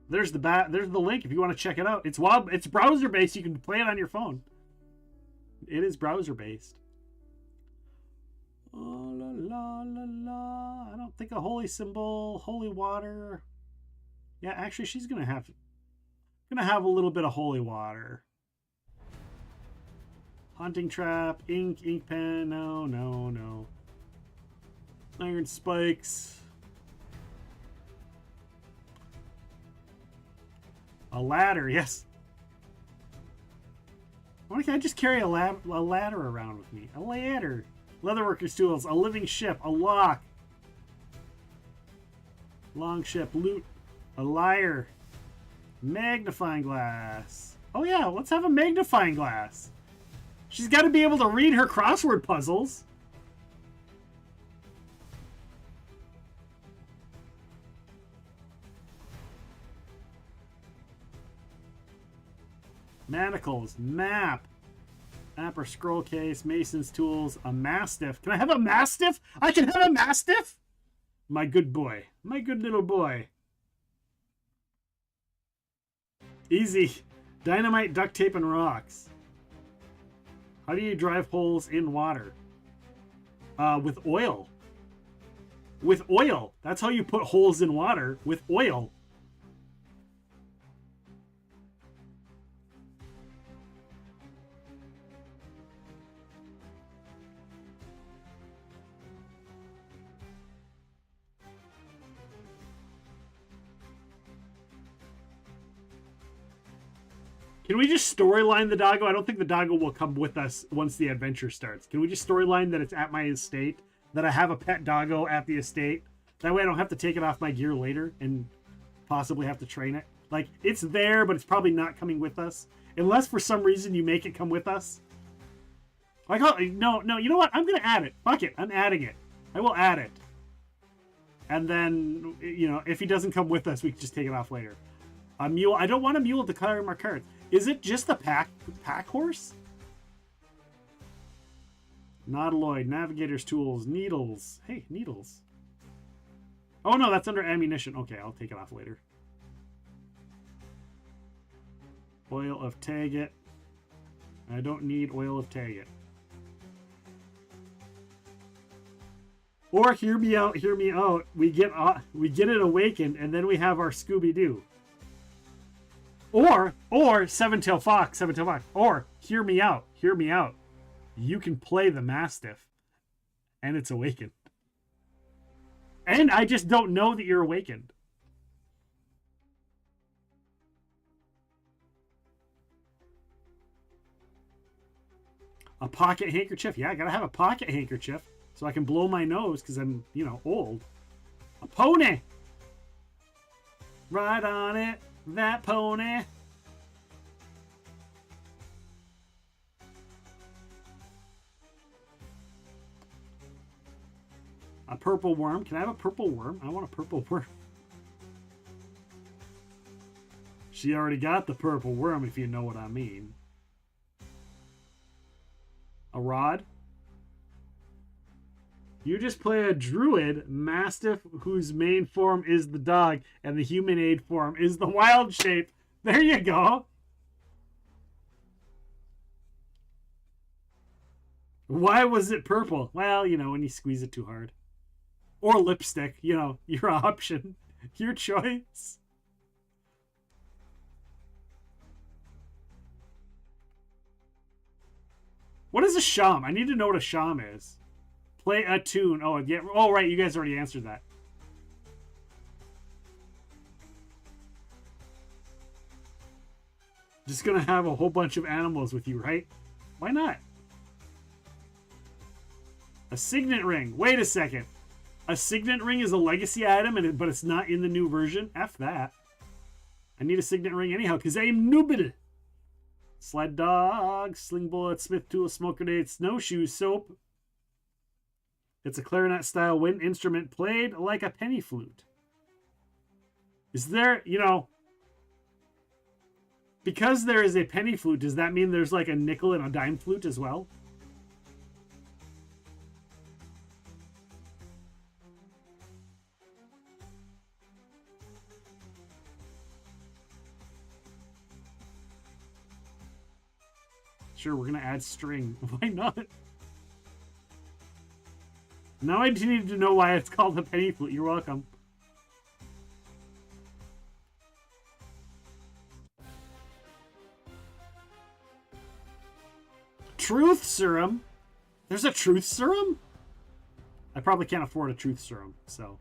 There's the link if you want to check it out. It's browser based. You can play it on your phone. It is browser based. Oh, la la la la. I don't think a holy symbol, holy water. Yeah, actually, she's gonna have a little bit of holy water. Hunting trap, ink pen. No. Iron spikes. A ladder, yes. Why can't I just carry a ladder around with me? A ladder. Leatherworker's tools. A living ship. A lock. Long ship. Loot. A lyre. Magnifying glass. Oh yeah, let's have a magnifying glass. She's got to be able to read her crossword puzzles. Manacles, map or scroll case, mason's tools, a mastiff. Can I have a mastiff? I can have a mastiff? My good boy. My good little boy. Easy. Dynamite, duct tape, and rocks. How do you drive holes in water? With oil. With oil. That's how you put holes in water, with oil. Can we just storyline the doggo? I don't think the doggo will come with us once the adventure starts. Can we just storyline that it's at my estate? That I have a pet doggo at the estate? That way I don't have to take it off my gear later and possibly have to train it. Like, it's there, but it's probably not coming with us. Unless for some reason you make it come with us. Like, oh, no, you know what? I'm going to add it. Fuck it. I'm adding it. I will add it. And then, you know, if he doesn't come with us, we can just take it off later. A mule. I don't want a mule to carry my cards. Is it just the pack horse? Nautiloid, navigator's tools, needles. Hey, needles. Oh no, that's under ammunition. Okay, I'll take it off later. Oil of Taggett. I don't need oil of Taggett. Or hear me out. We get it awakened, and then we have our Scooby-Doo. Or Seven-Tail Fox. Or hear me out. You can play the Mastiff, and it's awakened. And I just don't know that you're awakened. A pocket handkerchief. Yeah, I gotta have a pocket handkerchief so I can blow my nose because I'm, you know, old. A pony. Ride on it. That pony. A purple worm. Can I have a purple worm? I want a purple worm. She already got the purple worm, if you know what I mean. A rod. You just play a druid mastiff whose main form is the dog and the humanoid form is the wild shape. There you go. Why was it purple? Well, you know, when you squeeze it too hard. Or lipstick, you know, your option. Your choice. What is a sham? I need to know what a sham is. Play a tune. Oh, yeah. Oh, right. You guys already answered that. Just gonna have a whole bunch of animals with you, right? Why not? A signet ring. Wait a second. A signet ring is a legacy item, but it's not in the new version? F that. I need a signet ring anyhow, because I am nooble. Sled dog, sling bullet, smith tool, smoke grenade, snowshoe, soap. It's a clarinet-style wind instrument played like a penny flute. Is there, you know... Because there is a penny flute, does that mean there's like a nickel and a dime flute as well? Sure, we're gonna add string. Why not? Now I just need to know why it's called the penny flute. You're welcome. Truth serum? There's a truth serum? I probably can't afford a truth serum, so.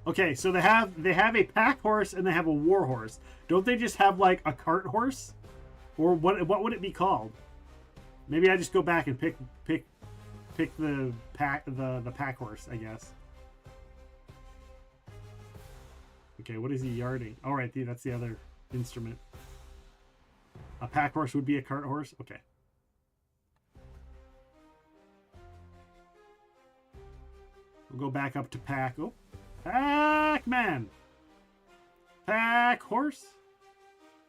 Okay, so they have a pack horse and they have a war horse. Don't they just have like a cart horse? Or what would it be called? Maybe I just go back and pick the pack horse, I guess. Okay, what is he yarding? All right, that's the other instrument. A pack horse would be a cart horse? Okay. We'll go back up to pack. Oh, Pac-Man! Pack horse?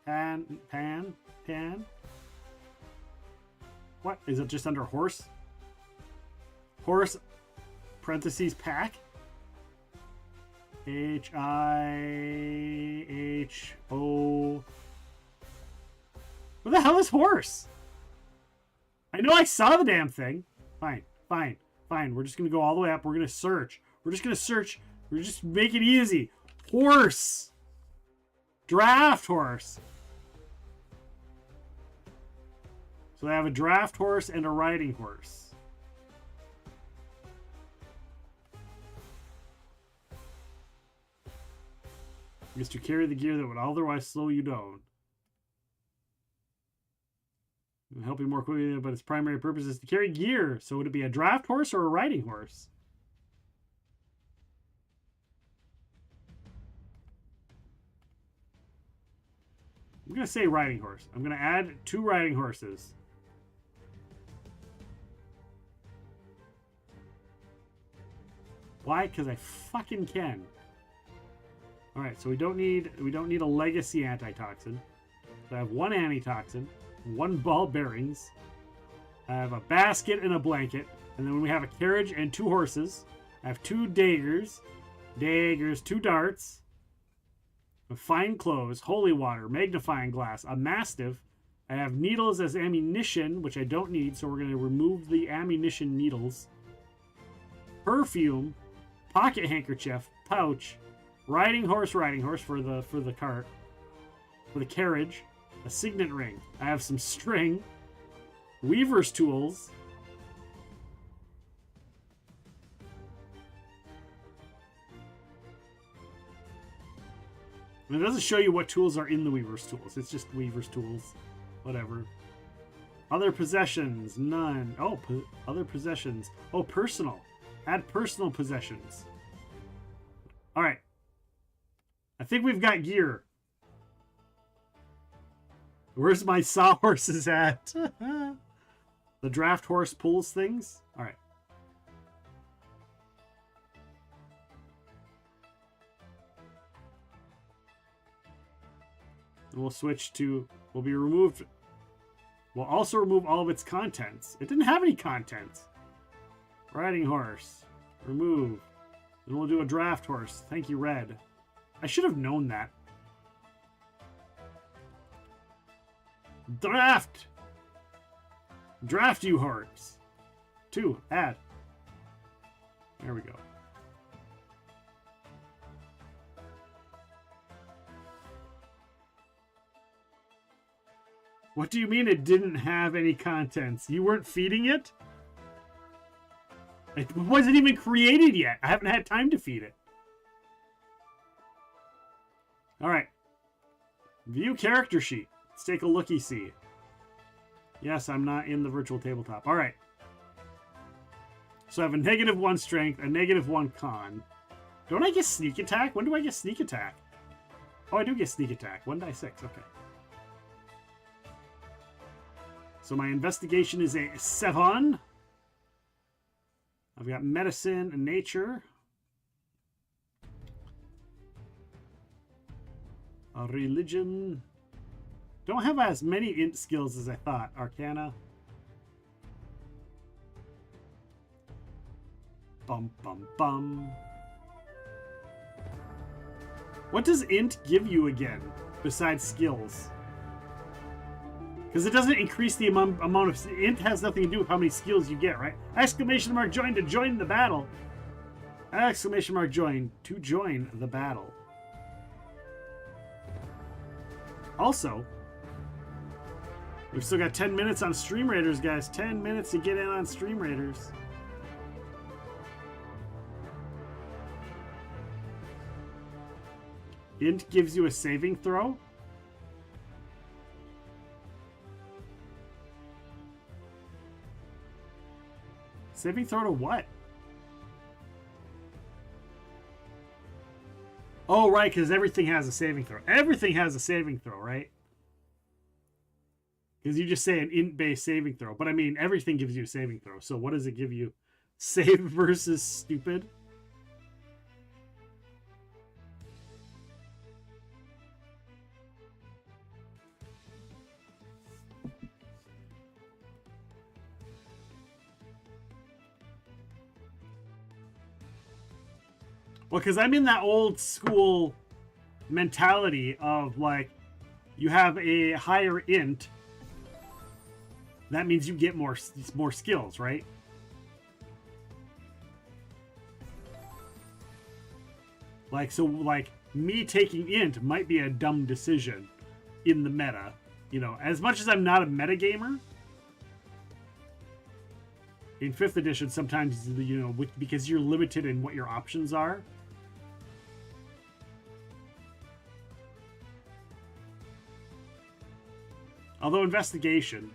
Pan. What? Is it just under horse? Horse, parentheses, pack? H-I-H-O... What the hell is horse? I know I saw the damn thing. Fine. We're just going to go all the way up. We're going to search. We're just make it easy. Horse. Draft horse. So they have a draft horse and a riding horse. Is to carry the gear that would otherwise slow you down. It'll help you more quickly, but its primary purpose is to carry gear. So would it be a draft horse or a riding horse? I'm going to say riding horse. I'm going to add 2 riding horses. Why? Because I fucking can. All right, so we don't need a legacy antitoxin. So I have 1 antitoxin, 1 ball bearings. I have a basket and a blanket, and then we have a carriage and 2 horses. I have 2 daggers, 2 darts, fine clothes, holy water, magnifying glass, a mastiff. I have needles as ammunition, which I don't need, so we're going to remove the ammunition needles. Perfume, pocket handkerchief, pouch, riding horse for the cart, for the carriage, a signet ring. I have some string, weaver's tools. And it doesn't show you what tools are in the weaver's tools. It's just weaver's tools. Whatever. Other possessions. None. Oh, other possessions. Oh, personal. Add personal possessions. Alright. I think we've got gear. Where's my sawhorses at? The draft horse pulls things? Alright. And we'll switch to, we'll also remove all of its contents. It didn't have any contents. Riding horse. Remove. Then we'll do a draft horse. Thank you, Red. I should have known that. Draft! Draft you horse. 2. Add. There we go. What do you mean it didn't have any contents? You weren't feeding it? It wasn't even created yet. I haven't had time to feed it. Alright. View character sheet. Let's take a looky-see. Yes, I'm not in the virtual tabletop. Alright. So I have a -1 strength, a -1 con. Don't I get sneak attack? When do I get sneak attack? Oh, I do get sneak attack. 1d6. Okay. So my investigation is a 7. I've got medicine and nature. A religion. Don't have as many int skills as I thought. Arcana. Bum bum bum. What does int give you again, besides skills? Because it doesn't increase the amount of... Int has nothing to do with how many skills you get, right? Exclamation mark join to join the battle. Exclamation mark join to join the battle. Also, we've still got 10 minutes on Stream Raiders, guys. 10 minutes to get in on Stream Raiders. Int gives you a saving throw. Saving throw to what? Oh, right, because everything has a saving throw. Everything has a saving throw, right? Because you just say an int-based saving throw. But I mean, everything gives you a saving throw. So what does it give you? Save versus stupid? Well, because I'm in that old school mentality of, like, you have a higher int, that means you get more skills, right? Like, so, like, me taking int might be a dumb decision in the meta. You know, as much as I'm not a metagamer, in 5th edition, sometimes, you know, because you're limited in what your options are. Although investigation.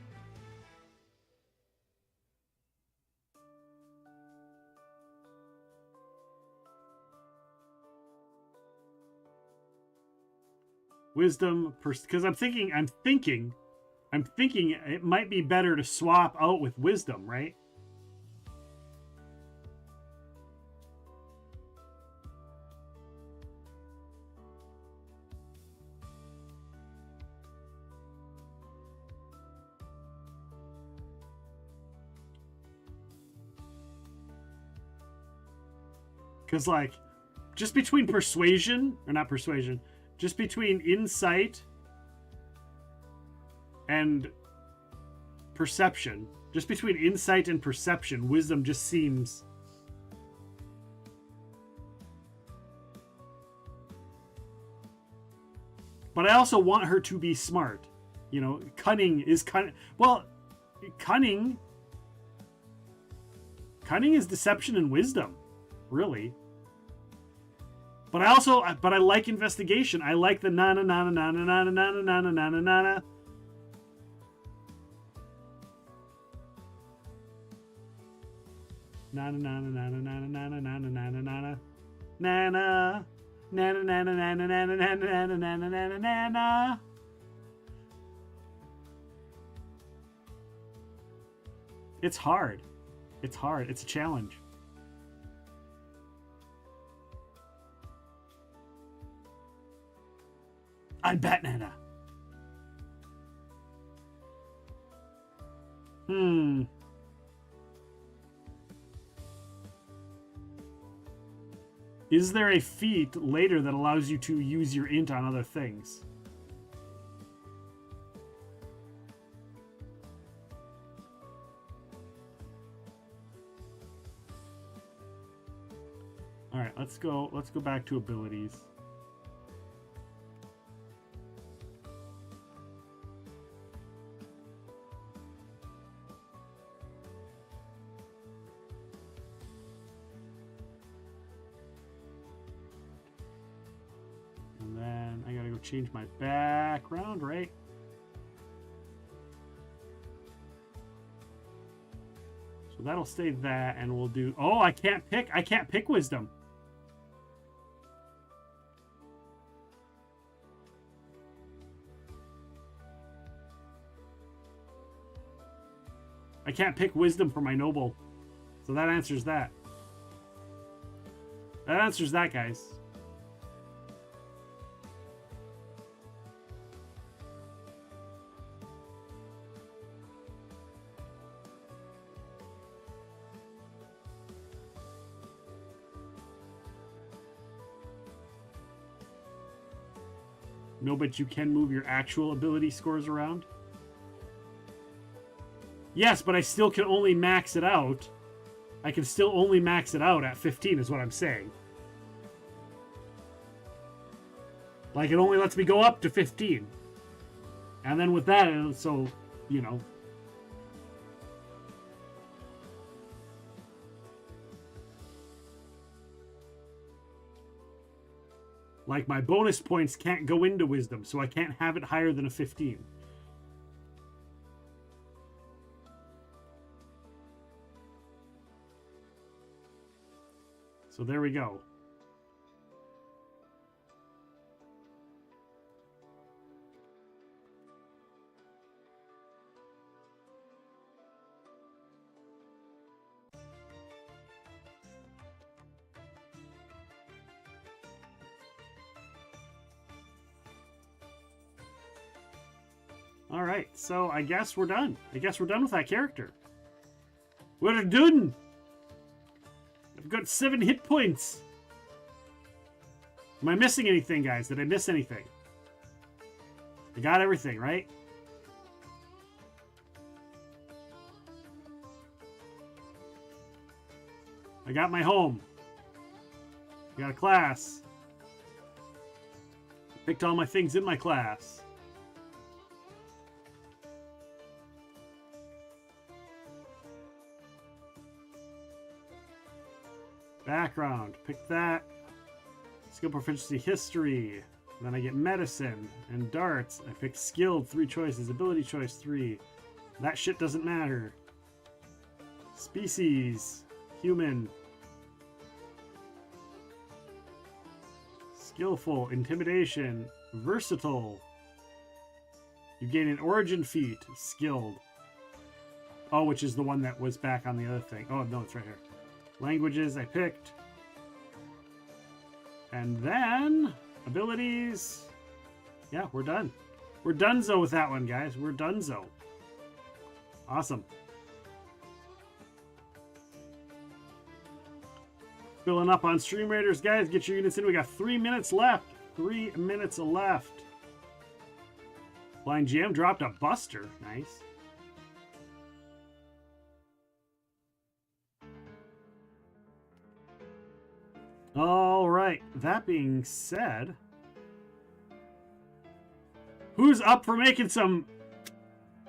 Wisdom, because I'm thinking it might be better to swap out with wisdom, right? Because, like, just between persuasion, or not persuasion, just between insight and perception, just between insight and perception, wisdom just seems... But I also want her to be smart. You know, cunning is cunning. Well, cunning is deception and wisdom, really. But I like investigation. I like the na na na na na na na na na na na na na. Na na na na na na na na na na na na na na na. Na na na na na na na na na na na na na na na na. It's hard. It's hard. It's a challenge. I'm Batnana. Is there a feat later that allows you to use your int on other things? All right, let's go back to abilities. And then I gotta go change my background, right? So that'll stay that, and we'll do... Oh, I can't pick wisdom. I can't pick wisdom for my noble. So that answers that. That answers that, guys. No, but you can move your actual ability scores around. Yes, but I still can only max it out. I can still only max it out at 15 is what I'm saying. Like, it only lets me go up to 15. And then with that, so, you know. Like, my bonus points can't go into wisdom, so I can't have it higher than a 15. So there we go. All right, so I guess we're done. I guess we're done with that character. We're done. I've got 7 hit points. Am I missing anything, guys? Did I miss anything? I got everything, right? I got my home. I got a class. I picked all my things in my class. Background, pick that. Skill proficiency history. Then I get medicine and darts. I pick skilled, 3 choices. Ability choice, 3. That shit doesn't matter. Species, human. Skillful, intimidation, versatile. You gain an origin feat, skilled. Oh, which is the one that was back on the other thing. Oh, no, it's right here. Languages I picked. And then abilities. Yeah, we're done. We're donezo with that one, guys. We're donezo. Awesome. Filling up on Stream Raiders, guys. Get your units in. We got 3 minutes left. 3 minutes left. Blind GM dropped a buster. Nice. All right. That being said, who's up for making some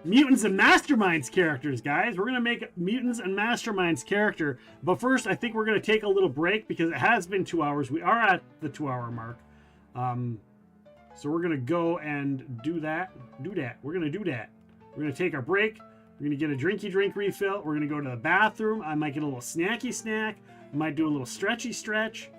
Mutants and Masterminds characters, guys? We're going to make Mutants and Masterminds character. But first, I think we're going to take a little break because it has been 2 hours. We are at the 2-hour mark. So we're going to go and do that. We're going to do that. We're going to take our break. We're going to get a drinky drink refill. We're going to go to the bathroom. I might get a little snacky snack. I might do a little stretchy stretch.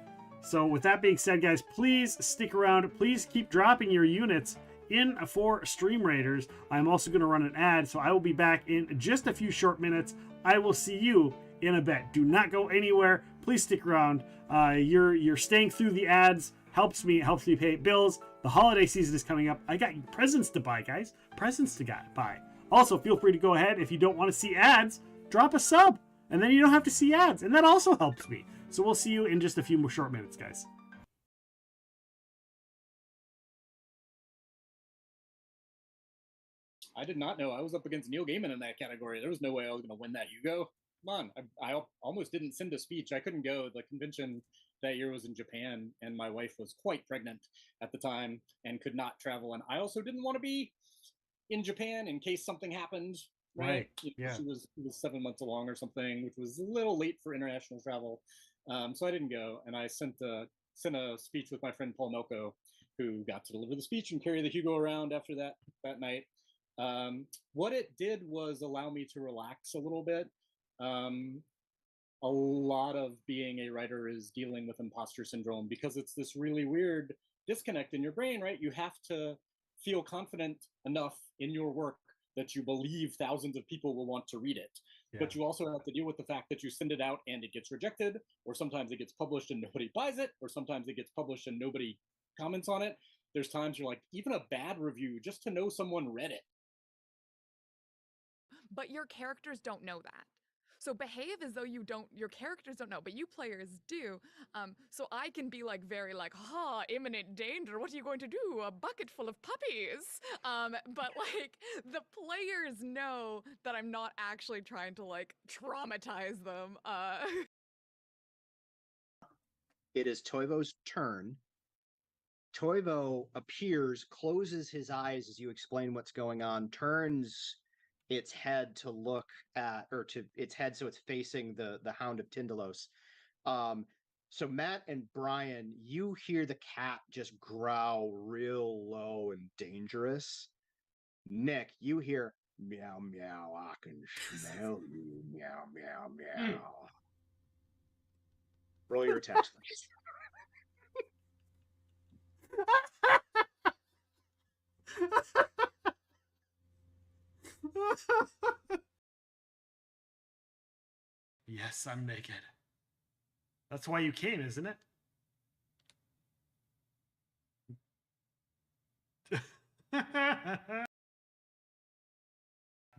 So with that being said, guys, please stick around. Please keep dropping your units in for Stream Raiders. I'm also going to run an ad, so I will be back in just a few short minutes. I will see you in a bit. Do not go anywhere. Please stick around. You're staying through the ads. Helps me pay bills. The holiday season is coming up. I got presents to buy, guys. Presents to buy. Also, feel free to go ahead. If you don't want to see ads, drop a sub. And then you don't have to see ads. And that also helps me. So we'll see you in just a few more short minutes, guys. I did not know I was up against Neil Gaiman in that category. There was no way I was going to win that Hugo. Come on. I almost didn't send a speech. I couldn't go. The convention that year was in Japan, and my wife was quite pregnant at the time and could not travel. And I also didn't want to be in Japan in case something happened. Right. Yeah. She was 7 months along or something, which was a little late for international travel. So I didn't go. And I sent a speech with my friend Paul Melko, who got to deliver the speech and carry the Hugo around after that night. What it did was allow me to relax a little bit. A lot of being a writer is dealing with imposter syndrome because it's this really weird disconnect in your brain, right? You have to feel confident enough in your work that you believe thousands of people will want to read it. Yeah. But you also have to deal with the fact that you send it out and it gets rejected, or sometimes it gets published and nobody buys it, or sometimes it gets published and nobody comments on it. There's times you're like, even a bad review, just to know someone read it. But your characters don't know that. So behave as though your characters don't know, but you players do. So I can be like very like, imminent danger. What are you going to do? A bucket full of puppies. But like the players know that I'm not actually trying to like traumatize them. It is Toivo's turn. Toivo appears, closes his eyes as you explain what's going on, turns its head to look at, or to its head so it's facing the Hound of Tyndalos. So Matt and Brian, you hear the cat just growl real low and dangerous. Nick, you hear meow meow, I can smell you, meow meow meow. Roll your attacks, please. Yes, I'm naked. That's why you came, isn't it?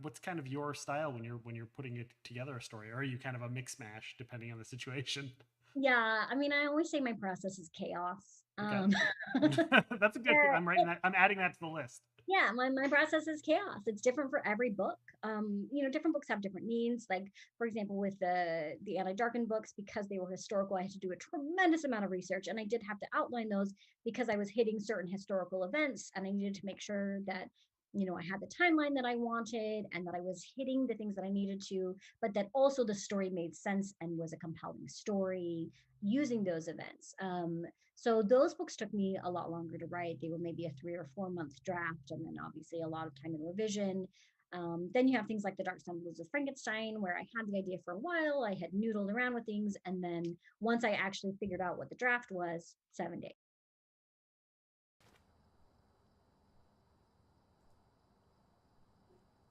What's kind of your style when you're putting it together a story? Or are you kind of a mix mash depending on the situation? Yeah, I mean, I always say my process is chaos. Okay. That's a good. I'm writing that. I'm adding that to the list. Yeah, my process is chaos. It's different for every book. Different books have different needs. Like, for example, with the Anti-Darken books, because they were historical, I had to do a tremendous amount of research, and I did have to outline those because I was hitting certain historical events, and I needed to make sure that I had the timeline that I wanted, and that I was hitting the things that I needed to, but that also the story made sense and was a compelling story using those events. So those books took me a lot longer to write. They were maybe a 3 or 4 month draft, and then obviously a lot of time in revision. Then you have things like The Dark Symbols of Frankenstein, where I had the idea for a while, I had noodled around with things, and then once I actually figured out what the draft was, 7 days.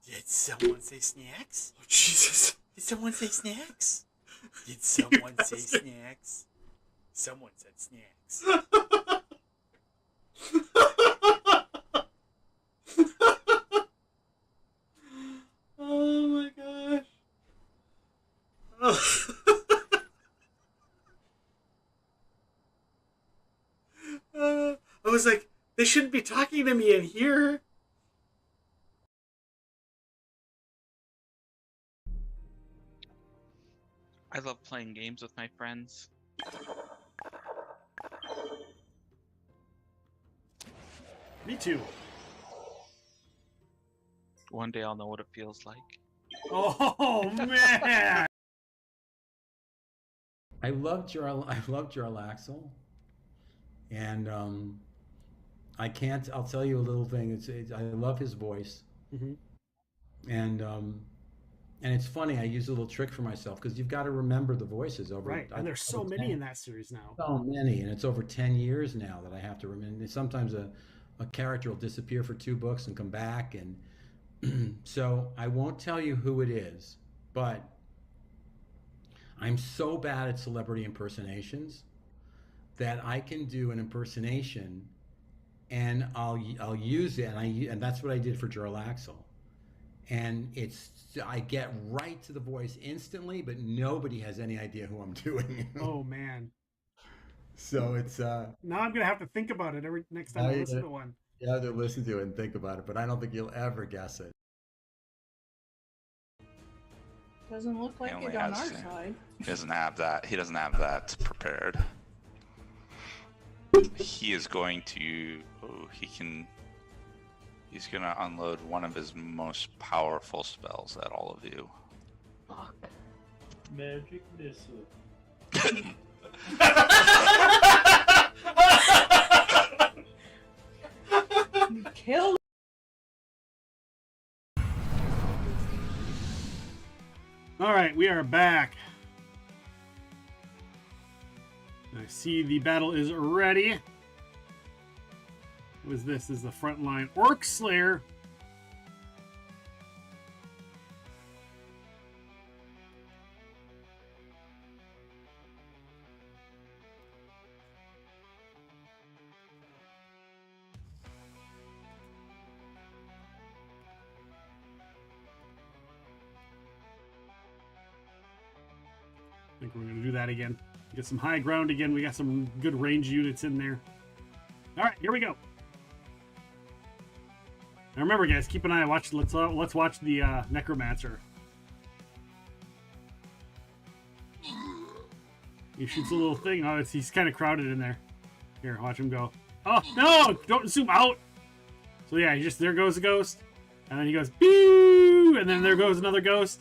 Did someone say snacks? Oh, Jesus. Did someone say snacks? Did someone say snacks? Someone said snacks. Oh my gosh. I was like, they shouldn't be talking to me in here. I love playing games with my friends. Me too. One day I'll know what it feels like. Oh man! I love Jarlaxle, and I'll tell you a little thing. I love his voice, and it's funny. I use a little trick for myself because you've got to remember the voices over. Right, and there's so many in that series now. So many, and it's over 10 years now that I have to remember. Sometimes a character will disappear for 2 books and come back, and so I won't tell you who it is, but I'm so bad at celebrity impersonations that I can do an impersonation, and I'll use it, and that's what I did for Jarlaxle. And I get right to the voice instantly, but nobody has any idea who I'm doing. Oh man! So it's now I'm gonna have to think about it every next time I listen to one. You have to listen to it and think about it, but I don't think you'll ever guess it. Doesn't look like it on our side. He doesn't have that. He doesn't have that prepared. He is going to. Oh, he's gonna unload one of his most powerful spells at all of you. Fuck. Magic missile. You killed. All right, we are back. I see the battle is ready. What is this? This is the frontline Orc Slayer. think we're going to do that again. Get some high ground again. We got some good range units in there. All right, here we go. Now remember, guys, keep an eye. Let's watch the Necromancer. He shoots a little thing. Oh, he's kind of crowded in there. Here, watch him go. Oh no! Don't zoom out. So yeah, there goes the ghost, and then he goes boo, and then there goes another ghost,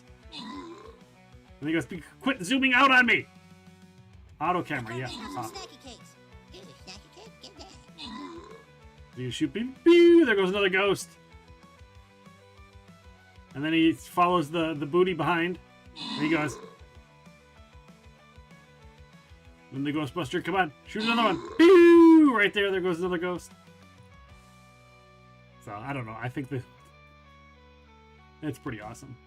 and he goes, quit zooming out on me. Auto camera, yeah. You shoot me, boo, there goes another ghost. And then he follows the booty behind. And he goes. Then the Ghostbuster, come on, shoot another one. Boo! Right there goes another ghost. So, I don't know. I think it's pretty awesome.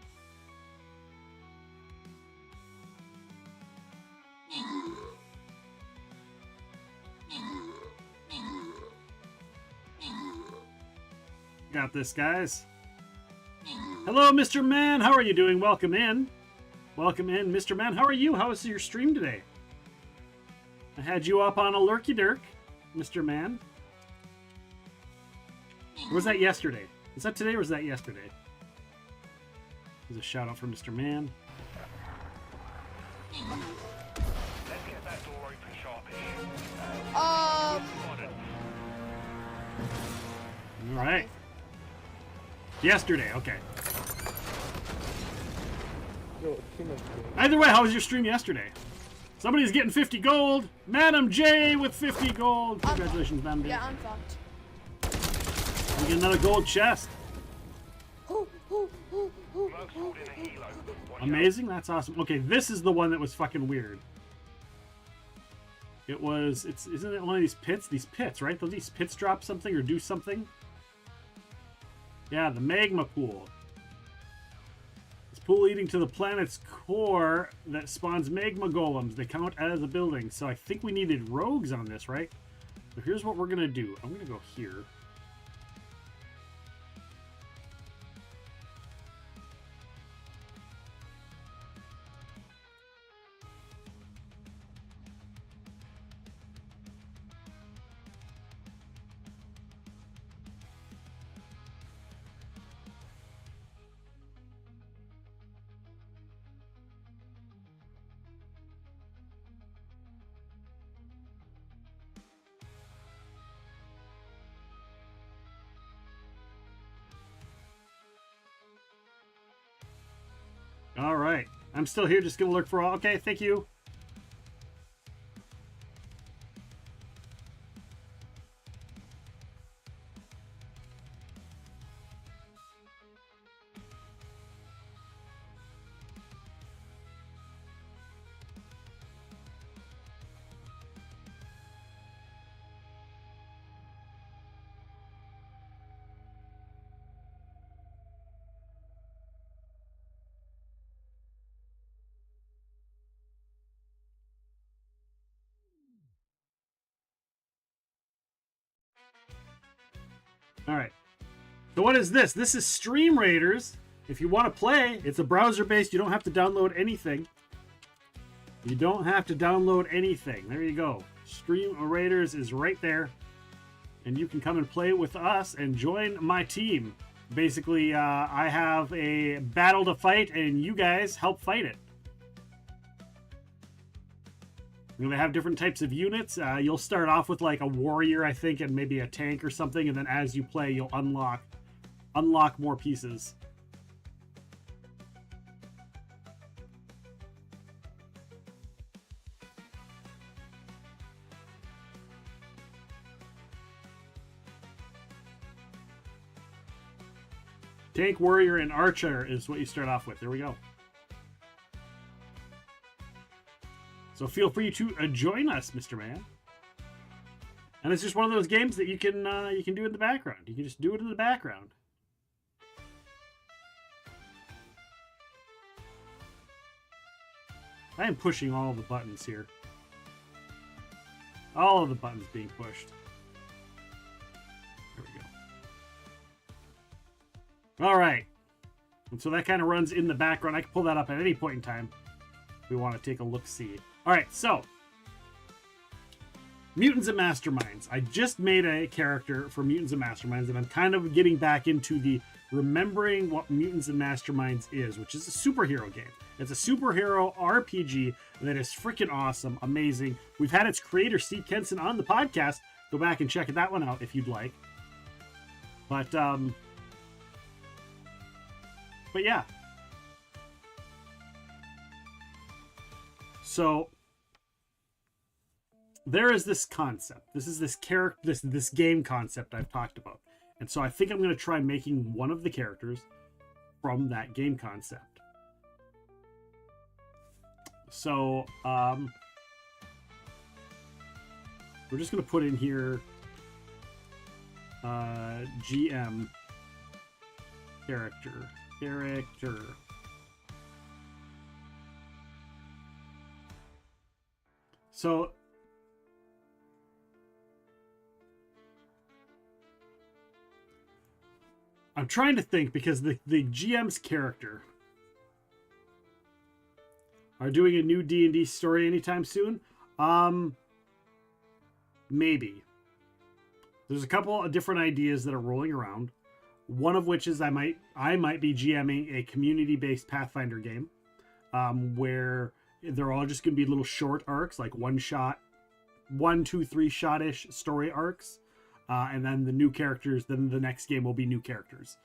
Got this, guys. Hello, Mr. Man. How are you doing? Welcome in. Welcome in, Mr. Man. How are you? How was your stream today? I had you up on a lurky-dirk, Mr. Man. Or was that yesterday? Was that today or was that yesterday? There's a shout out for Mr. Man. Let's get that door open sharpish. All right. Yesterday, okay. Either way, how was your stream yesterday? Somebody's getting 50 gold. Madam J with 50 gold. Congratulations, Madam J. Yeah, I'm fucked. We get another gold chest. Amazing, that's awesome. Okay, this is the one that was fucking weird. Isn't it one of these pits? These pits, right? Don't these pits drop something or do something? Yeah, the magma pool. This pool leading to the planet's core that spawns magma golems. They count as a building. So I think we needed rogues on this, right? So here's what we're gonna do. I'm gonna go here. All right. I'm still here, just going to look for all. Okay, thank you. All right. So what is this? This is Stream Raiders. If you want to play, it's a browser-based. You don't have to download anything. You don't have to download anything. There you go. Stream Raiders is right there. And you can come and play with us and join my team. Basically, I have a battle to fight, and you guys help fight it. We're going to have different types of units. You'll start off with like a warrior, I think, and maybe a tank or something. And then as you play, you'll unlock more pieces. Tank, warrior, and archer is what you start off with. There we go. So feel free to join us, Mr. Man. And it's just one of those games that you can do in the background. You can just do it in the background. I am pushing all the buttons here. All of the buttons being pushed. There we go. All right. And so that kind of runs in the background. I can pull that up at any point in time. we want to take a look-see. All right, so Mutants and Masterminds. I just made a character for Mutants and Masterminds, and I'm kind of getting back into the remembering what Mutants and Masterminds is, which is a superhero game. It's a superhero RPG that is freaking awesome, amazing. We've had its creator, Steve Kenson, on the podcast. Go back and check that one out if you'd like. But yeah. So there is this concept. This is this character, this game concept I've talked about. And so I think I'm going to try making one of the characters from that game concept. So we're just going to put in here GM character. So I'm trying to think, because the GM's character are doing a new D&D story anytime soon. Maybe. There's a couple of different ideas that are rolling around. One of which is I might be GMing a community-based Pathfinder game, where they're all just going to be little short arcs, like 1 shot, 1, 2, 3 shot-ish story arcs. And then the new characters, then the next game will be new characters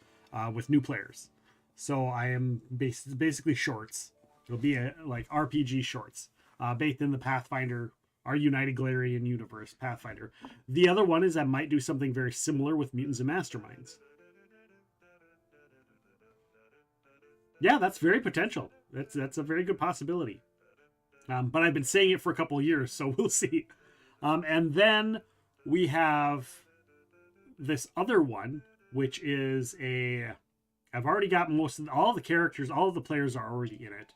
with new players. So I am basically shorts. It'll be like RPG shorts based in the Pathfinder, our United Galarian universe, Pathfinder. The other one is I might do something very similar with Mutants and Masterminds. Yeah, that's very potential. That's a very good possibility. But I've been saying it for a couple of years, so we'll see. And then we have this other one, which is I've already got all the characters, all of the players are already in it.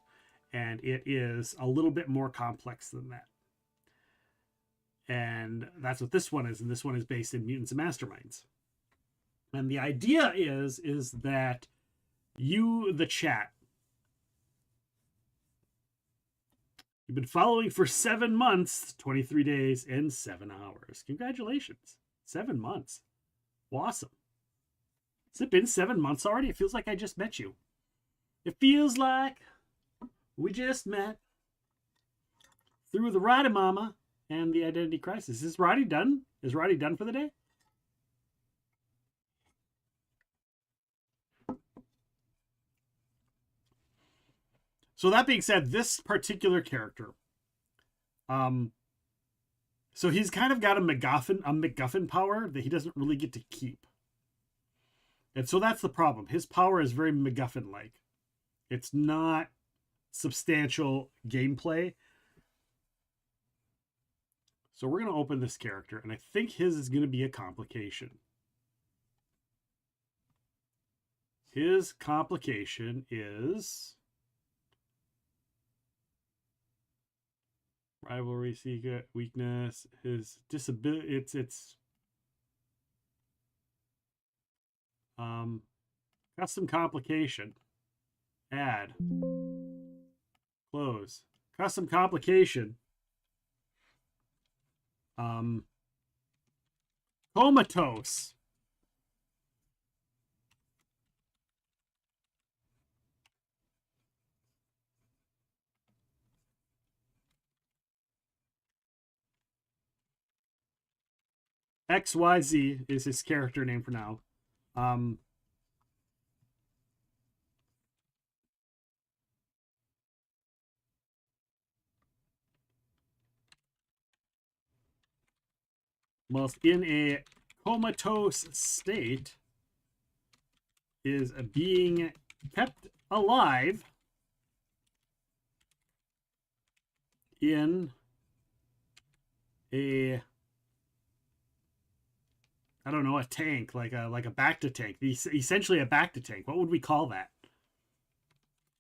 And it is a little bit more complex than that. And that's what this one is. And this one is based in Mutants and Masterminds. And the idea is that you, the chat, you've been following for 7 months, 23 days, and 7 hours. Congratulations. 7 months. Awesome. Has it been 7 months already? It feels like I just met you. It feels like we just met through the Roddy Mama and the Identity Crisis. Is Roddy done? Is Roddy done for the day? So that being said, this particular character, so he's kind of got a MacGuffin power that he doesn't really get to keep. And so that's the problem. His power is very MacGuffin-like. It's not substantial gameplay. So we're going to open this character, and I think his is going to be a complication. His complication is rivalry, secret, weakness, his disability, it's custom complication, add, close, custom complication, comatose. XYZ is his character name for now. Whilst in a comatose state, is being kept alive in a, I don't know, a tank, like a Bacta tank. Essentially a Bacta tank. What would we call that?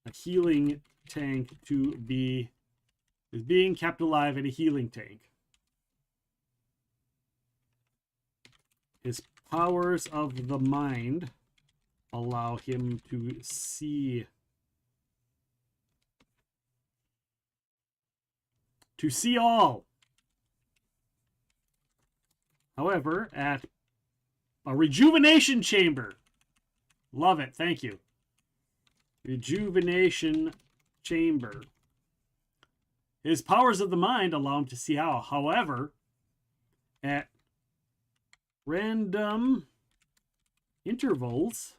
A healing tank is being kept alive in a healing tank. His powers of the mind allow him to see to see all. However, at a rejuvenation chamber. Love it. Thank you. Rejuvenation chamber. His powers of the mind allow him to see all. However, at random intervals,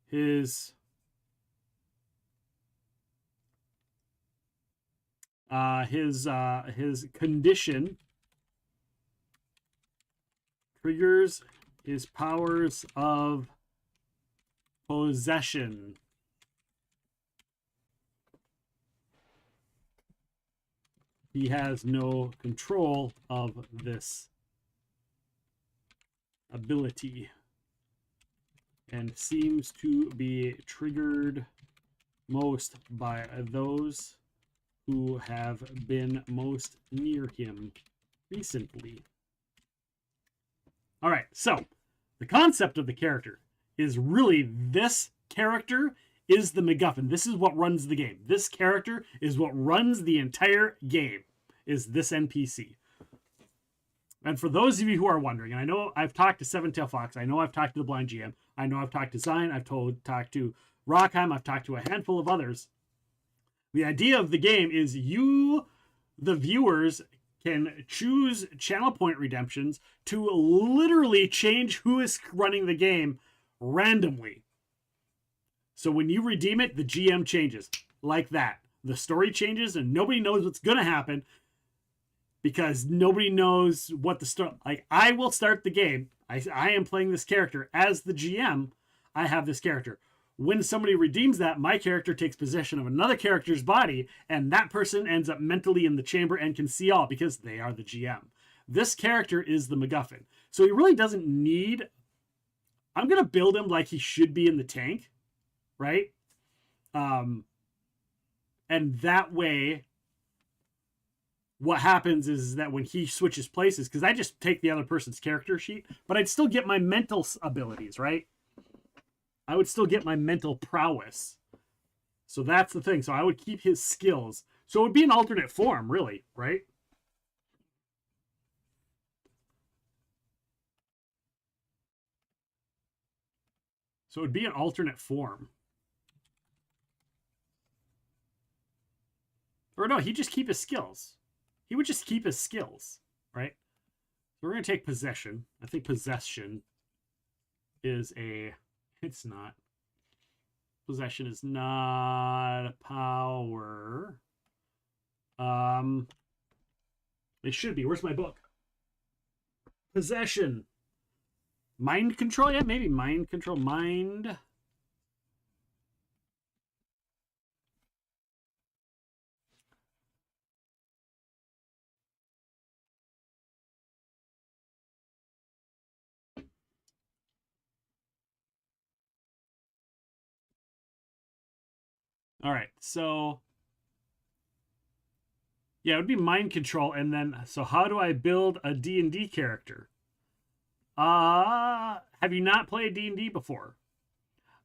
his condition triggers his powers of possession. He has no control of this ability and seems to be triggered most by those who have been most near him recently. All right, so the concept of the character is really this character is the MacGuffin. This is what runs the game. This character is what runs the entire game, is this NPC. And for those of you who are wondering, and I know I've talked to Seven Tail Fox, I know I've talked to the Blind GM, I know I've talked to Zion, I've talked to Rockheim, I've talked to a handful of others. The idea of the game is you, the viewers, can choose channel point redemptions to literally change who is running the game randomly. So when you redeem it, the GM changes like that. The story changes and nobody knows what's going to happen because nobody knows what the story... Like, I will start the game. I am playing this character. As the GM, I have this character. When somebody redeems that, my character takes possession of another character's body, and that person ends up mentally in the chamber and can see all because they are the GM. This character is the MacGuffin. So he really doesn't need... I'm going to build him like he should be in the tank, right? And that way, what happens is that when he switches places, because I just take the other person's character sheet, but I'd still get my mental abilities, right? I would still get my mental prowess. So that's the thing. So I would keep his skills. So it would be an alternate form, really, right? So it would be an alternate form. Or no, he'd just keep his skills. He would just keep his skills, right? So we're going to take possession. I think possession is a... It's not. Possession is not a power. It should be. Where's my book? Possession. Mind control? Yeah, maybe mind control. Mind. All right, so yeah, it would be mind control, and then so how do I build a D&D character? Have you not played D&D before?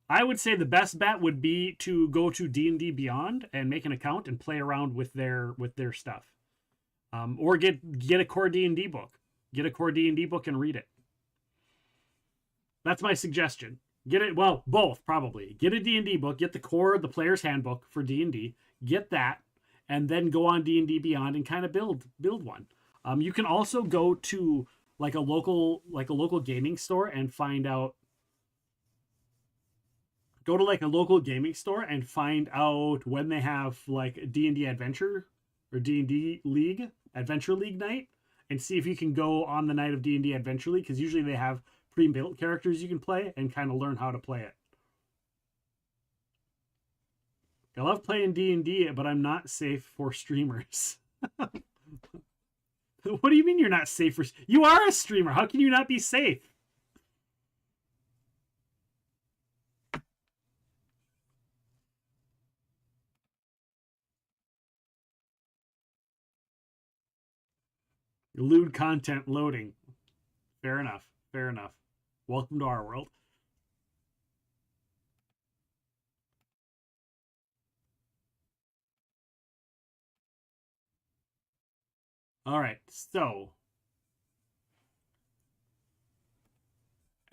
I would say the best bet would be to go to D&D Beyond and make an account and play around with their stuff, or get a core D&D book. Get a core D&D book and read it. That's my suggestion. Get it, well, both probably. Get a D&D book, get the core, the player's handbook for D&D, get that, and then go on D&D Beyond and kind of build one. You can also go to like a local gaming store and find out. Go to like a local gaming store and find out when they have like D&D Adventure or D&D League, Adventure League night, and see if you can go on the night of D&D Adventure League, because usually they have pre-built characters you can play and kind of learn how to play it. I love playing D&D, but I'm not safe for streamers. What do you mean you're not safe for... You are a streamer. How can you not be safe? Lewd content loading. Fair enough. Fair enough. Welcome to our world. All right, so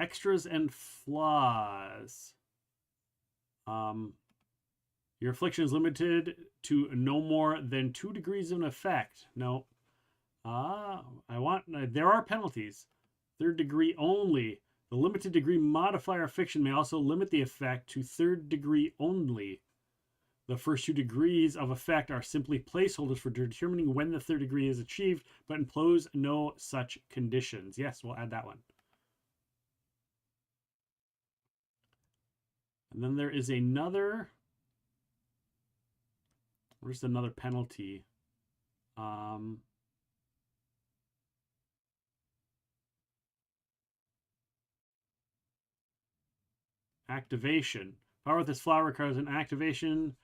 extras and flaws. Your affliction is limited to no more than 2 degrees of an effect. No. There are penalties. 3rd degree only. The limited degree modifier affliction may also limit the effect to 3rd degree only. The first 2 degrees of effect are simply placeholders for determining when the 3rd degree is achieved, but impose no such conditions. Yes, we'll add that one. And then there is another... Where's another penalty? Activation. Power with this flower requires an activation.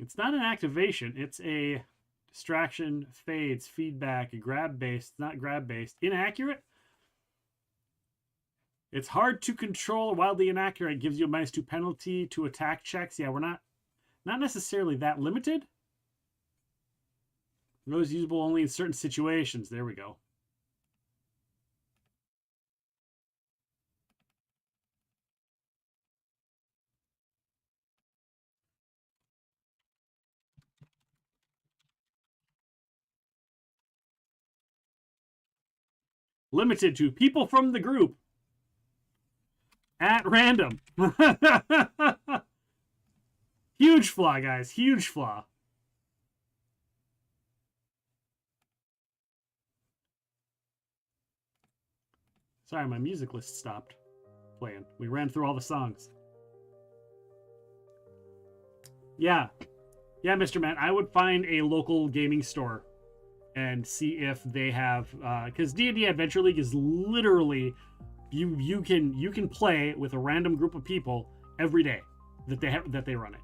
It's not an activation. It's a distraction, fades, feedback, grab-based, not grab-based. Inaccurate? It's hard to control, wildly inaccurate. It gives you a -2 penalty to attack checks. Yeah, we're not necessarily that limited. Those usable only in certain situations. There we go. Limited to people from the group. At random. Huge flaw, guys. Huge flaw. Sorry, my music list stopped playing. We ran through all the songs. Yeah. Yeah, Mr. Matt, I would find a local gaming store and see if they have... Because D&D Adventure League is literally... You can play with a random group of people every day that they run it.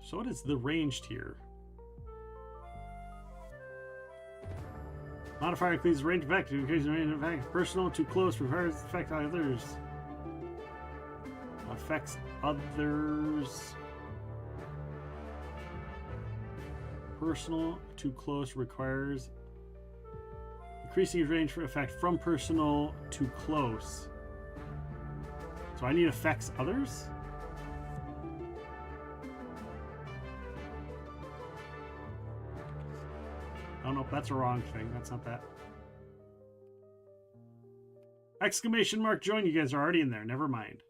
So what is the ranged here? Modifier includes range effect. Increases range effect. Personal, too close. Requires effect on others. Affects others. Personal, too close. Requires increasing range for effect from personal to close. So I need affects others? Oh no, that's a wrong thing. That's not that. Exclamation mark join. You guys are already in there. Never mind.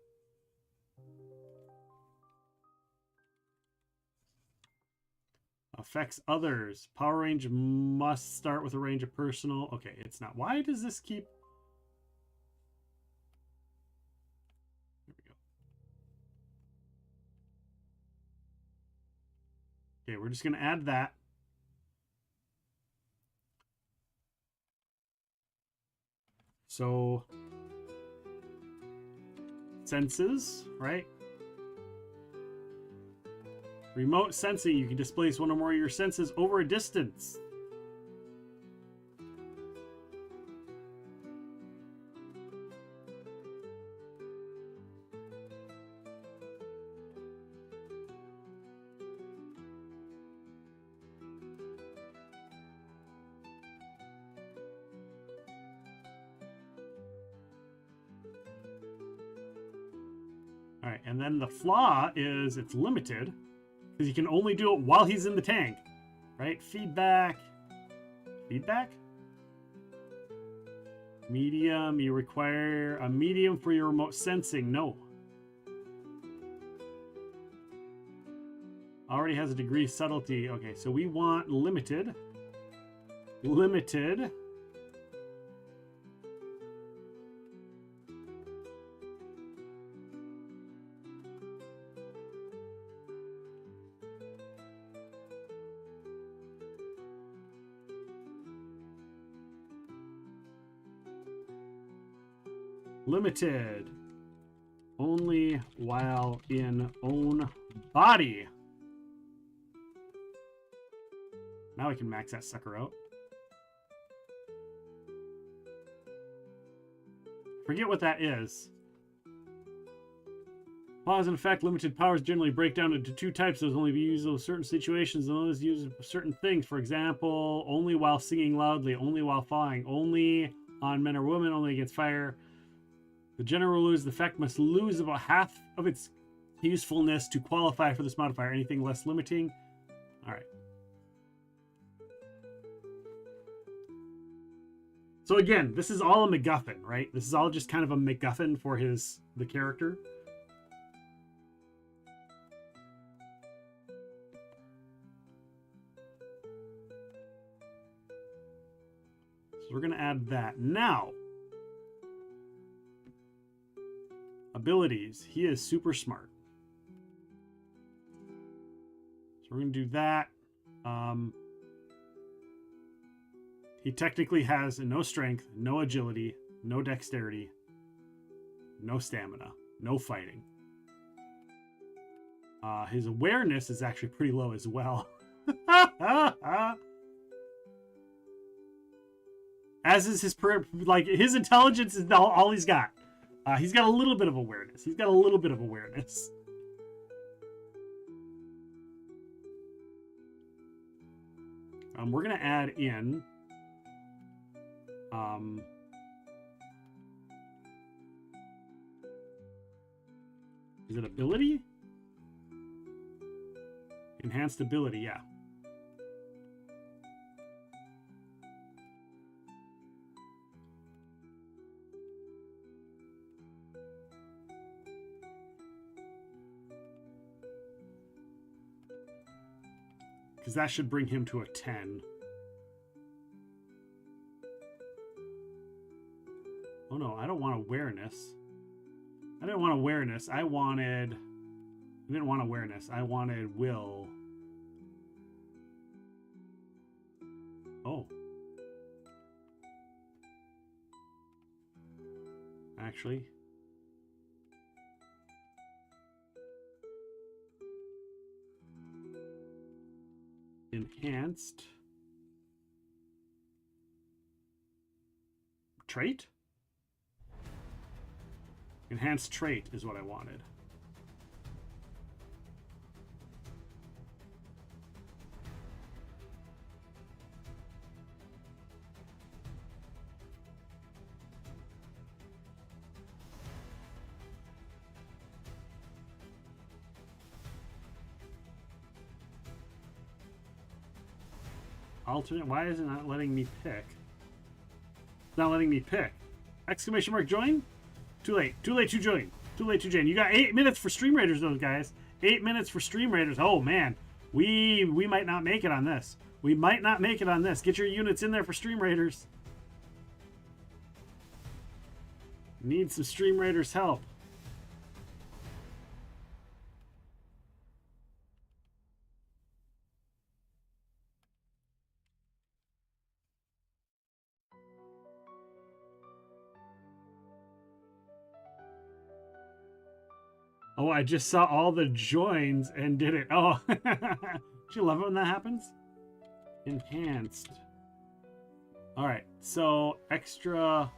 Affects others. Power range must start with a range of personal. Okay, it's not. Why does this keep... There we go. Okay, we're just going to add that. So, senses, right? Remote sensing, you can displace one or more of your senses over a distance. All right, and then the flaw is it's limited because you can only do it while he's in the tank, right? Feedback. Feedback? Medium, you require a medium for your remote sensing. No. Already has a degree of subtlety. Okay, so we want limited. Limited. Limited. only while in own body. Now we can max that sucker out. Forget what that is. Pause and effect. Limited powers generally break down into two types. Those only be used in certain situations and those used for certain things. For example, only while singing loudly, only while flying, only on men or women, only against fire. The general rule is the effect must lose about half of its usefulness to qualify for this modifier. Anything less limiting. All right. So again, this is all a MacGuffin, right? This is all just kind of a MacGuffin for the character. So we're going to add that. Now, abilities. He is super smart. So we're going to do that. He technically has no strength, no agility, no dexterity, no stamina, no fighting. His awareness is actually pretty low as well. As is his his intelligence is all he's got. He's got a little bit of awareness. We're gonna add in. Is it ability? Enhanced ability, yeah. Because that should bring him to a 10. Oh no, I don't want awareness. I didn't want awareness. I didn't want awareness. I wanted will. Oh. Actually. Enhanced. Trait? Enhanced trait is what I wanted. Alternate. Why is it not letting me pick? It's not letting me pick. Exclamation mark join? Too late. Too late to join. Too late to join. You got 8 minutes for Stream Raiders, those guys. 8 minutes for Stream Raiders. Oh man, we might not make it on this. We might not make it on this. Get your units in there for Stream Raiders. Need some Stream Raiders help. Oh, I just saw all the joins and did it. Oh, do you love it when that happens? Enhanced. All right, so extra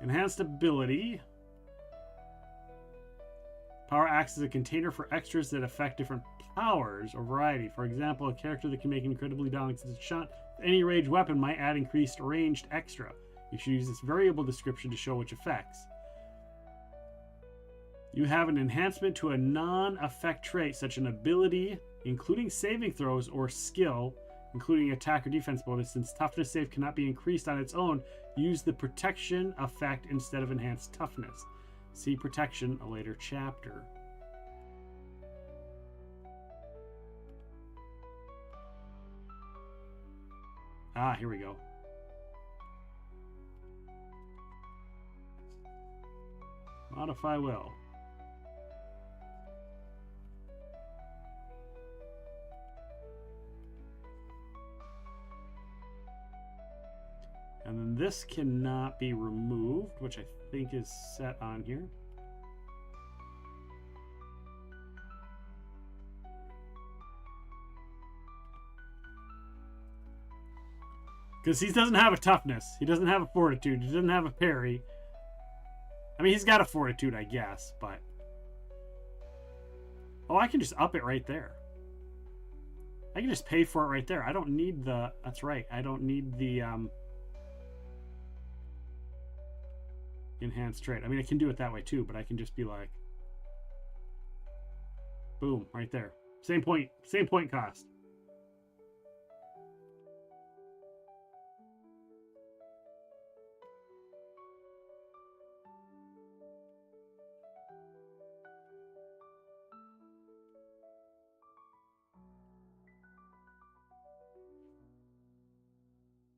enhanced ability. Power acts as a container for extras that affect different powers or variety. For example, a character that can make an incredibly balanced shot with any ranged weapon might add increased ranged extra. You should use this variable description to show which effects. You have an enhancement to a non-effect trait, such an ability, including saving throws, or skill, including attack or defense bonus. Since toughness save cannot be increased on its own, use the protection effect instead of enhanced toughness. See protection a later chapter. Ah, here we go. Modify will. And then this cannot be removed, which I think is set on here. Because he doesn't have a toughness. He doesn't have a fortitude. He doesn't have a parry. I mean, he's got a fortitude, I guess, but... Oh, I can just up it right there. I can just pay for it right there. I don't need the... That's right. I don't need the enhanced trait. I mean, I can do it that way too, but I can just be like... Boom, right there. Same point cost.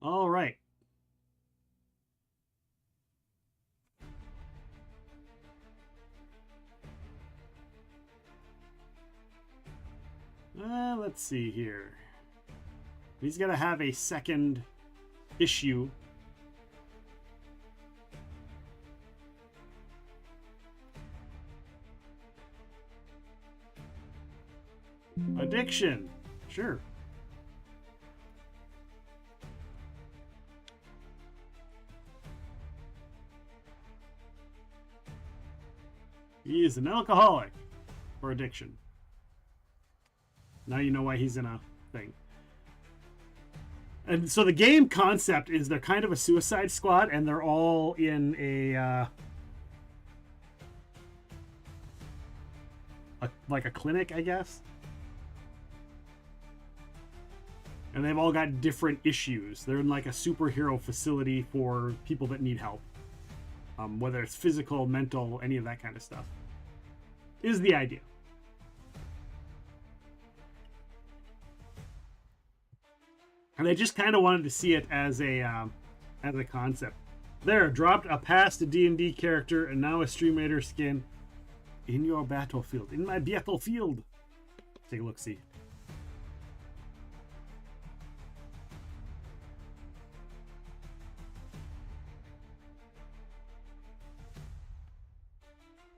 All right. Let's see here. He's got to have a second issue. Addiction. Sure. He is an alcoholic for addiction. Now you know why he's in a thing. And so the game concept is they're kind of a Suicide Squad, and they're all in a like a clinic, I guess. And they've all got different issues. They're in like a superhero facility for people that need help. Whether it's physical, mental, any of that kind of stuff. Is the idea. And I just kind of wanted to see it as a concept. There, dropped a past D&D character and now a Stream Raider skin in your battlefield. In my battlefield. Take a look, see.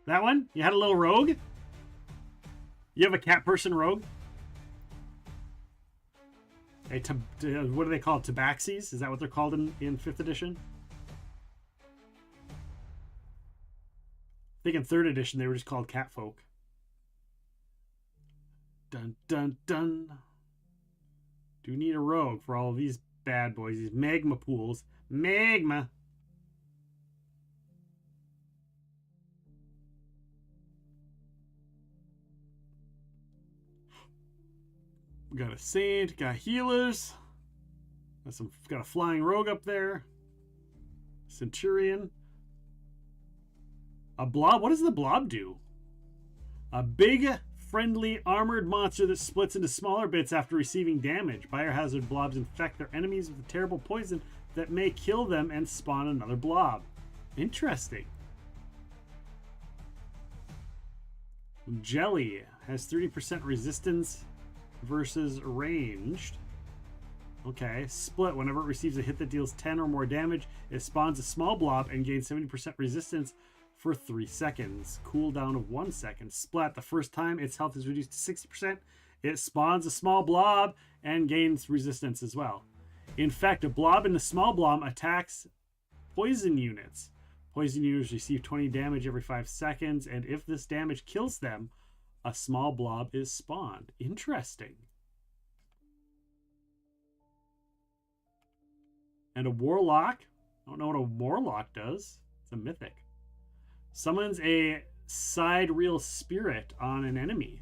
That one? You had a little rogue? You have a cat person rogue? What do they call it? Tabaxis? Is that what they're called in 5th edition? I think in 3rd edition they were just called catfolk. Dun dun dun. Do need a rogue for all of these bad boys, these magma pools. Magma! We got a saint, got healers. Got a flying rogue up there. Centurion. A blob. What does the blob do? A big, friendly, armored monster that splits into smaller bits after receiving damage. Biohazard blobs infect their enemies with a terrible poison that may kill them and spawn another blob. Interesting. Jelly has 30% resistance versus ranged. Okay, split. Whenever it receives a hit that deals 10 or more damage, it spawns a small blob and gains 70% resistance for 3 seconds. Cooldown of 1 second. Splat. The first time its health is reduced to 60%, it spawns a small blob and gains resistance as well. In fact, a blob in the small blob attacks poison units. Poison units receive 20 damage every 5 seconds, and if this damage kills them, a small blob is spawned. Interesting. And a warlock. I don't know what a warlock does. It's a mythic. Summons a side reel spirit on an enemy.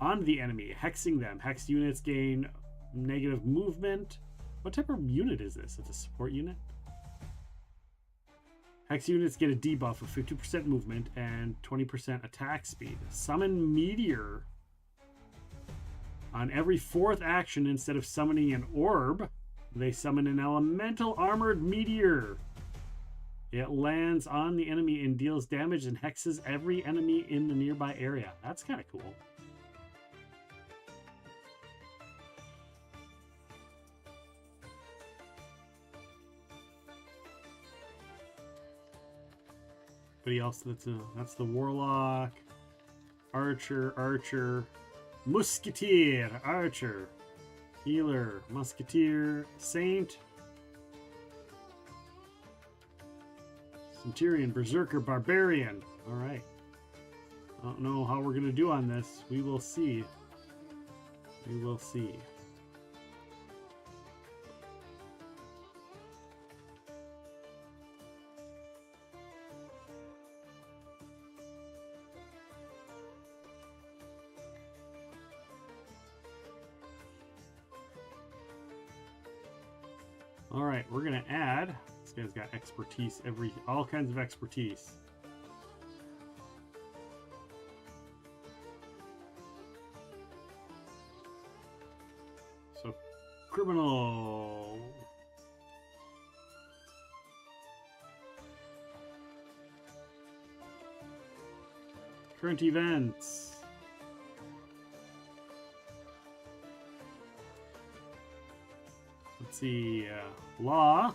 On the enemy, hexing them. Hex units gain negative movement. What type of unit is this? It's a support unit? Hex units get a debuff of 50% movement and 20% attack speed. Summon Meteor. On every 4th action, instead of summoning an orb, they summon an elemental armored meteor. It lands on the enemy and deals damage and hexes every enemy in the nearby area. That's kind of cool. Anybody else that's the warlock, archer, musketeer, archer, healer, musketeer, saint, centurion, berserker, barbarian. All right. I don't know how we're gonna do on this. We will see. We will see. All right, we're gonna add. This guy's got expertise, all kinds of expertise. So, criminal. Current events. Let's see, law.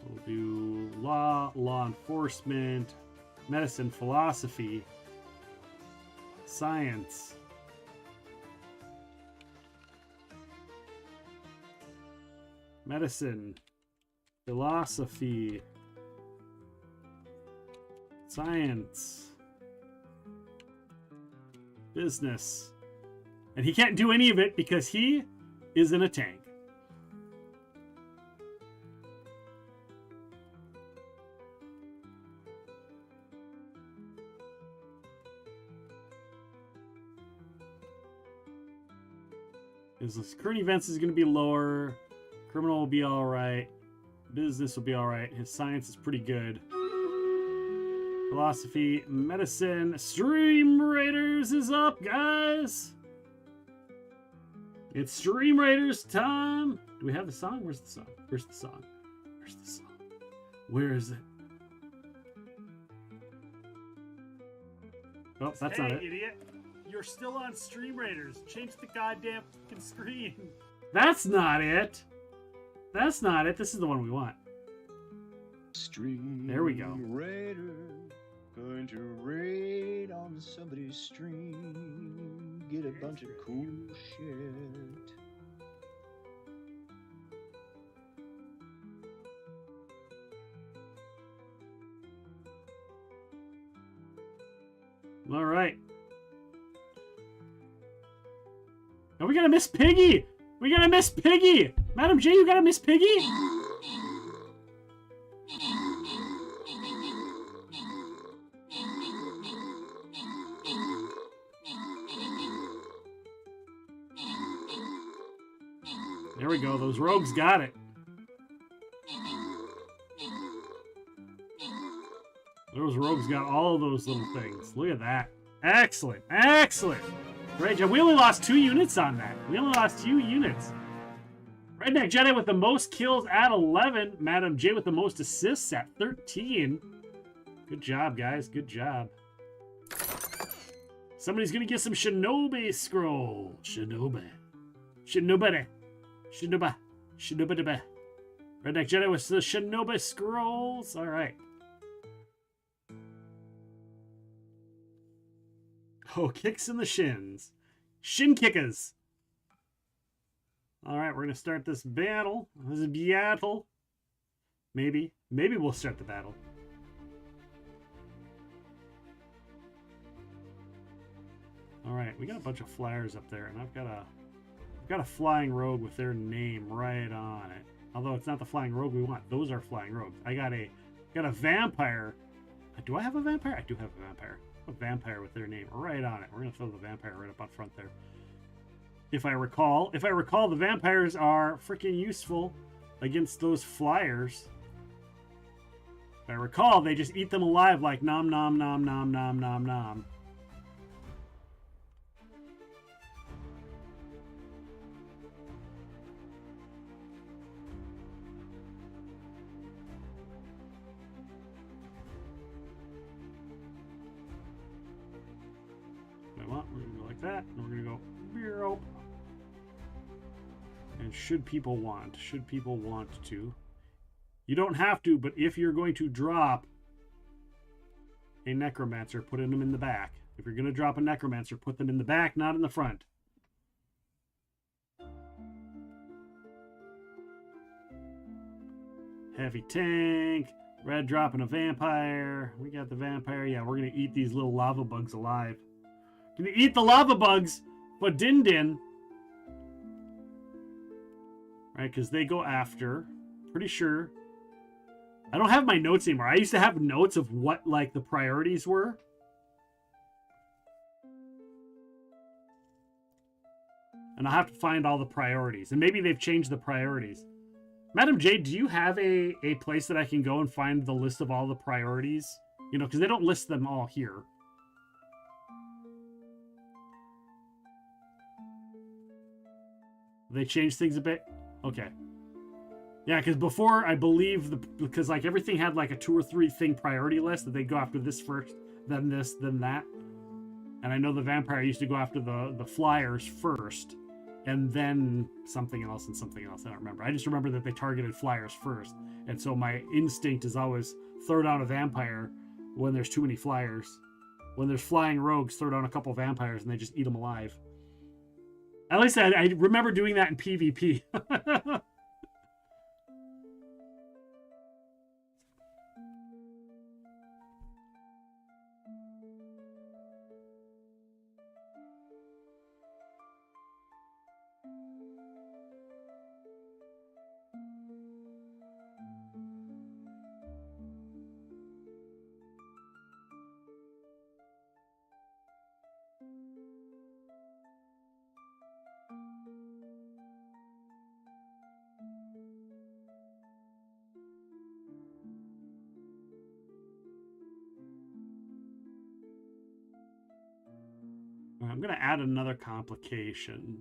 We'll do law enforcement, medicine, philosophy, science, medicine, philosophy, science, business. And he can't do any of it because he is in a tank. His current events is going to be lower. Criminal will be all right. Business will be all right. His science is pretty good. Philosophy, medicine, Stream Raiders is up, guys. It's Stream Raiders time. Do we have the song? Where's the song? Where's the song? Where's the song? Where is it? Oh, that's not it. Idiot. You're still on Stream Raiders. Change the goddamn fucking screen. That's not it. That's not it. This is the one we want. Stream. There we go. Raider, going to raid on somebody's stream. Get a bunch of cool shit. All right. Are we gonna miss Piggy? We gotta miss Piggy! Madam J, you gotta miss Piggy? There we go, those rogues got it. Those rogues got all of those little things. Look at that. Excellent, excellent. Right, we only lost 2 units on that. We only lost 2 units. Redneck Jedi with the most kills at 11. Madam J with the most assists at 13. Good job, guys. Good job. Somebody's gonna get some Shinobi scroll. Shinobi. Shinobi. Shinobi. Shinobi. Redneck Jedi with the Shinobi scrolls. All right. Oh, kicks in the shins. Shin kickers. All right, we're going to start this battle. This is battle. Maybe. Maybe we'll start the battle. All right, we got a bunch of flyers up there, and I've got a flying rogue with their name right on it. Although it's not the flying rogue we want. Those are flying rogues. I got a vampire. Do I have a vampire? I do have a vampire. A vampire with their name right on it. We're gonna throw the vampire right up on front there. If I recall, the vampires are freaking useful against those flyers. If I recall, they just eat them alive like nom nom nom nom nom nom nom. We're gonna go like that, and we're gonna go bureau. And should people want to? You don't have to, but if you're going to drop a necromancer, put them in the back. If you're going to drop a necromancer, put them in the back, not in the front. Heavy tank, red dropping a vampire. We got the vampire. Yeah, we're going to eat these little lava bugs alive. Gonna eat the lava bugs for Din Din. Right, because they go after. Pretty sure. I don't have my notes anymore. I used to have notes of what, like, the priorities were. And I'll have to find all the priorities. And maybe they've changed the priorities. Madam J, do you have a place that I can go and find the list of all the priorities? You know, because they don't list them all here. They changed things a bit? Okay. Yeah, because before, I believe, because like everything had like a 2 or 3 thing priority list, that they go after this first, then this, then that. And I know the vampire used to go after the flyers first, and then something else and something else. I don't remember. I just remember that they targeted flyers first. And so my instinct is always throw down a vampire when there's too many flyers. When there's flying rogues, throw down a couple vampires and they just eat them alive. At least I remember doing that in PvP. I'm going to add another complication.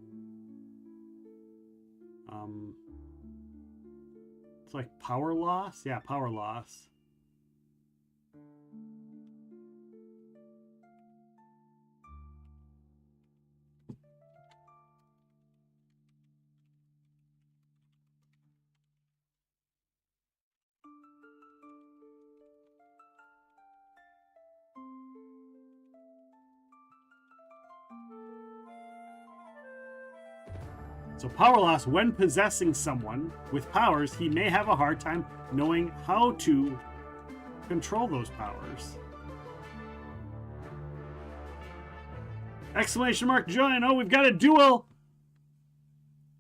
It's like power loss? Yeah, power loss. So power loss, when possessing someone with powers, he may have a hard time knowing how to control those powers. Exclamation mark join. Oh, we've got a duel.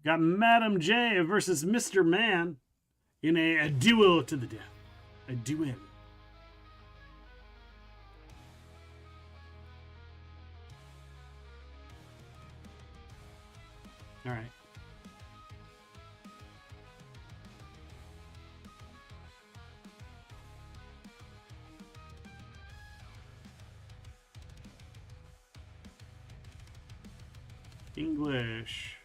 Got Madam J versus Mr. Man in a duel to the death. A duel. All right. English.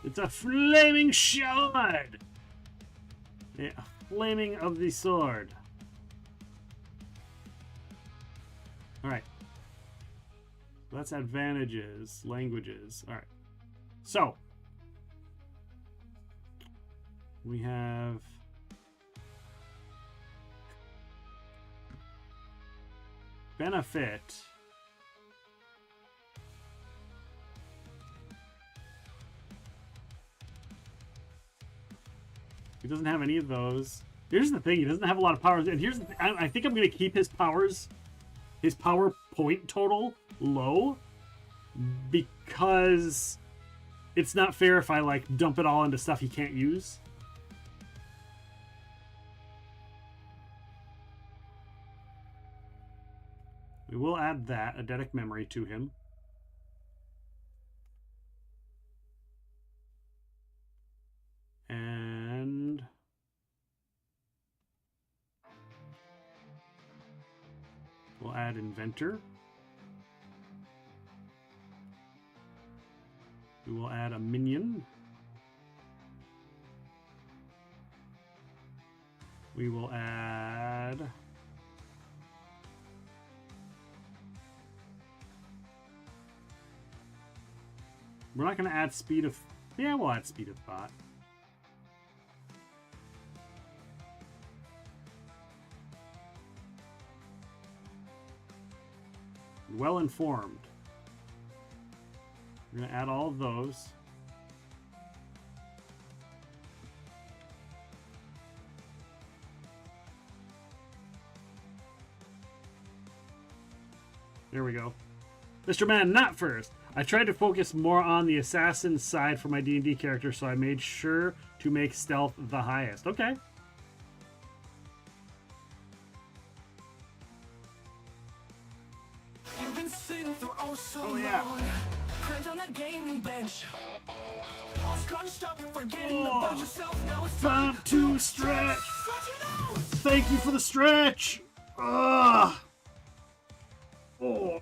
It's a flaming sword. Yeah, flaming of the sword. All right. That's advantages, languages. All right. So we have benefit. He doesn't have any of those. Here's the thing, he doesn't have a lot of powers. And here's the thing, I think I'm going to keep his powers, his power point total low, because it's not fair if I like dump it all into stuff he can't use. We will add that, eidetic memory, to him. And we'll add inventor. We will add a minion. We will add... We're not going to add speed of... Yeah, we'll add speed of thought. Well informed. We're going to add all of those. There we go. Mr. Man, not first. I tried to focus more on the assassin side for my D&D character, so I made sure to make stealth the highest. Okay. Oh, yeah. Time to stretch. Thank you for the stretch. Ugh. Oh.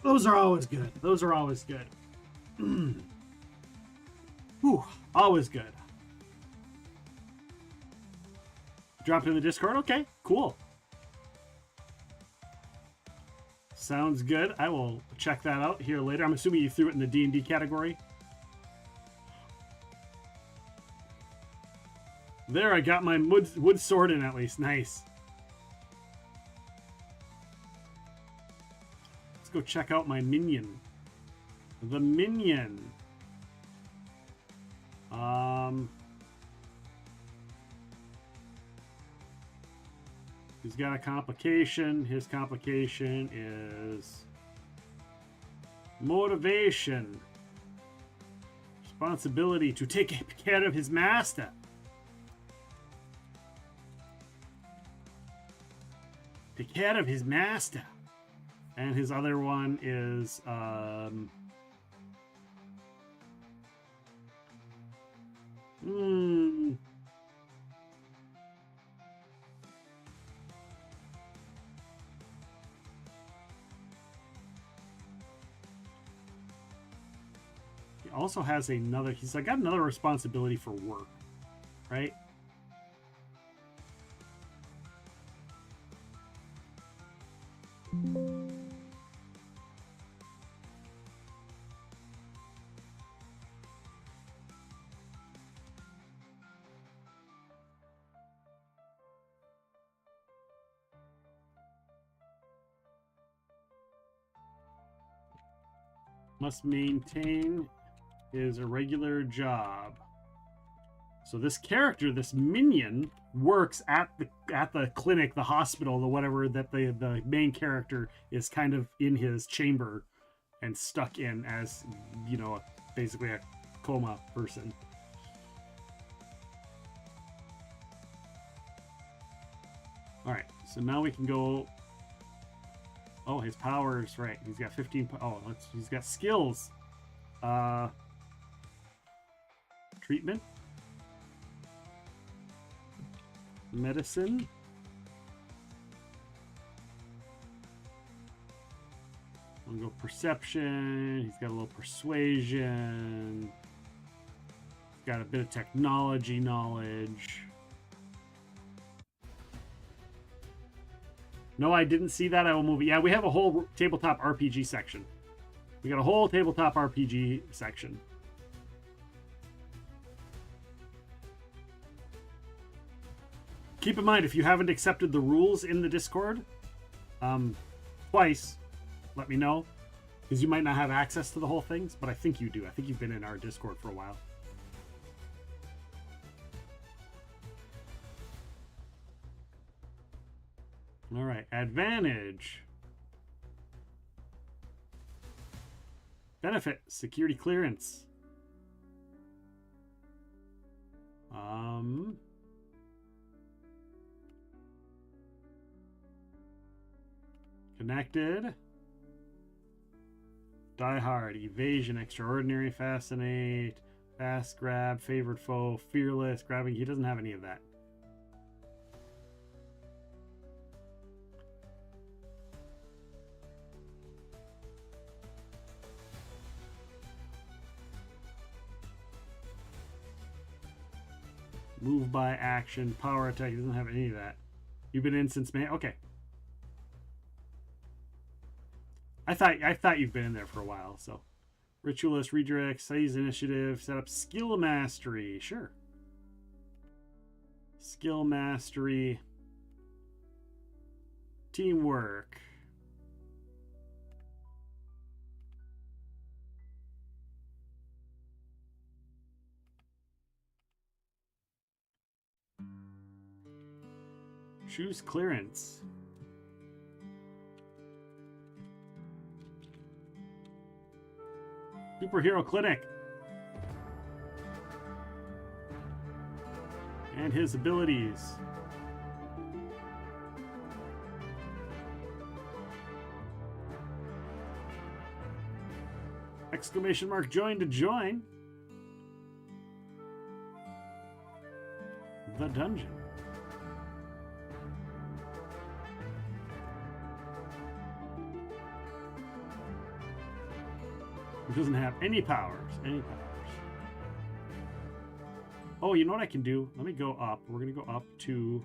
Those are always good. Those are always good. Whew, always good. Dropped in the Discord? Okay, cool. Sounds good. I will check that out here later. I'm assuming you threw it in the D&D category. There, I got my wood sword in at least. Nice. Let's go check out my minion. The minion. He's got a complication. His complication is motivation. Responsibility to take care of his master. Take care of his master. And his other one is he also has another, he's like got another responsibility for work, right? Must maintain his irregular job. So this character, this minion, works at the clinic, the hospital, the whatever that the main character is kind of in his chamber and stuck in as, you know, basically a coma person. All right, so now we can go. Oh, his powers, right. He's got 15. Oh, he's got skills. Treatment. Medicine. We'll go perception. He's got a little persuasion. Got a bit of technology knowledge. No, I didn't see that. I will move it. Yeah, we have a whole tabletop RPG section. We got a whole tabletop RPG section. Keep in mind, if you haven't accepted the rules in the Discord twice, let me know, because you might not have access to the whole things, but I think you do. I think you've been in our Discord for a while. All right, advantage. Benefit, security clearance. Connected. Die hard, evasion, extraordinary, fascinate, fast grab, favored foe, fearless, grabbing. He doesn't have any of that. Move by action, power attack. He doesn't have any of that. You've been in since May? Okay. I thought you've been in there for a while, so. Ritualist, redirect, seize initiative, set up skill mastery. Sure. Skill mastery. Teamwork. Choose clearance. Superhero Clinic. And his abilities. Exclamation mark join to join. The dungeon. It doesn't have any powers. Any powers. Oh, you know what I can do? Let me go up. We're going to go up to...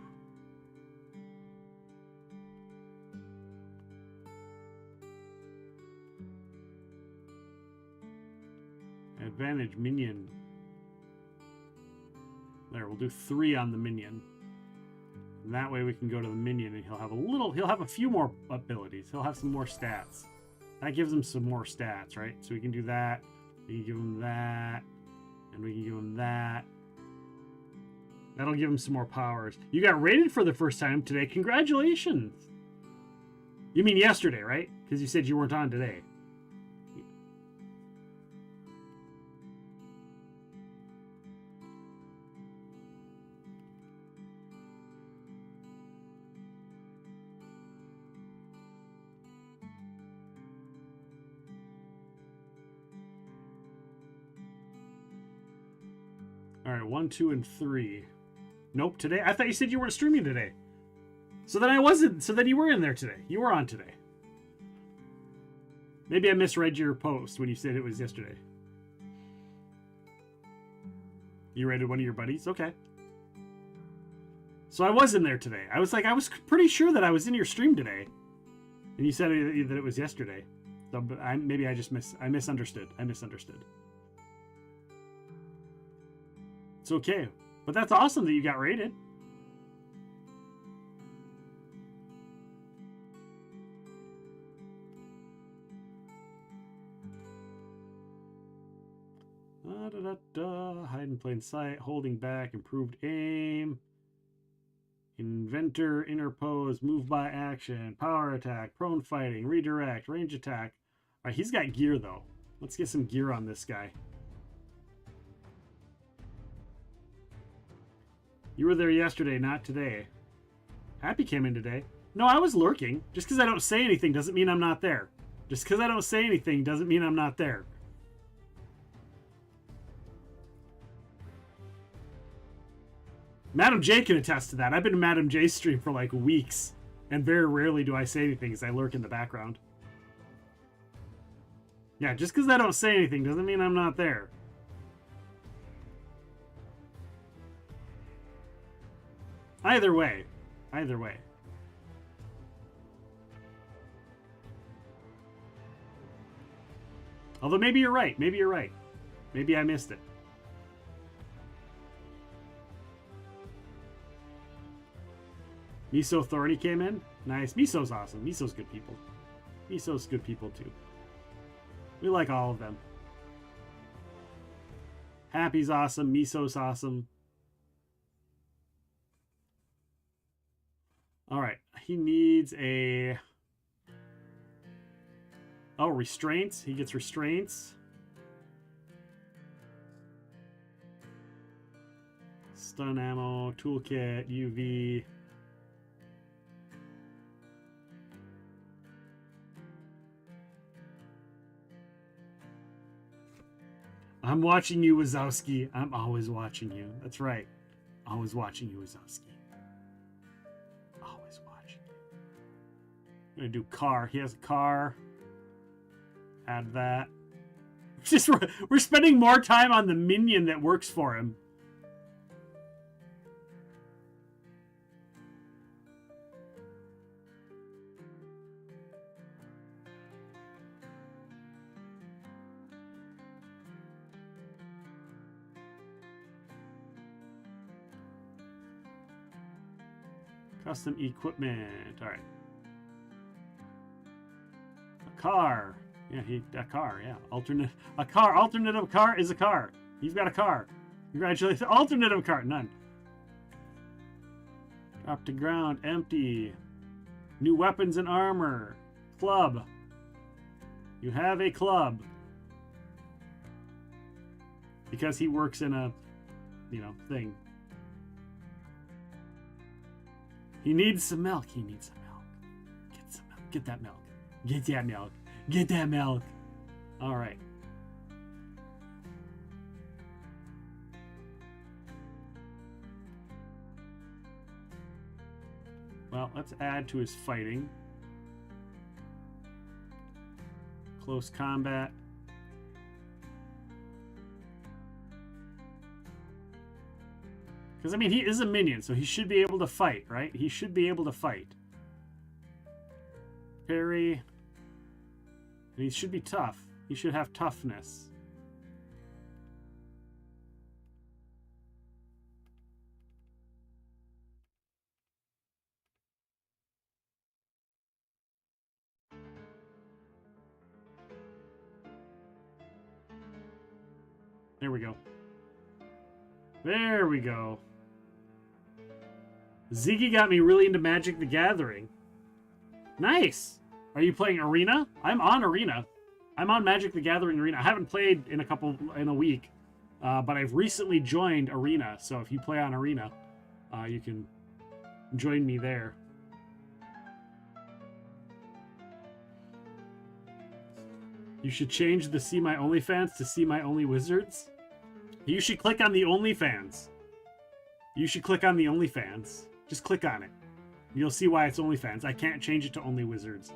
Advantage minion. There, we'll do 3 on the minion. And that way we can go to the minion and he'll have a few more abilities. He'll have some more stats. That gives him some more stats, right? So we can do that. We can give him that. And we can give him that. That'll give him some more powers. You got rated for the first time today. Congratulations. You mean yesterday, right? Because you said you weren't on today. All right, 1, 2, and 3. Nope, today. I thought you said you weren't streaming today. So then I wasn't. So then you were in there today. You were on today. Maybe I misread your post when you said it was yesterday. You rated one of your buddies? Okay. So I was in there today. I was pretty sure that I was in your stream today. And you said that it was yesterday. So maybe I misunderstood. I misunderstood. It's okay. But that's awesome that you got rated. Hide in plain sight, holding back, improved aim, inventor, interpose, move by action, power attack, prone fighting, redirect, range attack. All right, he's got gear though. Let's get some gear on this guy. You were there yesterday, not today. Happy came in today. No, I was lurking. Just because I don't say anything doesn't mean I'm not there. Just because I don't say anything doesn't mean I'm not there. Madam J can attest to that. I've been to Madam J's stream for like weeks. And very rarely do I say anything as I lurk in the background. Yeah, just because I don't say anything doesn't mean I'm not there. Either way. Either way. Although maybe you're right. Maybe you're right. Maybe I missed it. Miso Authority came in. Nice. Miso's awesome. Miso's good people. Miso's good people too. We like all of them. Happy's awesome. Miso's awesome. All right. He needs a... Oh, restraints. He gets restraints. Stun ammo, toolkit, UV. I'm watching you, Wazowski. I'm always watching you. That's right. Always watching you, Wazowski. Always watching you. I'm gonna do car. He has a car. Add that. We're spending more time on the minion that works for him. Custom equipment. All right. A car. Yeah, a car. Yeah. Alternative car is a car. You've got a car. Congratulations. Alternative car. None. Drop to ground. Empty. New weapons and armor. Club. You have a club. Because he works in a, thing. He needs some milk. He needs some milk. Get some milk. Get that milk. Get that milk. Get that milk. All right. Well, let's add to his fighting. Close combat. Because, I mean, he is a minion, so he should be able to fight, right? He should be able to fight. Parry. And he should be tough. He should have toughness. There we go. There we go. Ziggy got me really into Magic the Gathering. Nice. Are you playing Arena? I'm on Arena. I'm on Magic the Gathering Arena. I haven't played in a week, but I've recently joined Arena. So if you play on Arena, you can join me there. You should change the See My OnlyFans to See My Only Wizards. You should click on the OnlyFans. You should click on the OnlyFans. Just click on it. You'll see why it's OnlyFans. I can't change it to Only Wizards.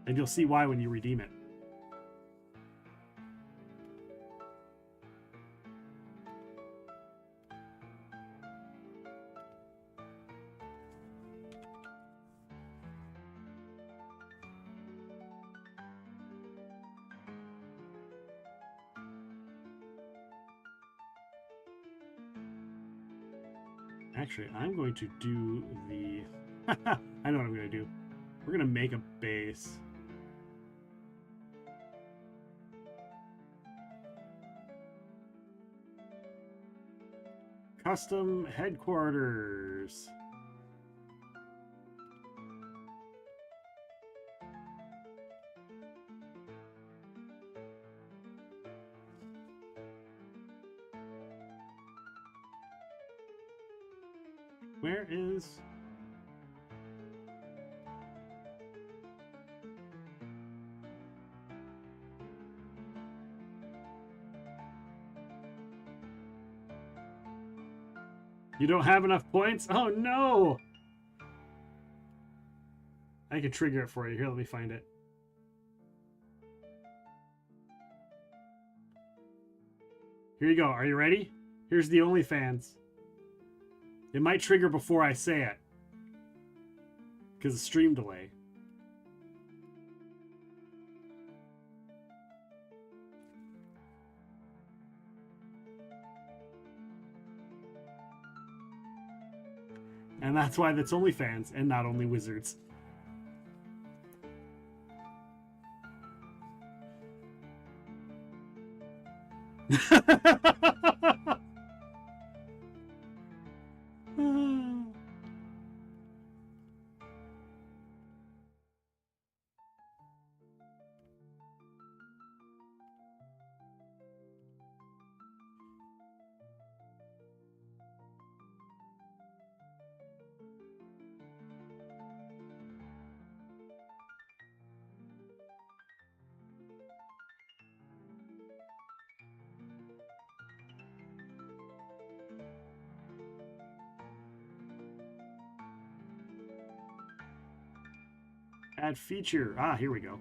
And you'll see why when you redeem it. Actually, I'm going to do the... I know what I'm going to do. We're going to make a base. Custom headquarters. Where is... You don't have enough points? Oh no! I can trigger it for you. Here, let me find it. Here you go. Are you ready? Here's the OnlyFans. It might trigger before I say it. Because of stream delay. And that's why that's OnlyFans and not Only Wizards. Add feature. Ah, here we go.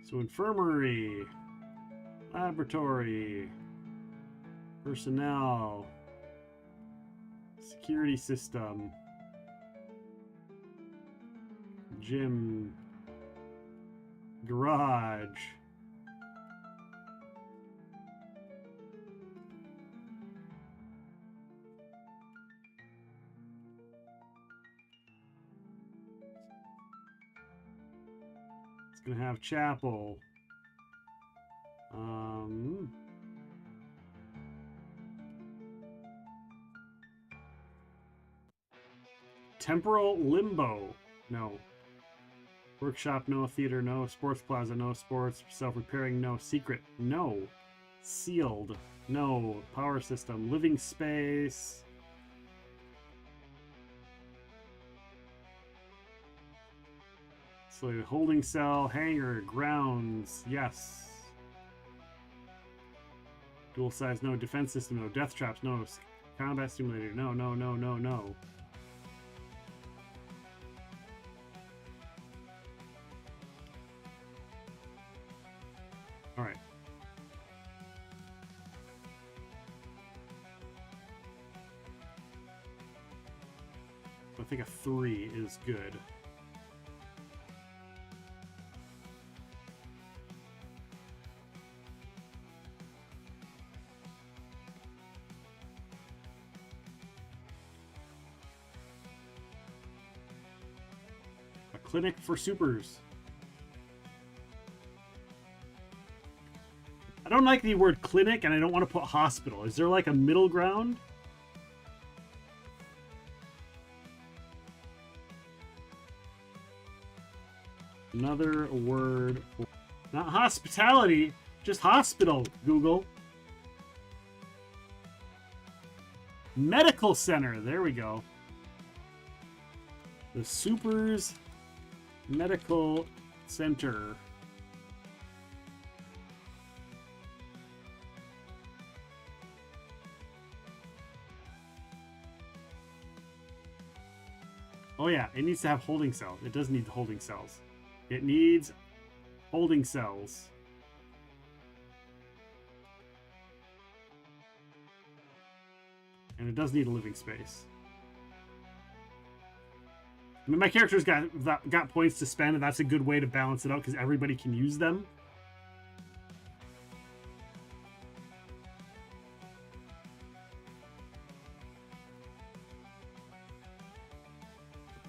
So infirmary, laboratory, personnel, security system, gym, garage, gonna have chapel. Temporal limbo. No. Workshop, no. Theater, no. Sports plaza, no. Sports. Self-repairing, no. Secret, no. Sealed, no. Power system. Living space. So holding cell, hangar, grounds, yes. Dual size, no. Defense system, no. Death traps, no. Combat simulator, no, no, no, no, no. All right. I think a 3 is good. A clinic for supers. I don't like the word clinic, and I don't want to put hospital. Is there like a middle ground? Another word for... Not hospitality, just hospital, Google. Medical center, there we go. The Supers Medical Center. Oh yeah, it needs to have holding cells. It does need holding cells. It needs holding cells. And it does need a living space. I mean, my character's got points to spend, and that's a good way to balance it out because everybody can use them.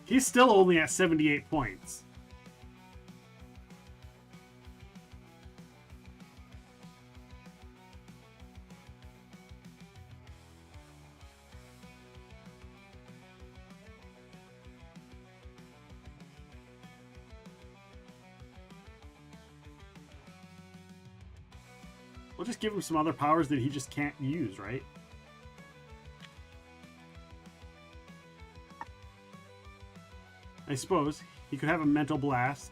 He's still only at 78 points. We'll just give him some other powers that he just can't use, right? I suppose he could have a mental blast.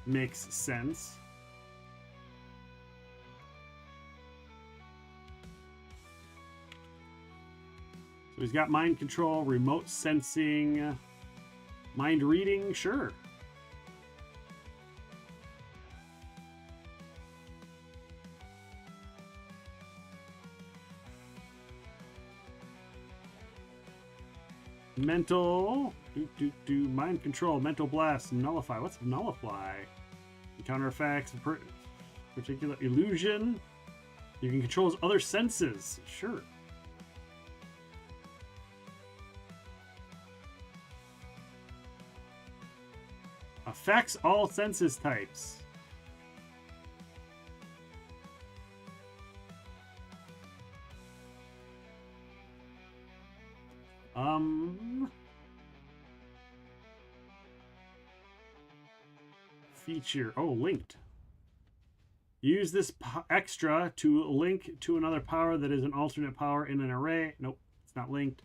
Makes sense. So he's got mind control, remote sensing, mind reading, sure. Mental, mind control, mental blast, nullify. What's nullify? Counter effects, particular illusion. You can control his other senses, sure. Affects all senses types. Feature. Oh, linked. Use this extra to link to another power that is an alternate power in an array. Nope, it's not linked.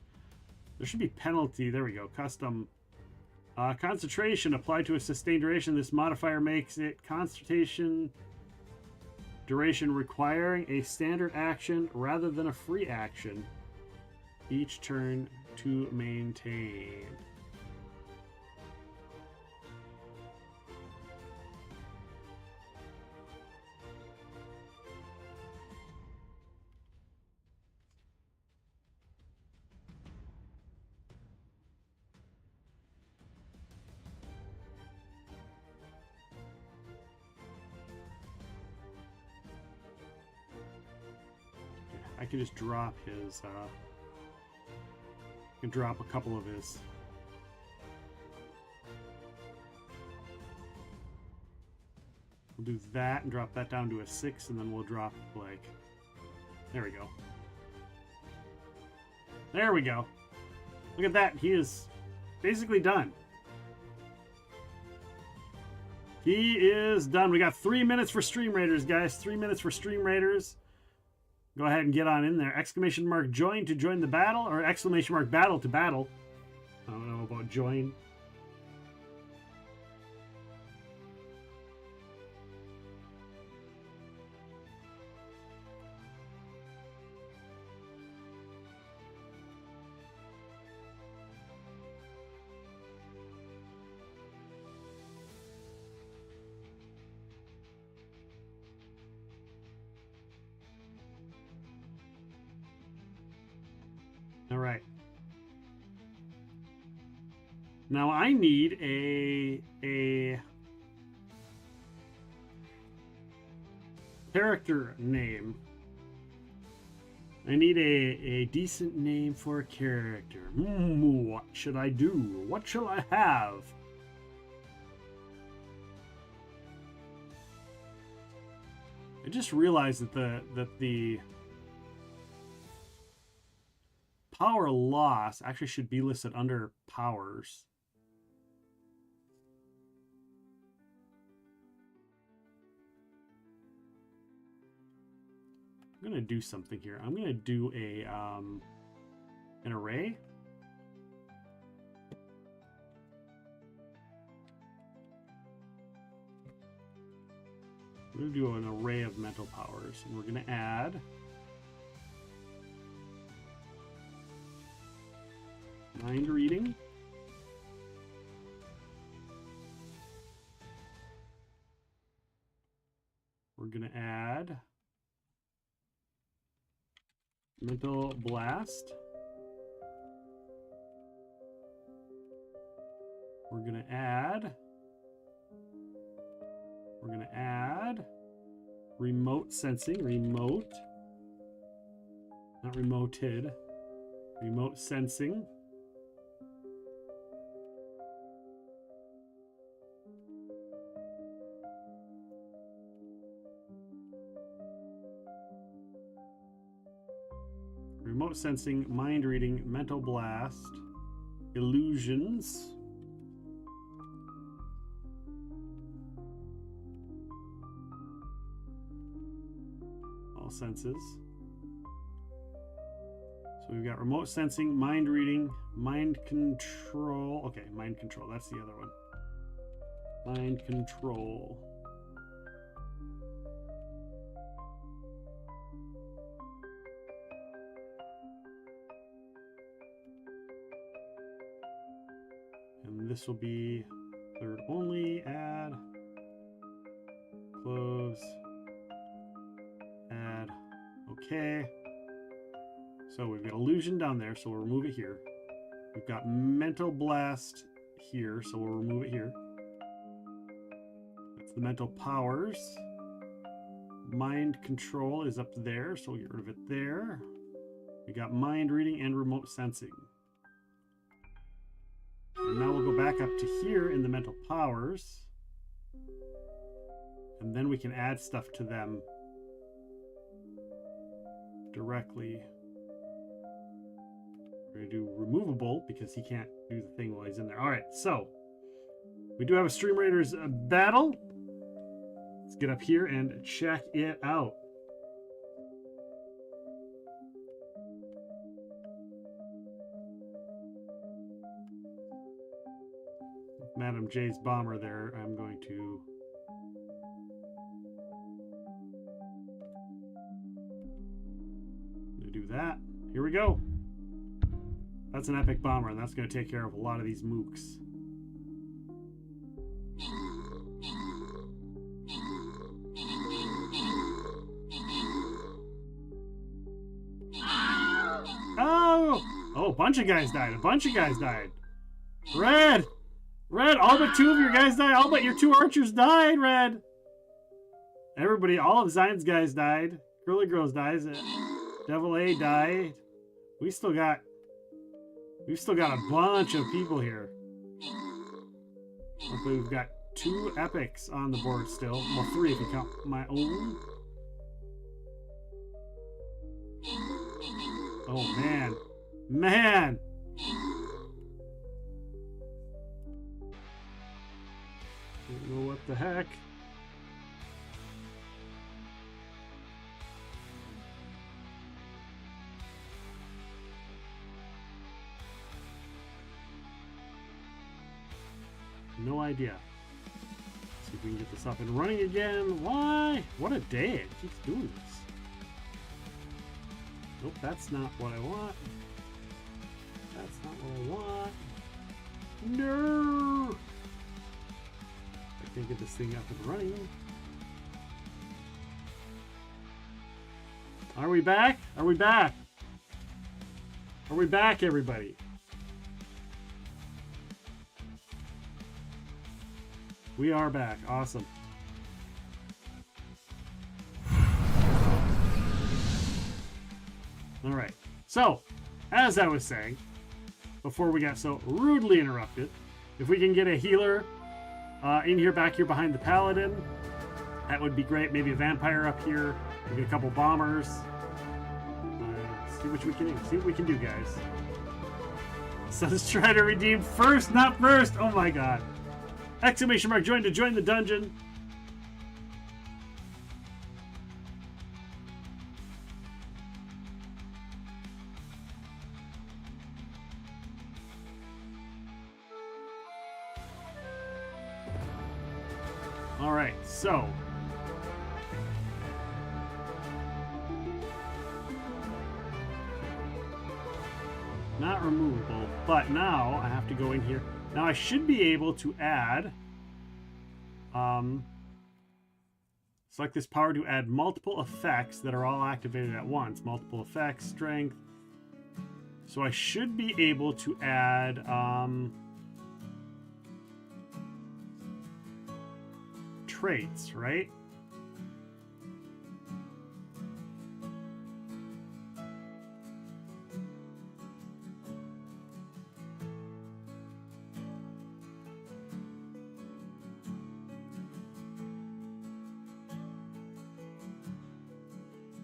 There should be penalty. There we go. Custom. Concentration applied to a sustained duration. This modifier makes it concentration duration requiring a standard action rather than a free action each turn to maintain. I can just drop his can drop a couple of his. We'll do that and drop that down to a 6, and then we'll drop, like... There we go. There we go. Look at that. He is basically done. He is done. We got 3 minutes for Stream Raiders, guys. 3 minutes for Stream Raiders. Go ahead and get on in there. Exclamation mark join to join the battle, or exclamation mark battle to battle. I don't know about join. All right. Now I need a character name. I need a decent name for a character. What should I do? What shall I have? I just realized that the power loss actually should be listed under powers. I'm gonna do something here. I'm gonna do an array. We're gonna do an array of mental powers, and we're gonna add mind reading. We're going to add mental blast. We're going to add remote sensing, not remoted, remote sensing. Remote sensing, mind reading, mental blast, illusions, all senses. So we've got remote sensing, mind reading, mind control. Okay, mind control, that's the other one. Mind control. And this will be third only, add, close, add, okay. So we've got illusion down there, so we'll remove it here. We've got mental blast here, so we'll remove it here. That's the mental powers. Mind control is up there, so we'll get rid of it there. We got mind reading and remote sensing. And now we'll go back up to here in the mental powers. And then we can add stuff to them directly. We're going to do removable because he can't do the thing while he's in there. All right, so we do have a Stream Raiders battle. Let's get up here and check it out. Madam J's bomber there, I'm going to do that. Here we go. That's an epic bomber, and that's going to take care of a lot of these mooks. Oh, a bunch of guys died. A bunch of guys died. Red, all but 2 of your guys died. All but your 2 archers died, Red. Everybody, all of Zion's guys died. Curly Girls dies. Devil A died. We still got We've still got a bunch of people here. Luckily, we've got 2 epics on the board still. Well, 3 if you count my own. Oh, man. Man! Don't know what the heck. No idea. See if we can get this up and running again. Why? What a day. It keeps doing this. Nope, that's not what I want. That's not what I want. No! I can't get this thing up and running. Are we back? Are we back? Are we back, everybody? We are back. Awesome. All right. So, as I was saying, before we got so rudely interrupted, if we can get a healer in here, back here behind the paladin, that would be great. Maybe a vampire up here. Maybe a couple bombers. See what we can do. See what we can do, guys. So let's try to redeem first, not first. Oh my god. Exclamation mark, join to join the dungeon. All right, so not removable, but now I have to go in here. Now I should be able to add, select this power to add multiple effects that are all activated at once. Multiple effects, strength. So I should be able to add, traits, right?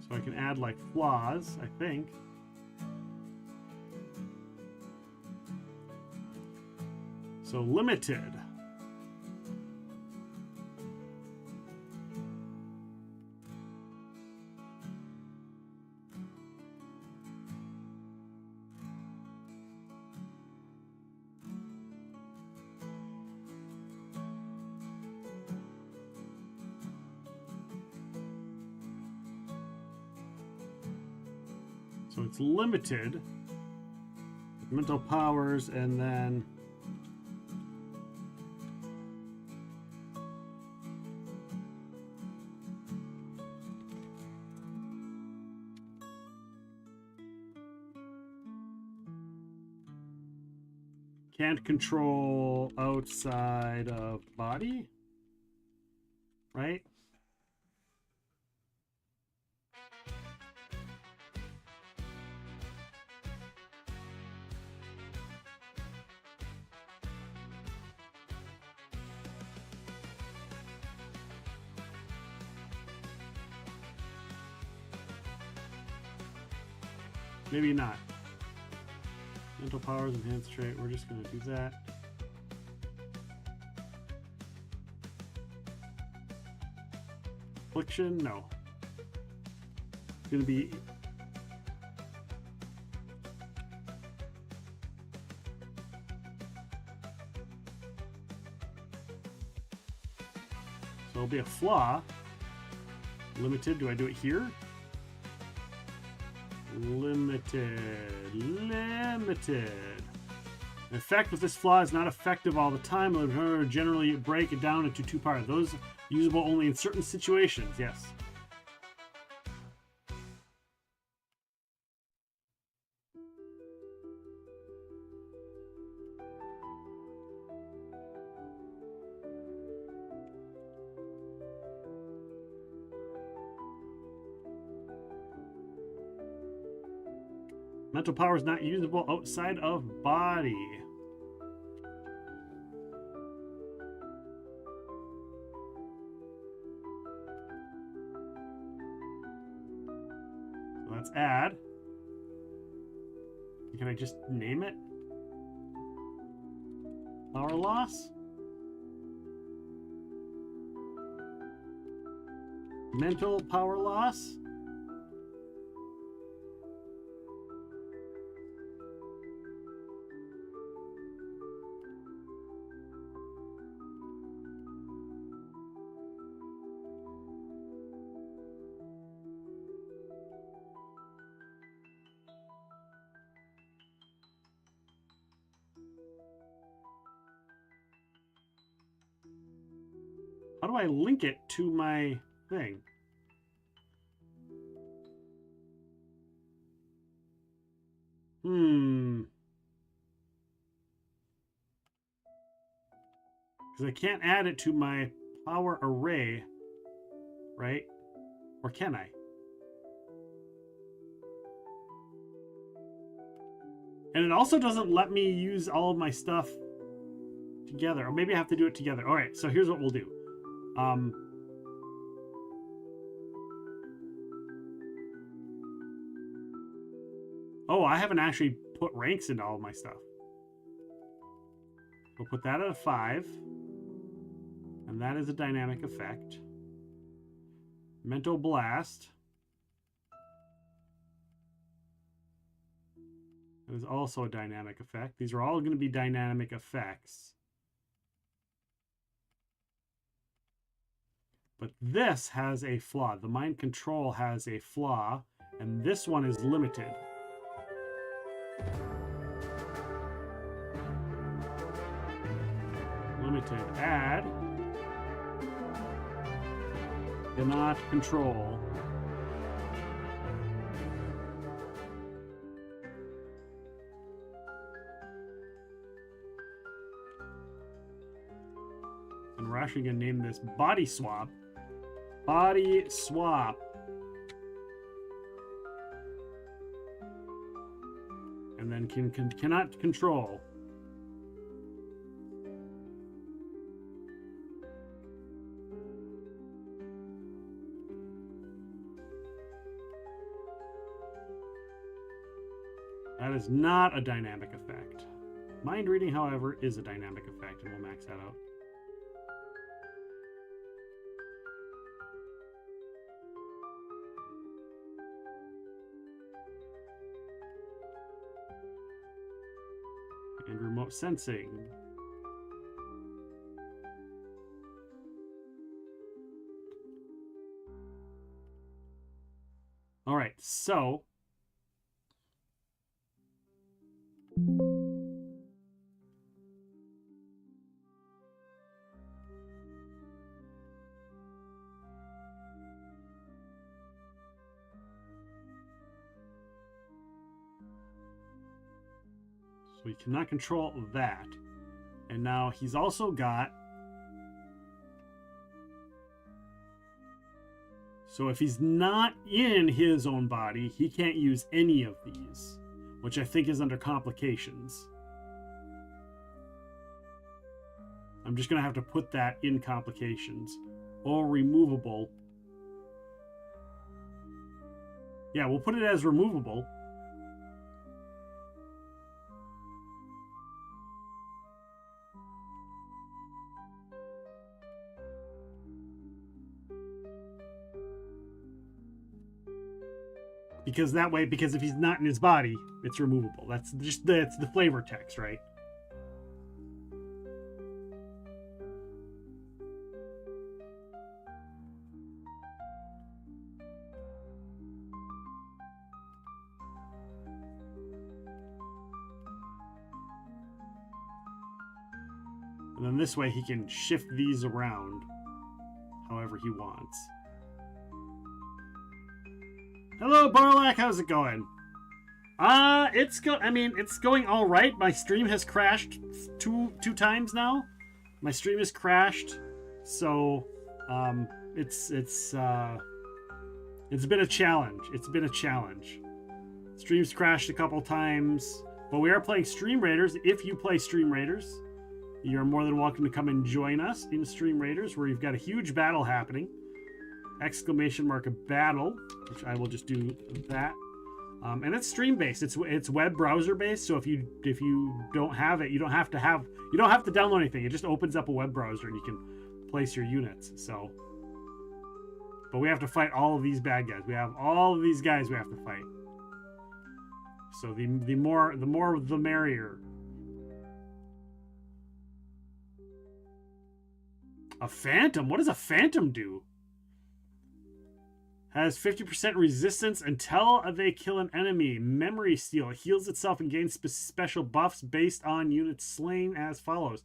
So I can add like flaws, I think. So limited. So it's limited. Mental powers, and then can't control outside of body, right? Maybe not. Mental powers, enhanced trait. We're just going to do that. Affliction, no. It's going to be so it'll be a flaw. Limited. Do I do it here? Limited. In effect, with this flaw is not effective all the time. It'll generally break it down into 2 parts. Those usable only in certain situations. Yes. Mental power is not usable outside of body. So let's add. Can I just name it? Power loss? Mental power loss? How do I link it to my thing? Because I can't add it to my power array, right? Or can I? And it also doesn't let me use all of my stuff together. Or maybe I have to do it together. All right, so here's what we'll do. Oh, I haven't actually put ranks into all of my stuff. We'll put that at a 5. And that is a dynamic effect. Mental blast. That is also a dynamic effect. These are all going to be dynamic effects. But this has a flaw. The mind control has a flaw, and this one is limited. Limited. Add. Cannot control. And we're actually going to name this body swap. Body swap. And then cannot control. That is not a dynamic effect. Mind reading, however, is a dynamic effect, and we'll max that out. And remote sensing. All right, so he cannot control that. And now he's also got... So if he's not in his own body, he can't use any of these, which I think is under complications. I'm just going to have to put that in complications. Or removable. Yeah, we'll put it as removable. Because that way, because if he's not in his body, it's removable. That's just that's the flavor text, right? And then this way he can shift these around however he wants. Hello, Barlack. How's it going? It's going all right. My stream has crashed two times now. My stream has crashed, so it's been a challenge. It's been a challenge. Streams crashed a couple times, but we are playing Stream Raiders. If you play Stream Raiders, you're more than welcome to come and join us in Stream Raiders, where you've got a huge battle happening. Exclamation mark battle, which I will just do that. And it's stream based. It's web browser based. So if you don't have it, you don't have to download anything. It just opens up a web browser and you can place your units. So, but we have to fight all of these bad guys. We have all of these guys we have to fight. So the more the merrier. A phantom? What does a phantom do? Has 50% resistance until they kill an enemy. Memory steal. It heals itself and gains special buffs based on units slain as follows.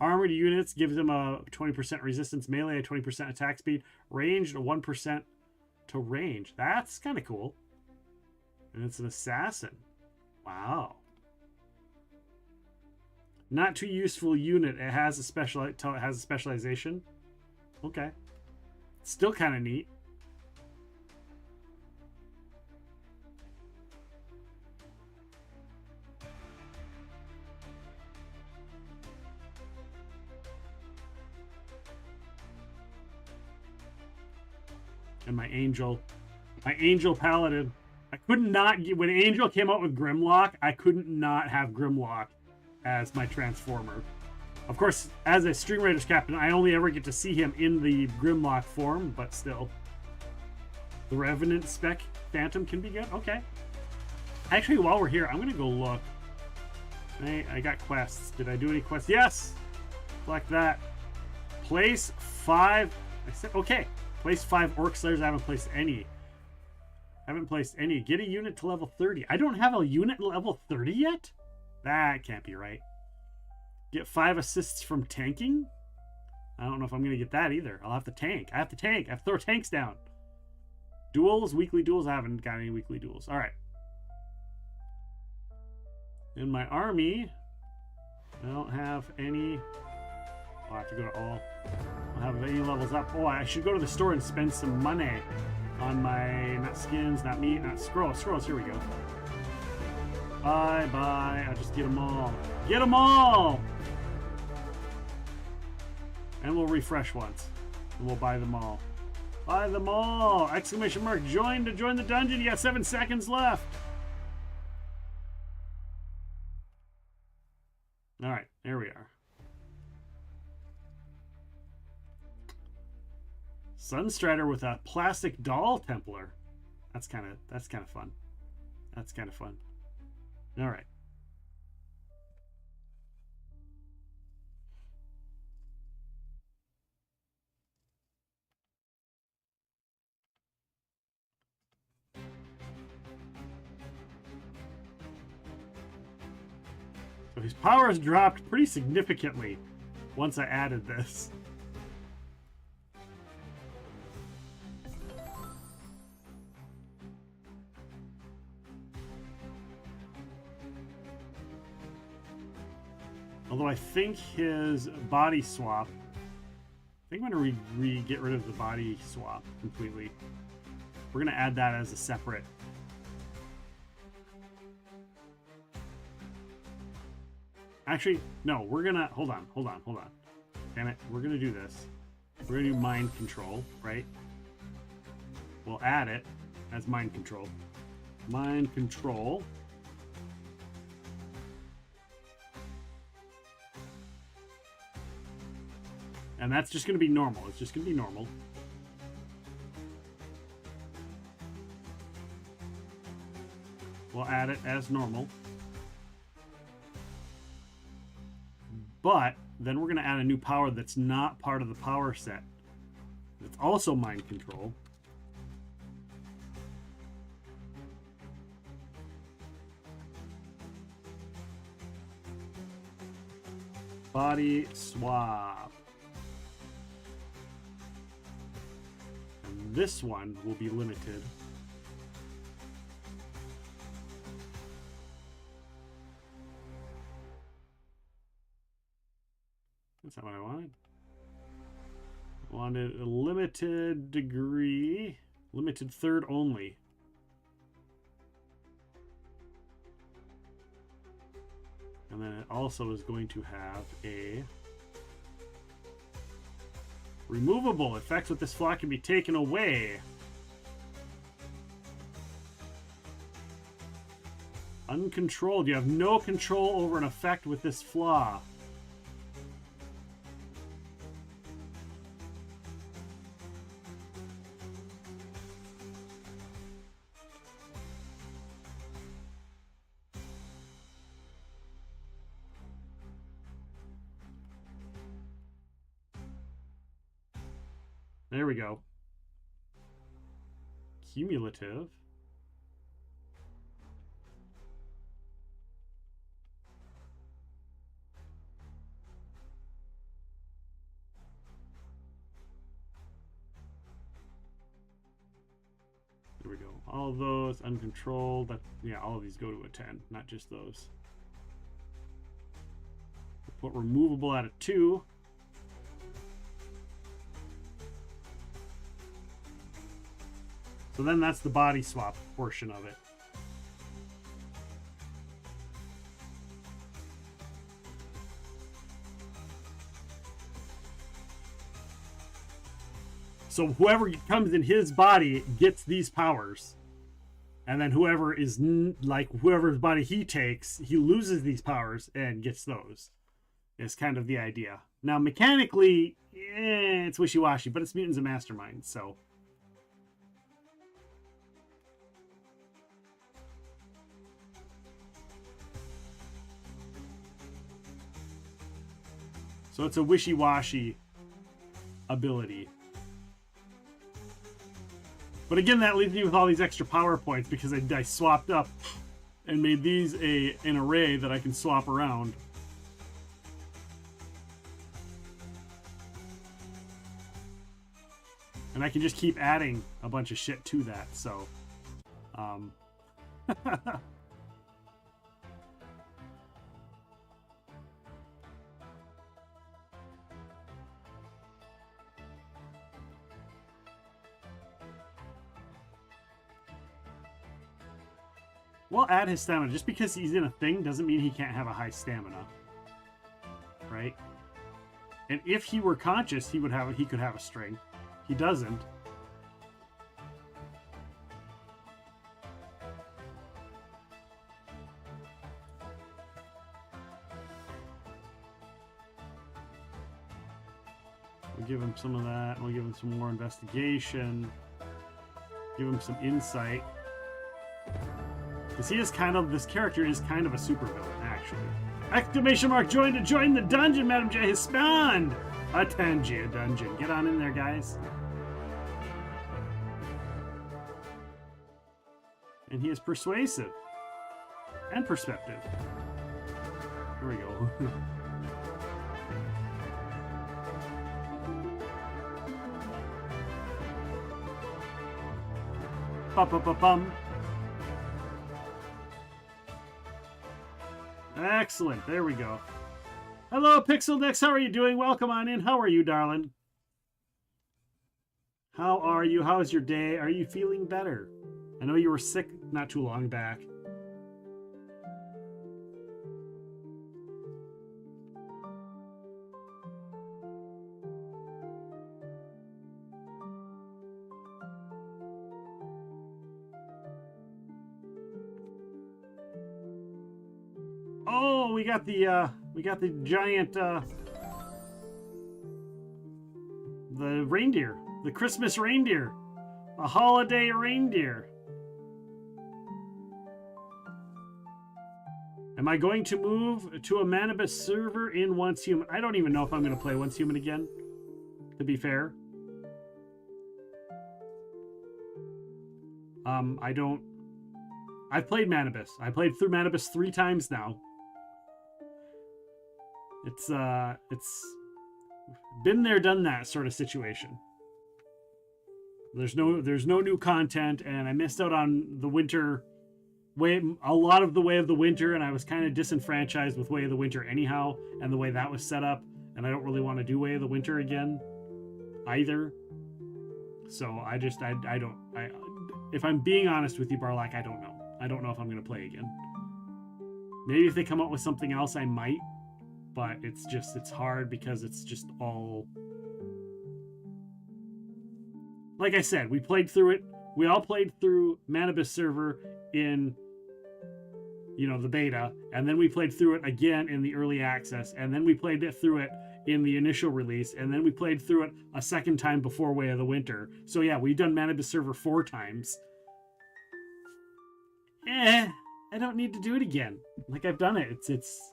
Armored units gives them a 20% resistance. Melee a 20% attack speed. Ranged a 1% to range. That's kind of cool. And it's an assassin. Wow. Not too useful unit. It has a specialization. Okay. Still kind of neat. And my angel paladin. I couldn't not get, when Angel came out with Grimlock, I couldn't not have Grimlock as my transformer. Of course, as a Stream Raiders captain, I only ever get to see him in the Grimlock form, but still. The Revenant spec Phantom can be good. Okay. Actually, while we're here, I'm going to go look. I got quests. Did I do any quests? Yes! Like that. Place 5. I said, okay. Place 5 Orc Slayers. I haven't placed any. Get a unit to level 30. I don't have a unit level 30 yet? That can't be right. Get 5 assists from tanking? I don't know if I'm going to get that either. I'll have to tank. I have to throw tanks down. Duels, weekly duels. I haven't got any weekly duels. All right. In my army, I don't have any. I'll have to go to all. I don't have any levels up. Oh, I should go to the store and spend some money on my, not skins, not meat, not scrolls. Here we go. Bye. I'll just get them all. Get them all! And we'll refresh once. And we'll buy them all. Buy them all! Exclamation mark, join to join the dungeon. You got 7 seconds left. Alright, there we are. Sunstrider with a plastic doll Templar. That's kind of fun. That's kind of fun. All right. So his power has dropped pretty significantly once I added this. Although I think his body swap, I think I'm going to get rid of the body swap completely. We're going to add that as a separate. Actually, no, we're going to, hold on. Damn it, we're going to do this. We're going to do mind control, right? We'll add it as mind control. Mind control. And that's just going to be normal. It's just going to be normal. We'll add it as normal. But then we're going to add a new power that's not part of the power set. It's also mind control. Body swap. And this one will be limited. That's not what I wanted. I wanted a limited degree, limited third only. And then it also is going to have a removable. Effects with this flaw can be taken away. Uncontrolled. You have no control over an effect with this flaw. There we go. Cumulative. There we go. All of those uncontrolled. That, yeah, all of these go to a 10, not just those. We'll put removable at a 2. So then that's the body swap portion of it. So whoever comes in his body gets these powers. And then whoever is like whoever's body he takes, he loses these powers and gets those. Is kind of the idea. Now mechanically, it's wishy-washy, but it's mutants and masterminds, so it's a wishy-washy ability. But again, that leaves me with all these extra power points because I swapped up and made these an array that I can swap around. And I can just keep adding a bunch of shit to that, so... We'll add his stamina. Just because he's in a thing doesn't mean he can't have a high stamina. Right? And if he were conscious, he could have a strength. He doesn't. We'll give him some of that. We'll give him some more investigation. Give him some insight. Because he is kind of, this character is kind of a supervillain, actually. Exclamation mark, join the dungeon, Madam J has spawned! A Tangia dungeon. Get on in there, guys. And he is persuasive. And perceptive. Here we go. Bum. Excellent. There we go. Hello, PixelDex. How are you doing? Welcome on in. How are you, darling? How are you? How is your day? Are you feeling better? I know you were sick not too long back. Oh, we got the giant the reindeer, the Christmas reindeer, a holiday reindeer. Am I going to move to a Manibus server in Once Human? I don't even know if I'm going to play Once Human again, to be fair. I've played Manibus. I played through Manibus 3 times now. It's been there, done that sort of situation. There's no new content, and I missed out on the winter a lot of the Way of the Winter, and I was kind of disenfranchised with Way of the Winter anyhow, and the way that was set up, and I don't really want to do Way of the Winter again either. So if I'm being honest with you, Barlack, I don't know. I don't know if I'm going to play again. Maybe if they come up with something else, I might. But it's hard because it's just all... Like I said, we played through it. We all played through Manibus Server in, the beta. And then we played through it again in the early access. And then we played through it in the initial release. And then we played through it a second time before Way of the Winter. So yeah, we've done Manibus Server 4 times. I don't need to do it again. Like, I've done it. It's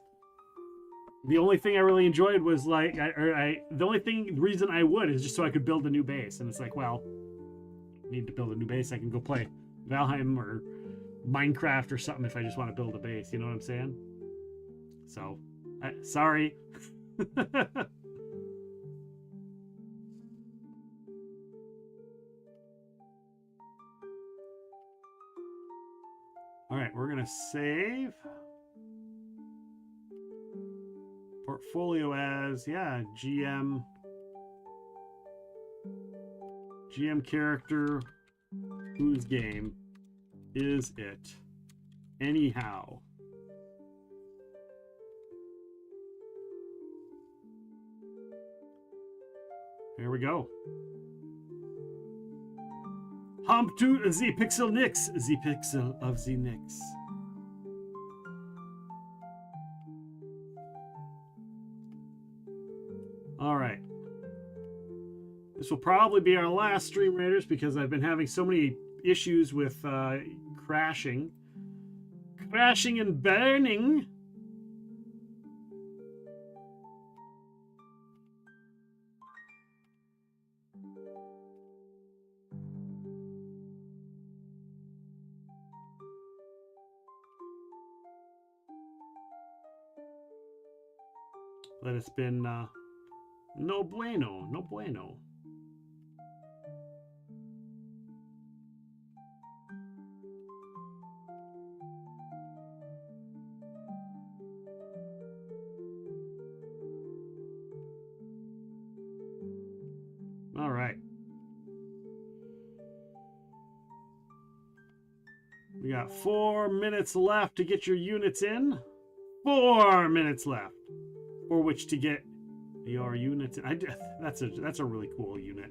the only thing I really enjoyed was like, the reason I would is just so I could build a new base. And it's like, well, I need to build a new base. I can go play Valheim or Minecraft or something if I just want to build a base. You know what I'm saying? So, sorry. All right, we're going to save. Portfolio as, GM character. Whose game is it? Anyhow. Here we go. Hump to the pixel nix, the pixel of the nix. All right. This will probably be our last Stream Raiders because I've been having so many issues with crashing and burning. But it's been no bueno, no bueno. All right. We got 4 minutes left to get your units in. 4 minutes left for which to get your units in. That's a really cool unit.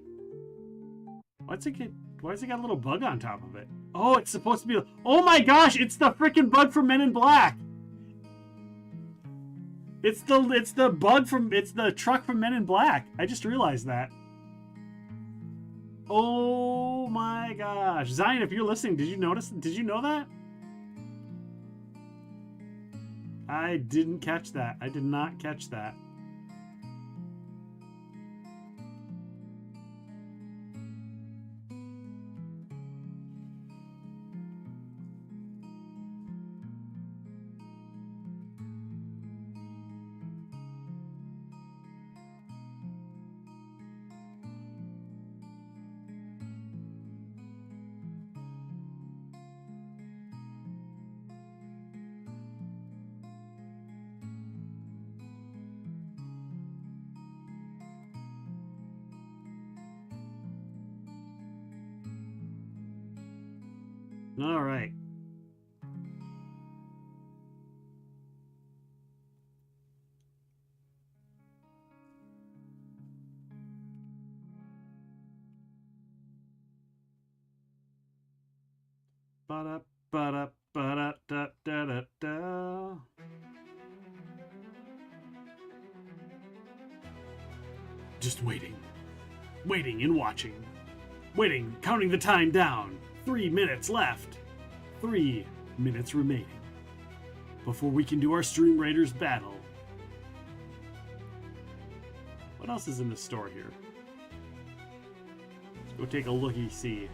Why has it got a little bug on top of it? Oh, it's supposed to be... Oh my gosh, it's the freaking bug from Men in Black. It's the truck from Men in Black. I just realized that. Oh my gosh. Zion, if you're listening, did you know that? I didn't catch that. I did not catch that. All right. Ba-da, ba-da, ba-da, da, da, da, da. Just waiting. Waiting and watching. Waiting, counting the time down. 3 minutes left. 3 minutes remaining. Before we can do our Stream Raiders battle. What else is in the store here? Let's go take a looky-see.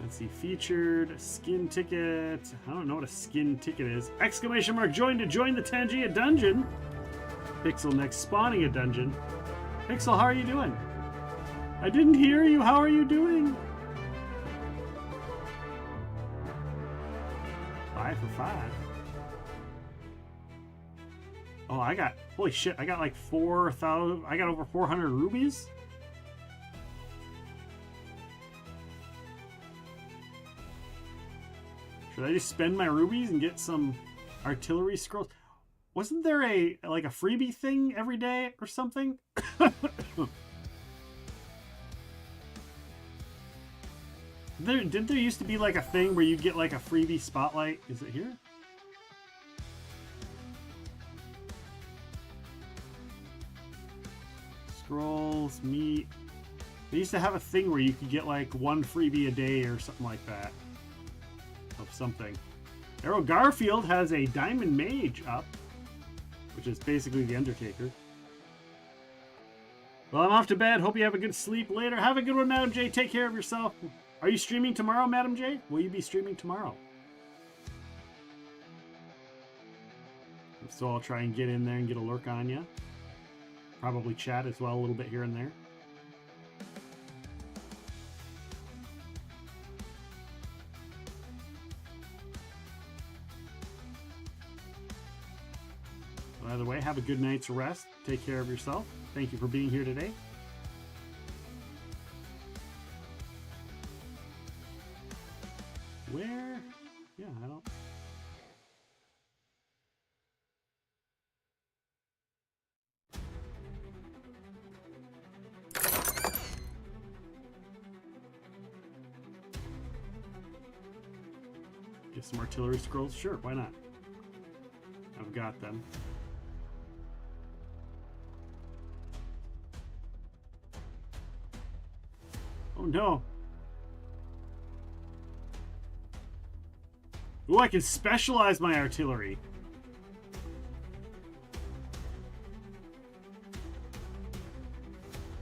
Let's see, featured, skin ticket. I don't know what a skin ticket is. Exclamation mark, join to join the Tangia dungeon. Pixel next spawning a dungeon. Pixel, how are you doing? I didn't hear you. How are you doing? 5 for 5. Oh, holy shit, I got like 4,000, I got over 400 rubies? Should I just spend my rubies and get some artillery scrolls? Wasn't there a freebie thing every day or something? Didn't there used to be like a thing where you'd get like a freebie spotlight? Is it here? Scrolls, meat. They used to have a thing where you could get like one freebie a day or something like that. Of something. Arrow Garfield has a Diamond Mage up, which is basically the Undertaker. Well, I'm off to bed. Hope you have a good sleep later. Have a good one, Madam J. Take care of yourself. Are you streaming tomorrow, Madam J? Will you be streaming tomorrow? So I'll try and get in there and get a lurk on you. Probably chat as well a little bit here and there. By the way, have a good night's rest. Take care of yourself. Thank you for being here today. Where? Yeah, I don't... Get some artillery scrolls? Sure, why not? I've got them. Oh no. Ooh, I can specialize my artillery.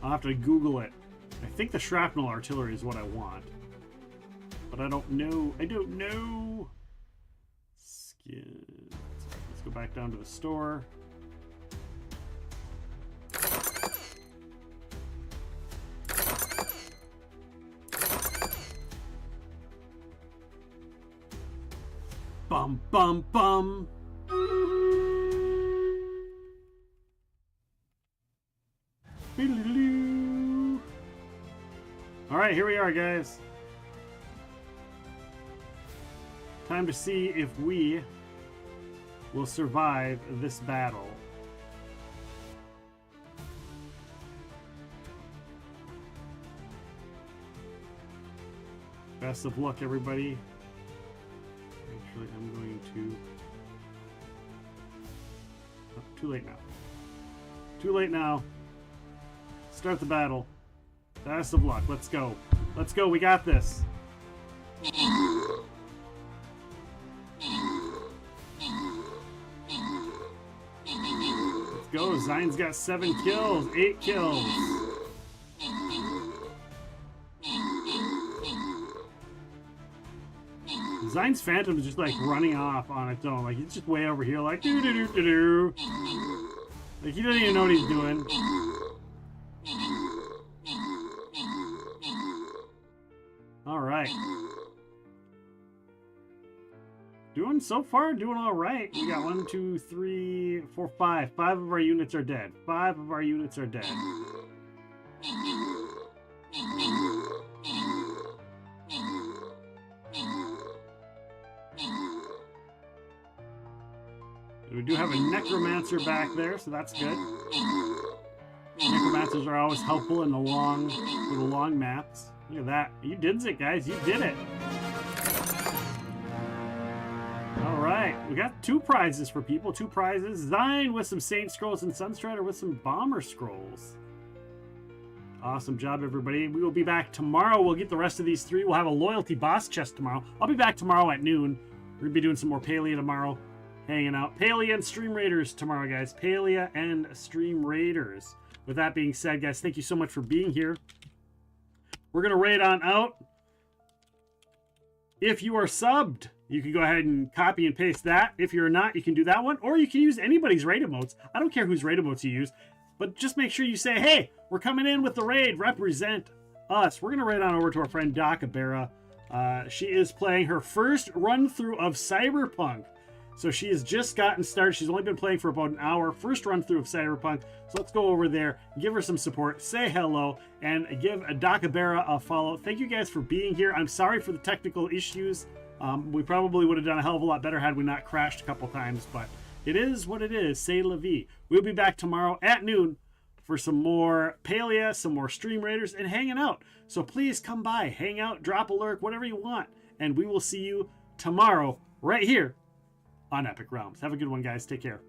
I'll have to Google it. I think the shrapnel artillery is what I want. But I don't know. I don't know. Skins. Let's go back down to the store. Bum, bum, bum. All right, here we are, guys. Time to see if we will survive this battle. Best of luck, everybody. Actually, I'm going to... Oh, too late now. Too late now. Start the battle. Best of luck. Let's go. Let's go. We got this. Let's go. Zine's got 7 kills. 8 kills. Zine's Phantom is just like running off on its own. Like, he's just way over here, like, doo doo doo doo doo. Like, he doesn't even know what he's doing. Alright. Doing so far, doing alright. We got 1, 2, 3, 4, 5. 5 of our units are dead. 5 of our units are dead. We do have a Necromancer back there, so that's good. Necromancers are always helpful in the long maps. Look at that. You did it, guys. You did it. All right. We got 2 prizes for people. 2 prizes. Zine with some Saint Scrolls and Sunstrider with some Bomber Scrolls. Awesome job, everybody. We will be back tomorrow. We'll get the rest of these 3. We'll have a loyalty boss chest tomorrow. I'll be back tomorrow at noon. We're going to be doing some more Palia tomorrow. Hanging out. Palia and Stream Raiders tomorrow, guys. Palia and Stream Raiders. With that being said, guys, thank you so much for being here. We're going to raid on out. If you are subbed, you can go ahead and copy and paste that. If you're not, you can do that one. Or you can use anybody's raid emotes. I don't care whose raid emotes you use. But just make sure you say, hey, we're coming in with the raid. Represent us. We're going to raid on over to our friend Dakabera. She is playing her first run-through of Cyberpunk. So she has just gotten started. She's only been playing for about an hour. First run through of Cyberpunk. So let's go over there, give her some support, say hello, and give Dakabera a follow. Thank you guys for being here. I'm sorry for the technical issues. We probably would have done a hell of a lot better had we not crashed a couple times, but it is what it is. C'est la vie. We'll be back tomorrow at noon for some more Palia, some more Stream Raiders, and hanging out. So please come by, hang out, drop a lurk, whatever you want. And we will see you tomorrow right here on Epic Realms. Have a good one, guys. Take care.